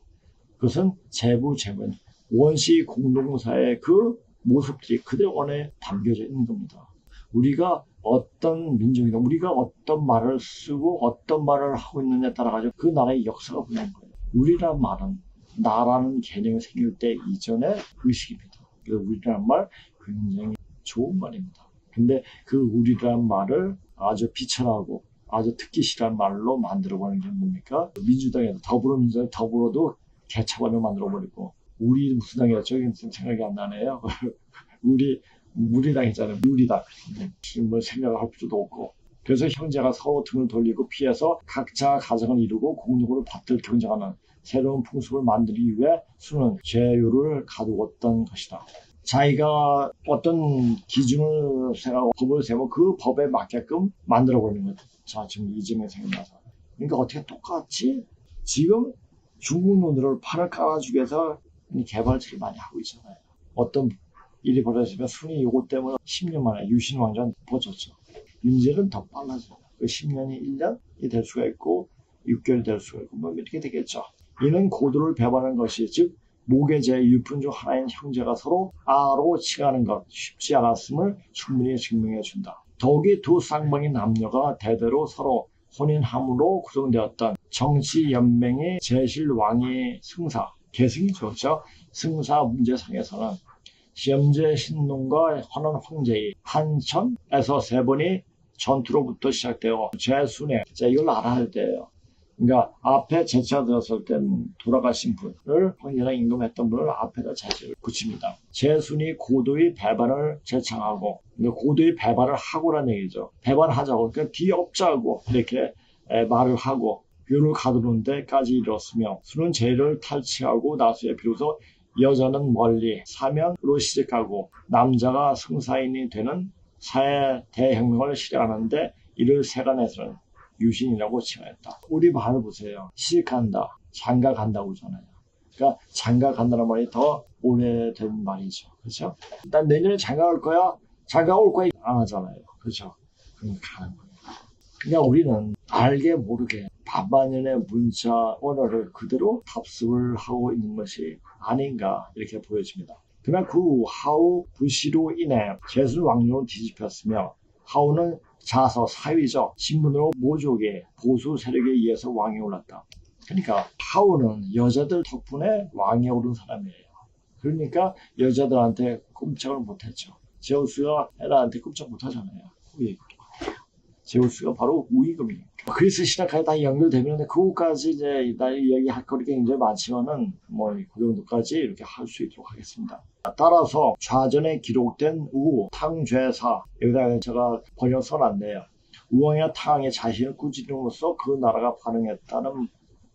그것은 재부재분 원시 공동사의 그 모습들이 그대로 안에 담겨져 있는 겁니다. 우리가 어떤 민족이다, 우리가 어떤 말을 쓰고 어떤 말을 하고 있느냐에 따라 가지고 그 나라의 역사가 보이는 거예요. 우리란 말은 나라는 개념이 생길 때 이전의 의식입니다. 그래서 우리란 말 굉장히 좋은 말입니다. 근데 그 우리란 말을 아주 비천하고 아주 듣기 싫은 말로 만들어버리는 게 뭡니까? 민주당에도 더불어민주당이 더불어도 개차반을 만들어버리고 우리 무슨 당이었죠? 생각이 안 나네요. 우리 당이잖아요. 우리당. 뭐 생각을 할 필요도 없고. 그래서 형제가 서로 등을 돌리고 피해서 각자 가정을 이루고 공동으로 밭을 경쟁하는 새로운 풍습을 만들기 위해 수는 제휴를 가두었던 것이다. 자기가 어떤 기준을 세우고 법을 세우고 그 법에 맞게끔 만들어버리는 거죠. 자, 지금 이 점에 생각나서. 그러니까 어떻게 똑같이 지금 중국 놈들을 판을 깔아주기 위해서 개발들이 많이 하고 있잖아요. 어떤 일이 벌어지면 순위 요거 때문에 10년 만에 유신 왕전 퍼졌죠. 윤제는 더 빨라져요. 그 10년이 1년이 될 수가 있고 6개월이 될 수가 있고 뭐 이렇게 되겠죠. 이는 고도를 배반하는 것이 즉 모계제의 유품 중 하나인 형제가 서로 아로 칭하는 것 쉽지 않았음을 충분히 증명해 준다. 더욱이 두 쌍방의 남녀가 대대로 서로 혼인함으로 구성되었던 정치연맹의 제실왕의 승사, 계승이죠. 그렇죠? 승사 문제상에서는 시험제 신농과 헌원 황제의 한천에서 세 번이 전투로부터 시작되어 제순회, 자, 이걸 알아야 돼요. 그러니까 앞에 제차 들었을 땐 돌아가신 분을 황제랑 임금했던 분을 앞에다 제시를 붙입니다. 제순이 고도의 배반을 제창하고 그러니까 고도의 배반을 하고란 얘기죠. 배반하자고 그러니까 뒤엎자고 이렇게 말을 하고 묘를 가두는 데까지 이르렀으며 수는 죄를 탈취하고 나서야 비로소 여자는 멀리 사면으로 시작하고 남자가 승사인이 되는 사회 대혁명을 실행하는데 이를 세간에서는 유신이라고 칭하였다. 우리 말을 보세요. 시집간다, 장가간다고 하잖아요. 그러니까 장가간다는 말이 더 오래된 말이죠. 그렇죠? 난 내년에 장가갈 거야, 장가 올 거야 안 하잖아요. 그렇죠? 그러니까 가는 거예요. 그러니까 우리는 알게 모르게 반만년의 문자 언어를 그대로 답습을 하고 있는 것이 아닌가 이렇게 보여집니다. 그러나 그 하우 부시로 인해 제술 왕조는 뒤집혔으며 하우는 자서 사위적 신분으로 모족의 보수 세력에 의해서 왕에 올랐다. 그러니까 하우는 여자들 덕분에 왕에 오른 사람이에요. 그러니까 여자들한테 꼼짝을 못했죠. 제우스가 헤라한테 꼼짝 못하잖아요. 왜? 제우스가 바로 우익음이에요. 그리스 신학까지 다 연결되는데 그것까지 이제 나 이야기할 거리가 굉장히 많지만은 뭐 그 정도까지 이렇게 할 수 있도록 하겠습니다. 따라서 좌전에 기록된 우, 탕죄사 여기다가 제가 번역 써놨네요. 우왕이나 탕이 자신을 꾸짖음으로써 그 나라가 반응했다는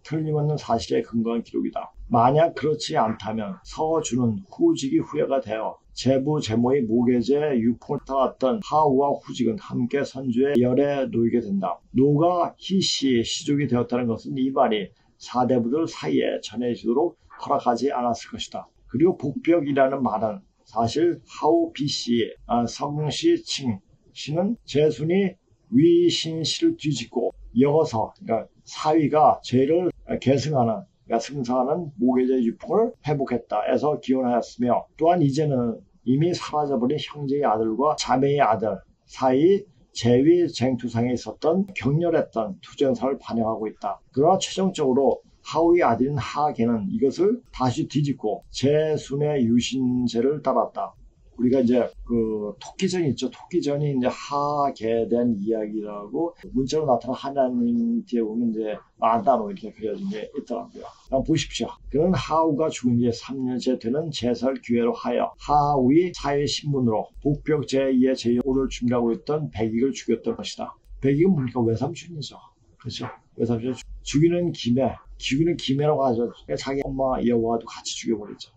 틀림없는 사실에 근거한 기록이다. 만약 그렇지 않다면 서주는 후직이 후예가 되어 제부 제모의 모계제 유풍을 따랐던 하우와 후직은 함께 선주의 열에 놓이게 된다. 노가 희씨의 시족이 되었다는 것은 이 말이 사대부들 사이에 전해지도록 허락하지 않았을 것이다. 그리고 복벽이라는 말은 사실 하우 비씨, 성씨 칭 씨는 제순이 위신씨를 뒤집고 이어서 그러니까 사위가 죄를 계승하는 그러니까 승사하는 모계제 유풍을 회복했다 해서 기원하였으며 또한 이제는 이미 사라져버린 형제의 아들과 자매의 아들 사이 제위 쟁투상에 있었던 격렬했던 투쟁사를 반영하고 있다. 그러나 최종적으로 하우의 아들인 하계는 이것을 다시 뒤집고 제순의 유신제를 따랐다. 우리가 이제 그 토끼전 있죠. 토끼전이 이제 하계에 대한 이야기라고 문자로 나타난 하나님 뒤에 보면 이제 만다로 이렇게 그려진 게 있더라고요. 한번 보십시오. 그는 하우가 죽은 지 3년째 되는 제설 기회로 하여 하우의 사회 신분으로 복벽 제2의 제오를 준비하고 있던 백익을 죽였던 것이다. 백익은 뭡니까? 외삼촌이죠. 그렇죠? 외삼촌 죽이는 김해라고 하죠. 자기 엄마 여와도 같이 죽여버리죠.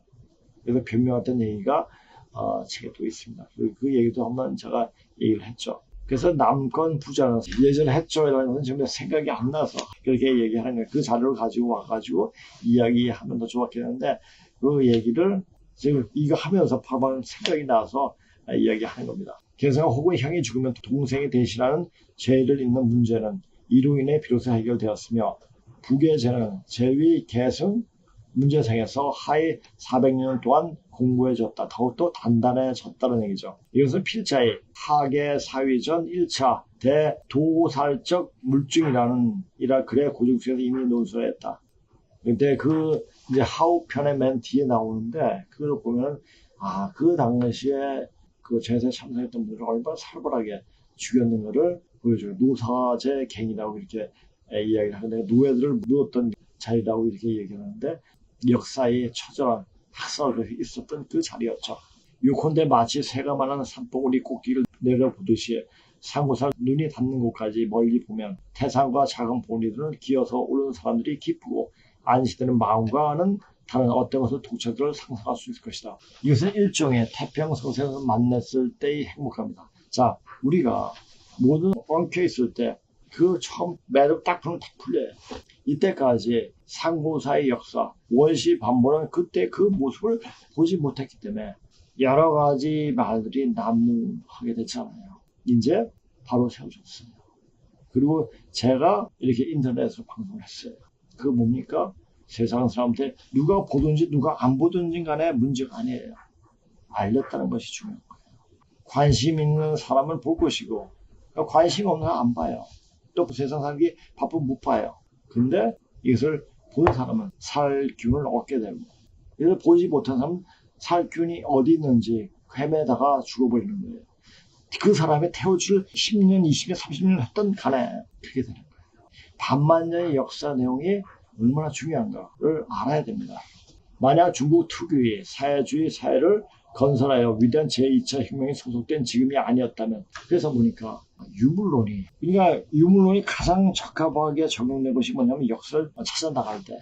그래서 변명했던 얘기가 책에 또 있습니다. 그 얘기도 한번 제가 얘기를 했죠. 그래서 남권 부자는 예전에 했죠. 이라는 것은 지금 생각이 안 나서 그렇게 얘기하는 거예요. 그 자료를 가지고 와가지고 이야기하면 더 좋았겠는데 그 얘기를 지금 이거 하면서 바로 생각이 나서 이야기하는 겁니다. 계승 혹은 형이 죽으면 동생이 대신하는 죄를 잇는 문제는 이로 인해 비로소 해결되었으며 북의 죄는 제위 계승 문제상에서 하의 400년 동안 공고해졌다. 더욱더 단단해졌다는 얘기죠. 이것은 필자의 하계 사위전 1차 대도살적 물증이라는 글의 고증수에서 이미 논술을 했다. 근데 그 이제 하우 편의 맨 뒤에 나오는데 그걸 보면 그 당시에 그 제사에 참석했던 분들을 얼마나 살벌하게 죽였는가를 보여줘요. 노사제 갱이라고 이렇게 이야기를 하는데 노예들을 묻었던 자리라고 이렇게 얘기하는데 역사의 처절한 학살이 있었던 그 자리였죠. 요컨대 마치 새가 말하는 산봉우리 꼭지를 내려보듯이 상고살 눈이 닿는 곳까지 멀리 보면 태산과 작은 봉우리들을 기어서 오르는 사람들이 기쁘고 안시되는 마음과는 다른 어떤 것을 독처들을 상상할 수 있을 것이다. 이것은 일종의 태평성세에서 만났을 때의 행복합니다. 자, 우리가 모든 엉켜 있을 때 그 처음 매듭 딱 풀려요. 이때까지 상고사의 역사, 원시 반보는 그때 그 모습을 보지 못했기 때문에 여러 가지 말들이 난무하게 됐잖아요. 이제 바로 세워졌어요. 그리고 제가 이렇게 인터넷으로 방송을 했어요. 그거 뭡니까? 세상 사람한테 누가 보든지 누가 안 보든지 간에 문제가 아니에요. 알렸다는 것이 중요한 거예요. 관심 있는 사람은 볼 것이고 관심 없는 사람은 안 봐요. 또 세상 사람이 바쁘면 못 봐요. 근데 이것을 본 사람은 살 기운을 얻게 되고 이걸 보지 못한 사람은 살 기운이 어디 있는지 헤매다가 죽어버리는 거예요. 그 사람의 태워줄 10년, 20년, 30년 했던 간에 그렇게 되는 거예요. 반만년의 역사 내용이 얼마나 중요한가를 알아야 됩니다. 만약 중국 특유의 사회주의 사회를 건설하여 위대한 제2차 혁명이 소속된 지금이 아니었다면 그래서 보니까 그러니까 유물론이 가장 적합하게 적용된 것이 뭐냐면 역사를 찾아나갈 때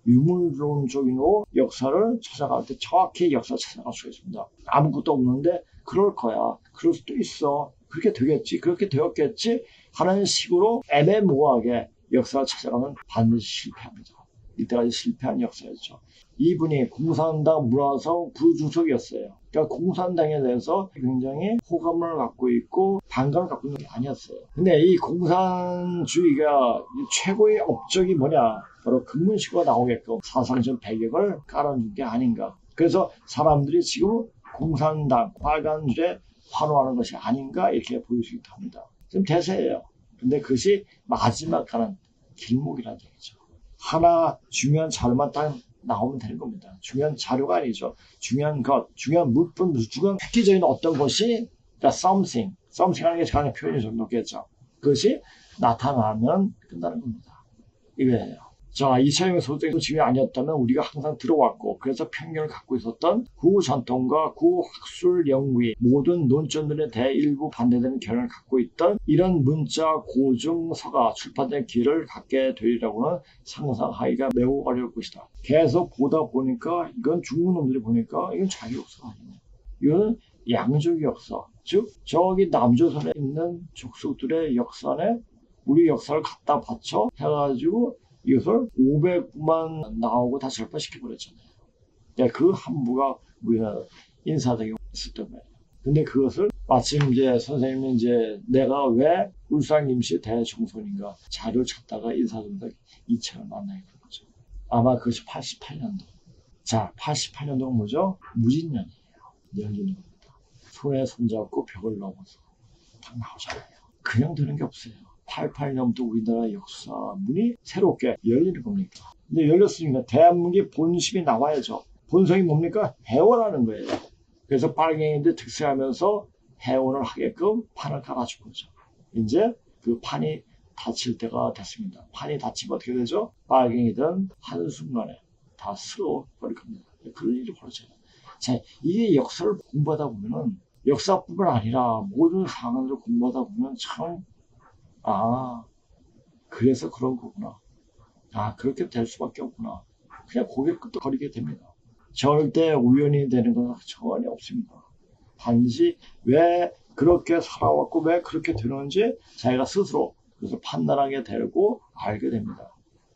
유물론적인 역사를 찾아갈 때 정확히 역사를 찾아갈 수가 있습니다. 아무것도 없는데 그럴 거야. 그럴 수도 있어. 그렇게 되겠지. 그렇게 되었겠지 하는 식으로 애매모호하게 역사를 찾아가면 반드시 실패합니다. 이때까지 실패한 역사였죠. 이분이 공산당 문화성 부주석이었어요. 그러니까 공산당에 대해서 굉장히 호감을 갖고 있고 반감을 갖고 있는 게 아니었어요. 근데 이 공산주의가 최고의 업적이 뭐냐? 바로 근문식으로 나오게끔 사상적 배경을 깔아준 게 아닌가. 그래서 사람들이 지금 공산당 빨간 줄에 환호하는 것이 아닌가 이렇게 보일 수 있다고 합니다. 지금 대세예요. 근데 그것이 마지막 가는 길목이라는 얘기죠. 하나 중요한 자료만 딱 나오면 되는 겁니다. 중요한 자료가 아니죠. 중요한 것, 중요한 물품, 중요한 획기적인 어떤 것이 something 하는 게 가장 표현이 좀 높겠죠. 그것이 나타나면 끝나는 겁니다. 이거예요. 자, 이차영의 소득이 지금이 아니었다면 우리가 항상 들어왔고 그래서 편견을 갖고 있었던 구전통과 구학술 연구의 모든 논점들에 대해 일부 반대되는 견해를 갖고 있던 이런 문자 고증서가 출판된 기회를 갖게 되리라고는 상상하기가 매우 어려울 것이다. 계속 보다 보니까 이건 중국 놈들이 보니까 이건 자기 역사가 아니네. 이건 양족 역사. 즉 저기 남조선에 있는 족속들의 역사에 우리 역사를 갖다 바쳐 해가지고 이것을 500만 나오고 다 절판시켜버렸잖아요. 그 한부가 우리나라 인사적이 있었던 거예요. 근데 그것을 마침 이제 선생님이 이제 내가 왜 울산김씨 대종손인가 자료를 찾다가 인사동에서 이 책을 만나게 된 거죠. 아마 그것이 88년도. 자, 88년도가 뭐죠? 무진년이에요. 열리는 겁니다. 손에 손잡고 벽을 넘어서 딱 나오잖아요. 그냥 되는 게 없어요. 88년부터 우리나라 역사 문이 새롭게 열리는 겁니까? 근데 열렸으니까 대한민국의 본심이 나와야죠. 본성이 뭡니까? 해원하는 거예요. 그래서 빨갱이들 특세하면서 해원을 하게끔 판을 깔아준 거죠. 이제 그 판이 닫힐 때가 됐습니다. 판이 닫히면 어떻게 되죠? 빨갱이들은 한순간에 다 쓸어버릴 겁니다. 그런 일이 벌어져요. 자, 이게 역사를 공부하다 보면은 역사뿐만 아니라 모든 상황을 공부하다 보면 참 그래서 그런 거구나. 그렇게 될 수밖에 없구나. 그냥 고개 끄덕거리게 됩니다. 절대 우연히 되는 건 전혀 없습니다. 반드시 왜 그렇게 살아왔고 왜 그렇게 되는지 자기가 스스로 그것을 판단하게 되고 알게 됩니다.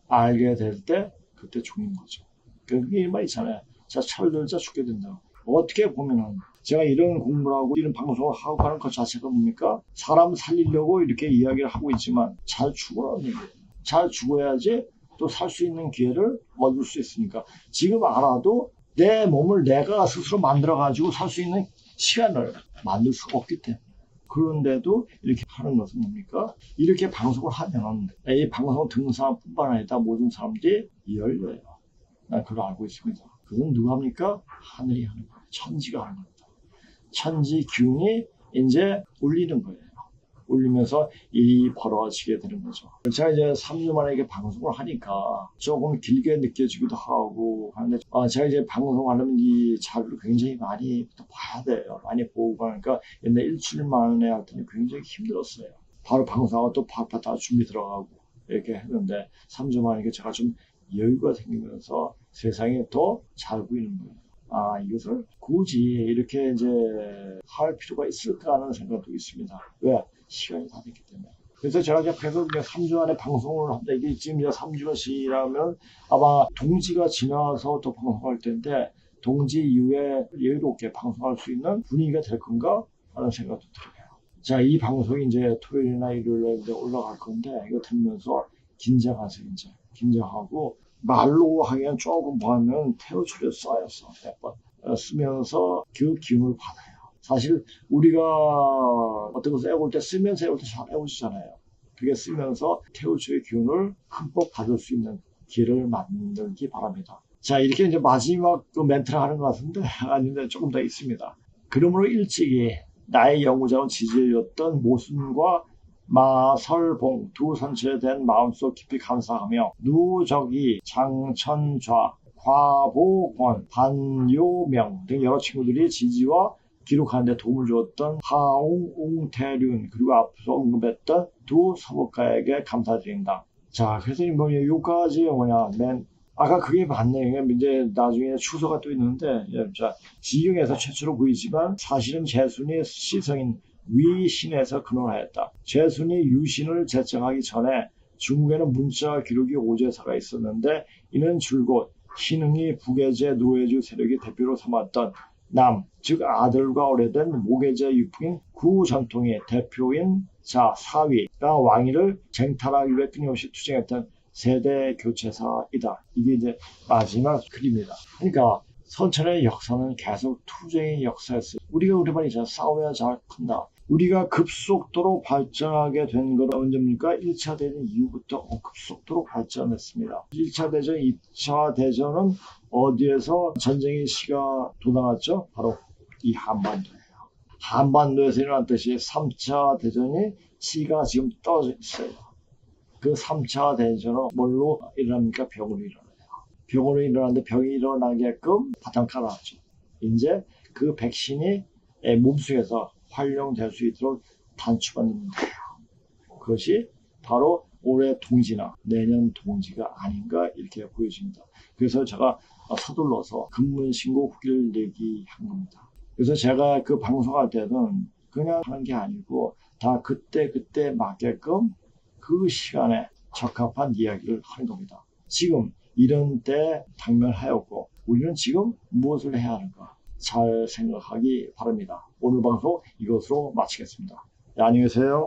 알게 될 때 그때 죽는 거죠. 그 일만 있잖아요. 자, 철들자 죽게 된다. 어떻게 보면은 제가 이런 공부를 하고 이런 방송을 하고 가는 것 자체가 뭡니까? 사람 살리려고 이렇게 이야기를 하고 있지만 잘 죽으라는 얘기예요. 잘 죽어야지 또 살 수 있는 기회를 얻을 수 있으니까 지금 알아도 내 몸을 내가 스스로 만들어가지고 살 수 있는 시간을 만들 수가 없기 때문에 그런데도 이렇게 하는 것은 뭡니까? 이렇게 방송을 하면 이 방송 듣는 사람뿐만 아니라 모든 사람들이 열려요. 난 그걸 알고 있습니다. 그건 누가 합니까? 하늘이 하는 거예요. 천지가 하는 겁니다. 천지 기운이 이제 울리는 거예요. 울리면서 일이 벌어지게 되는 거죠. 제가 이제 3주 만에 이렇게 방송을 하니까 조금 길게 느껴지기도 하고 하는데 제가 이제 방송하려면 이 자료를 굉장히 많이 봐야 돼요. 많이 보고 가니까 옛날 일주일 만에 할 때는 굉장히 힘들었어요. 바로 방송하고 또 바로 준비 들어가고 이렇게 했는데 3주 만에 제가 좀 여유가 생기면서 세상이 더 잘 보이는 거예요. 이것을 굳이 이렇게 이제 할 필요가 있을까 하는 생각도 있습니다. 왜? 시간이 다 됐기 때문에. 그래서 제가 계속 3주 안에 방송을 한다. 이게 지금 이제 3주가 지나면 아마 동지가 지나서 또 방송할 텐데 동지 이후에 여유롭게 방송할 수 있는 분위기가 될 건가 하는 생각도 들어요. 자, 이 방송이 이제 토요일이나 일요일에 이제 올라갈 건데 이거 들으면서 긴장하세요. 이제 긴장하고 말로 하기엔 조금 뭐하면 태우초를 쌓였어. 몇 번 쓰면서 그 기운을 받아요. 사실 우리가 어떤 것을 애울 때 쓰면서 애울 때 잘 애우시잖아요. 그게 쓰면서 태우초의 기운을 흠뻑 받을 수 있는 기회를 만들기 바랍니다. 자, 이렇게 이제 마지막 그 멘트를 하는 것 같은데 아닌데 조금 더 있습니다. 그러므로 일찍이 나의 연구자원 지지였던 모순과 마설봉 두 선처에 대한 마음속 깊이 감사하며 누적이 장천좌 과보권 반요명 등 여러 친구들이 지지와 기록하는 데 도움을 주었던 하옹, 웅태륜 그리고 앞서 언급했던 두 서복가에게 감사드린다. 자, 그래서 뭐 요까지 뭐냐 아까 그게 맞네. 이제 나중에 추서가 또 있는데 자, 지경에서 최초로 보이지만 사실은 제순이 시성인 위신에서 근원하였다. 제순이 유신을 제청하기 전에 중국에는 문자 기록이 오제사가 있었는데 이는 줄곧 신흥이 북예제 노예주 세력의 대표로 삼았던 남, 즉 아들과 오래된 모계제 유풍인 구전통의 대표인 자 사위가 왕위를 쟁탈하기 위해 끊임없이 투쟁했던 세대 교체사이다. 이게 이제 마지막 글입니다. 그러니까 선천의 역사는 계속 투쟁의 역사였어요. 우리가 우리만 이제 싸워야 잘 큰다. 우리가 급속도로 발전하게 된 건 언제입니까? 1차 대전 이후부터 급속도로 발전했습니다. 1차 대전, 2차 대전은 어디에서 전쟁의 시가 돋아났죠? 바로 이 한반도예요. 한반도에서 일어났듯이 3차 대전이 씨가 지금 떨어져 있어요. 그 3차 대전은 뭘로 일어납니까? 병으로 일어나요. 병으로 일어나는데 병이 일어나게끔 바탕 깔아놨죠. 이제 그 백신이 몸속에서 활용될 수 있도록 단추받는 거예요. 그것이 바로 올해 동지나 내년 동지가 아닌가 이렇게 보여집니다. 그래서 제가 서둘러서 근무신고 후기를 내기 한 겁니다. 그래서 제가 그 방송할 때는 그냥 하는 게 아니고 다 그때 맞게끔 그 시간에 적합한 이야기를 하는 겁니다. 지금 이런 때 당면하였고 우리는 지금 무엇을 해야 하는가 잘 생각하기 바랍니다. 오늘 방송 이것으로 마치겠습니다. 네, 안녕히 계세요.